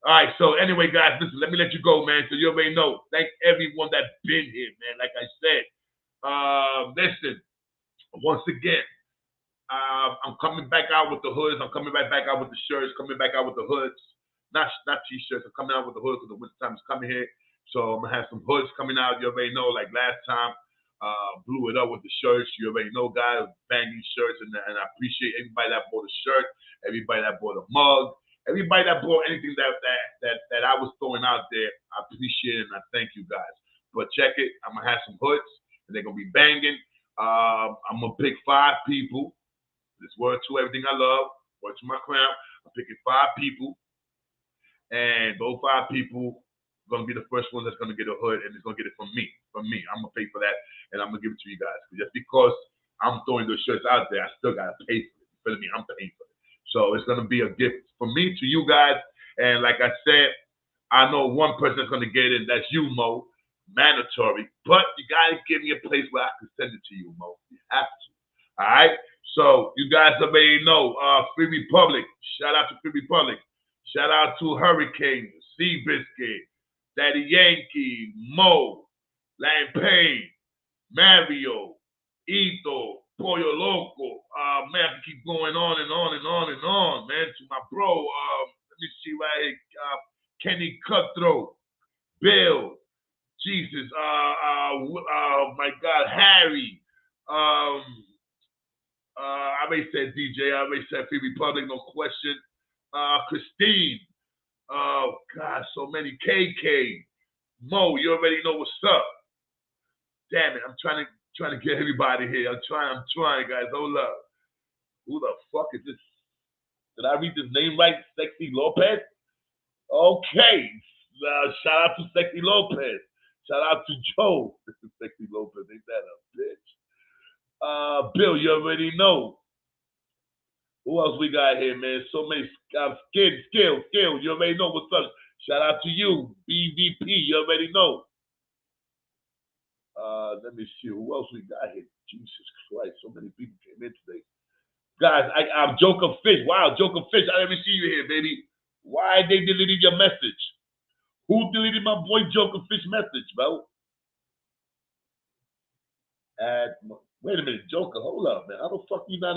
All right, so anyway, guys, listen, let me let you go, man. So you already know. Thank everyone that's been here, man. Like I said, listen, once again, I'm coming back out with the hoods. I'm coming right back out with the shirts. Coming back out with the hoods. Not t-shirts. I'm coming out with the hoods because the winter time is coming here. So I'm gonna have some hoods coming out. You already know. Like last time, blew it up with the shirts. You already know, guys, banging shirts, and I appreciate everybody that bought a shirt, everybody that bought a mug, everybody that bought anything that I was throwing out there. I appreciate it and I thank you guys. But check it. I'm gonna have some hoods, and they're gonna be banging. I'm gonna pick 5 people. This word to everything I love, word to my crown. I'm picking 5 people, and those 5 people are gonna be the first ones that's gonna get a hood, and it's gonna get it from me. I'm gonna pay for that, and I'm gonna give it to you guys. Just because I'm throwing those shirts out there, I still gotta pay for it. You feel me? I'm paying for it. So it's gonna be a gift from me to you guys. And like I said, I know one person that's gonna get it, and that's you, Mo. Mandatory, but you gotta give me a place where I can send it to you, Mo. You have to. All right. So you guys already know, Free Republic. Shout out to Free Republic. Shout out to Hurricane, Seabiscuit, Daddy Yankee, Mo, Lampane, Mario, Ito, Pollo Loco. Man, I can keep going on and on and on and on, man. To my bro, let me see right here, Kenny Cutthroat, Bill, Jesus, my God, Harry, I already said DJ, I already said Free Republic, no question. Christine, oh God, so many. KK, Mo, you already know what's up. Damn it, I'm trying to get everybody here. I'm trying, guys. Hold up. Who the fuck is this? Did I read this name right? Sexy Lopez? Okay. Shout out to Sexy Lopez. Shout out to Joe. Sexy Lopez, ain't that a bitch? Bill, you already know. Who else we got here, man? So many. Skill. You already know what's up. Shout out to you. BVP, you already know. Let me see. Who else we got here? Jesus Christ, so many people came in today. Guys, I'm Joker Fish. Wow, Joker Fish, I didn't see you here, baby. Why they deleted your message? Who deleted my boy Joker Fish message, bro? Wait a minute, Joker, hold up, man. How the fuck you not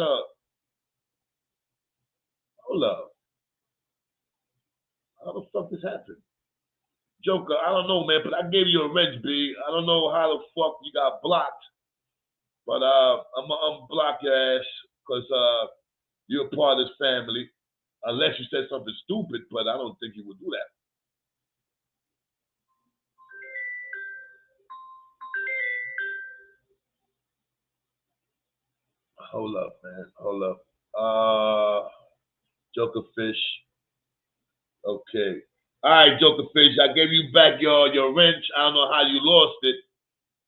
hold up. How the fuck this happened? Joker, I don't know, man, but I gave you a wrench, B. I don't know how the fuck you got blocked. But I'm gonna unblock your ass because you're a part of this family. Unless you said something stupid, but I don't think you would do that. Hold up, man. Hold up. Joker Fish. Okay. All right, Joker Fish. I gave you back your wrench. I don't know how you lost it,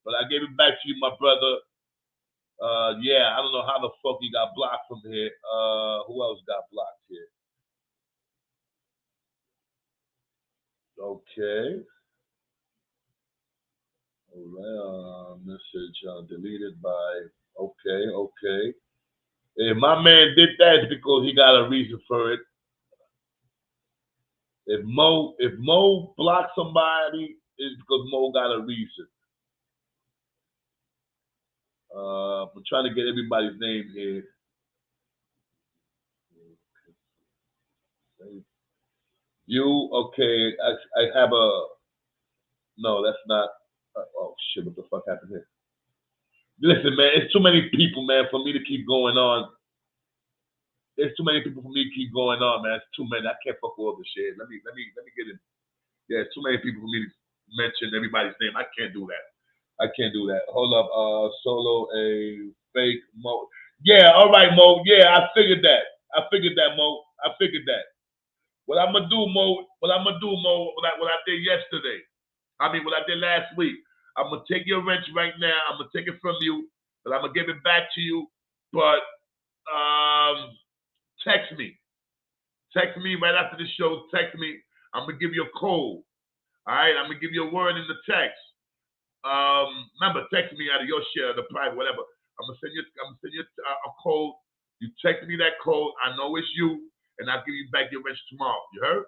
but I gave it back to you, my brother. Yeah, I don't know how the fuck you got blocked from here. Who else got blocked here? Okay. All right. Message deleted by. Okay. If my man did that, it's because he got a reason for it. If Mo blocked somebody, it's because Mo got a reason. I'm trying to get everybody's name here. You, okay, I have a, no, that's not, oh shit, what the fuck happened here? Listen, man, it's too many people, man, for me to keep going on. There's too many people for me to keep going on, man. It's too many. I can't fuck with all this shit. Let me get it. Yeah, it's too many people for me to mention everybody's name. I can't do that. Hold up, Solo a fake Mo. Yeah, all right, Mo. Yeah, I figured that, Mo. I figured that. What I'm gonna do, Mo, what I did yesterday. I mean, what I did last week. I'm gonna take your wrench right now. I'm gonna take it from you, but I'm gonna give it back to you. But text me right after the show. Text me. I'm gonna give you a code. All right, I'm gonna give you a word in the text. Remember, text me out of your share, the private, whatever. I'm gonna send you a code. You text me that code. I know it's you, and I'll give you back your rent tomorrow. You heard?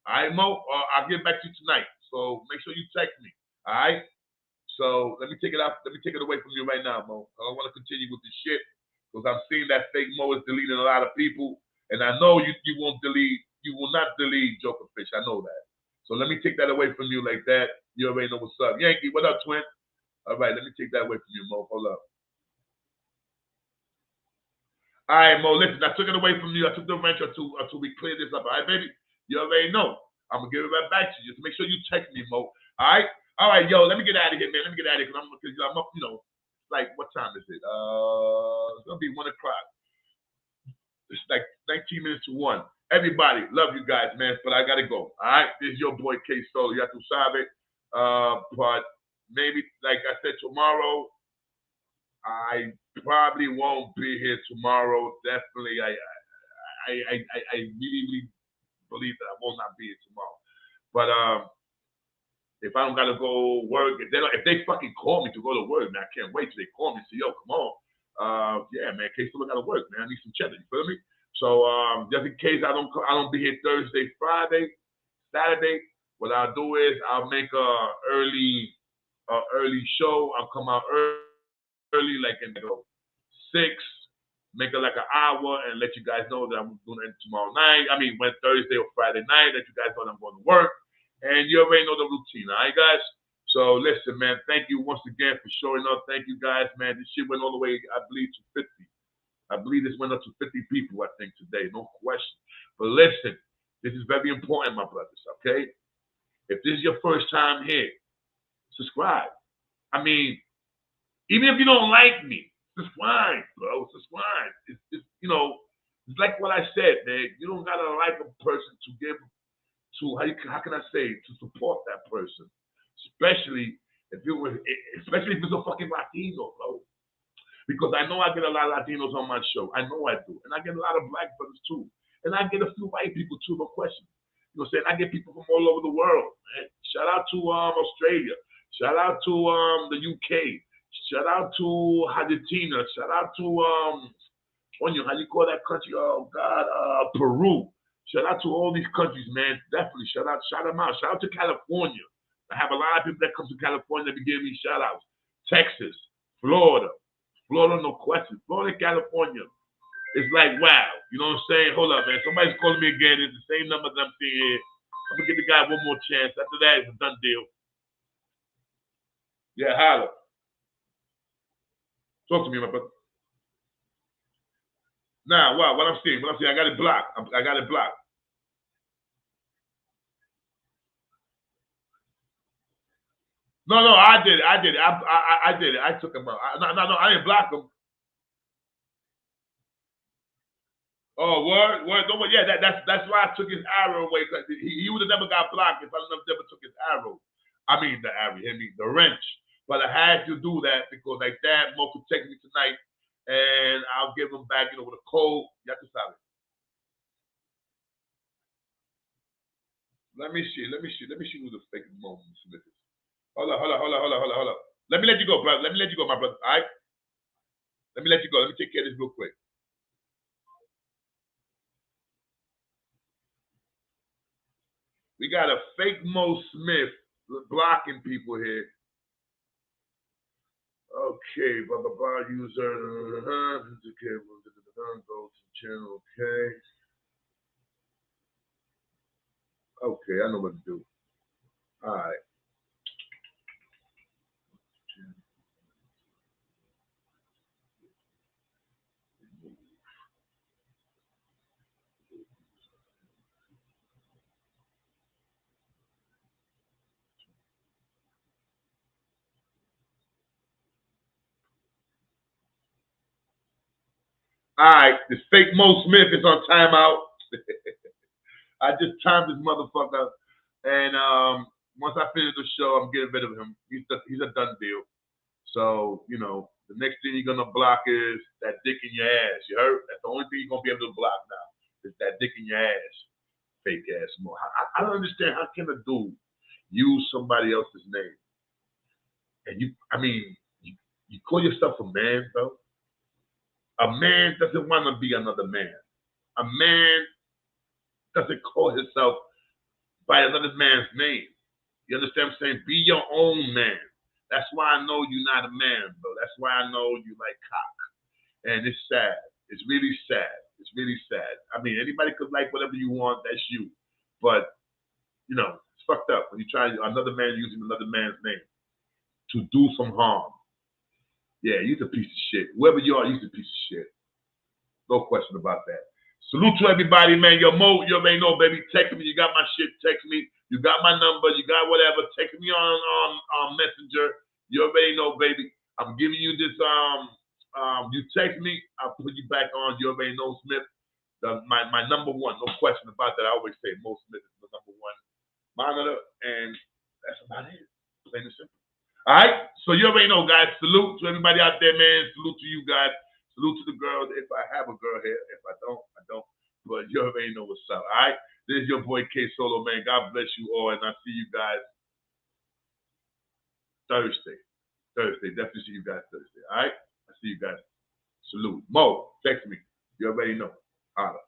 All right, Mo. I'll get back to you tonight. So make sure you text me. All right. So let me take it out. Let me take it away from you right now, Mo. I don't want to continue with this shit because I'm seeing that fake Mo is deleting a lot of people, and I know you won't delete. You will not delete Joker Fish. I know that. So let me take that away from you like that. You already know what's up. Yankee, what up, twin? All right, let me take that away from you, Mo. Hold up. All right, Mo, listen, I took it away from you. I took the wrench until we clear this up. All right, baby? You already know. I'm going to give it right back to you. Just make sure you text me, Mo. All right? All right, yo, let me get out of here, man. Let me get out of here because I'm up, you know, like, what time is it? It's going to be 1 o'clock. It's like 19 minutes to 1. Everybody, love you guys, man, but I got to go. All right? This is your boy, K Solo. You have to sabe. But maybe, like I said, tomorrow, I probably won't be here tomorrow. Definitely, I really believe that I will not be here tomorrow. But if I don't gotta go work, if they fucking call me to go to work, man, I can't wait till they call me and say, yo, come on. Yeah, man, in case I gotta work, man. I need some cheddar, you feel me? So just in case I don't be here Thursday, Friday, Saturday, what I'll do is I'll make a early show. I'll come out early, like in 6, make it like an hour, and let you guys know that I'm doing it tomorrow night. I mean, when Thursday or Friday night, let you guys know that I'm going to work. And you already know the routine, all right, guys? So listen, man, thank you once again for showing up. Thank you, guys, man. This shit went all the way, I believe, to 50. I believe this went up to 50 people, I think, today. No question. But listen, this is very important, my brothers, okay? If this is your first time here, subscribe. I mean, even if you don't like me, subscribe, bro. Subscribe. It's you know, it's like what I said, man. You don't gotta like a person to give to how can I say to support that person, especially if it's a fucking Latino, bro. Because I know I get a lot of Latinos on my show. I know I do, and I get a lot of black brothers too, and I get a few white people too. No question. You know what I'm saying? I get people from all over the world, man. Shout out to Australia. Shout out to the UK. Shout out to Argentina. Shout out to how you call that country? Oh God, Peru. Shout out to all these countries, man. Definitely shout them out. Shout out to California. I have a lot of people that come to California that be giving me shout outs. Texas, Florida, no question. Florida, California. It's like wow. You know what I'm saying? Hold up, man. Somebody's calling me again. It's the same number that I'm seeing here. I'm gonna give the guy one more chance. After that, it's a done deal. Yeah, holla. Talk to me, my brother. Now, wow, what I'm seeing, I got it blocked. I got it blocked. No, I did it. I did it. I took him out. No, I didn't block him. Oh, word. Yeah, that's why I took his arrow away. Cause he would have never got blocked if I never took his arrow. I mean the wrench. But I had to do that because like that, Mo could take me tonight, and I'll give him back, with a code. You have to stop it. Let me see who the fake Mo Smith is. Hold on. Let me let you go, brother. Let me let you go, my brother. All right? Let me let you go. Let me take care of this real quick. We got a fake Mo Smith blocking people here. Okay, blah, user. Okay, go to channel, okay. Okay, I know what to do. All right. All right, this fake Mo Smith is on timeout. I just timed this motherfucker, and once I finish the show, I'm getting rid of him. He's a done deal. So the next thing you're gonna block is that dick in your ass. You heard? That's the only thing you're gonna be able to block now. Is that dick in your ass, fake ass Mo. I don't understand how can a dude use somebody else's name. And you call yourself a man, bro. A man doesn't want to be another man. A man doesn't call himself by another man's name. You understand what I'm saying? Be your own man. That's why I know you're not a man, bro. That's why I know you like cock. And it's sad. It's really sad. It's really sad. I mean, anybody could like whatever you want. That's you. But, you know, it's fucked up when you try another man using another man's name to do some harm. Yeah, you're a piece of shit. Whoever you are, you're a piece of shit. No question about that. Salute to everybody, man. Yo, Mo, you already know, baby. Text me. You got my shit. Text me. You got my number. You got whatever. Text me on Messenger. You already know, baby. I'm giving you this. You text me. I'll put you back on. You already know, Smith. My number one. No question about that. I always say Mo Smith is the number one monitor, and that's about it. Plain and simple. All right. So you already know, guys. Salute to everybody out there, man. Salute to you guys. Salute to the girls, if I have a girl here. If I don't, I don't. But you already know what's up, all right? This is your boy K Solo, man. God bless you all, and I'll see you guys Thursday. Definitely see you guys Thursday, all right? I'll see you guys. Salute. Mo, text me. You already know. Holla.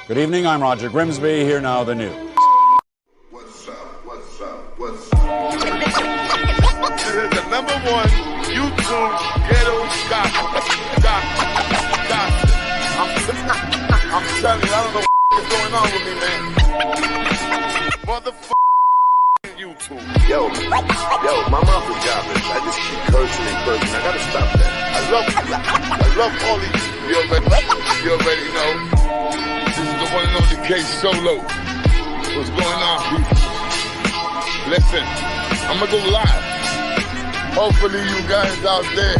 Good evening. I'm Roger Grimsby. Here now the news. What's up? What's up? What's up? This is the number one YouTube ghetto gossip. I'm telling you, I don't know what's going on with me, man. Motherfucking YouTube. Yo, my mouth is jobless. I just keep cursing and cursing. I gotta stop that. I love all these. You already know. This is the one and only K Solo. What's going on, people? Listen, I'm gonna go live. Hopefully you guys out there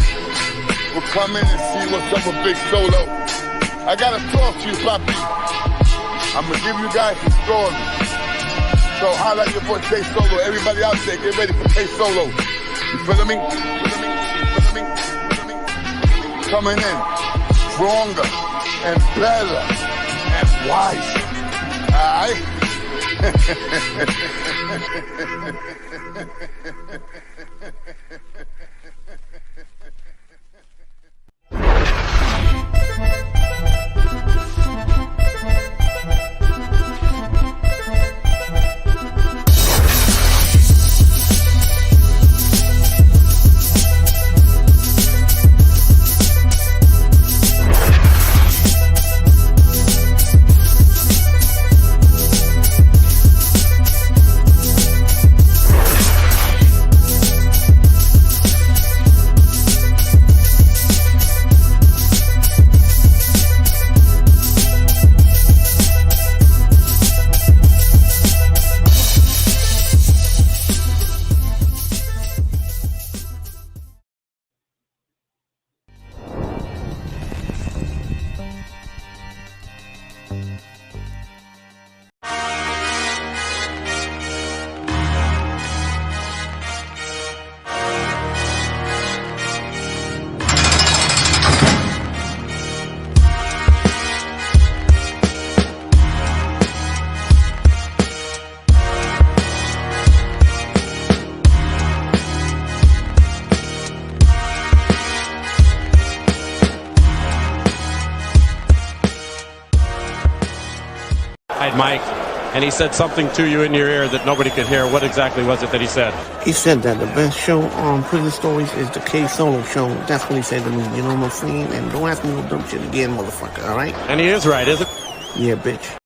will come in and see what's up with Big Solo. I gotta talk to you, Papi. I'm gonna give you guys a story. So holla at your boy K Solo. Everybody out there, get ready for K Solo. You feel me? Coming in stronger and better and wiser. Alright? Mike, and he said something to you in your ear that nobody could hear. What exactly was it that he said? He said that the best show on Prison Stories is the K Solo show. That's what he said to me, you know what I'm saying? And don't ask me no dumb shit again, motherfucker, alright? And he is right, isn't he? Yeah, bitch.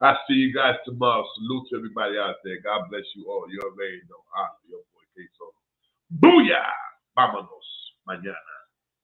I'll see you guys tomorrow. Salute to everybody out there. God bless you all. You already know. Your boy K Solo. Booyah! Vámonos mañana.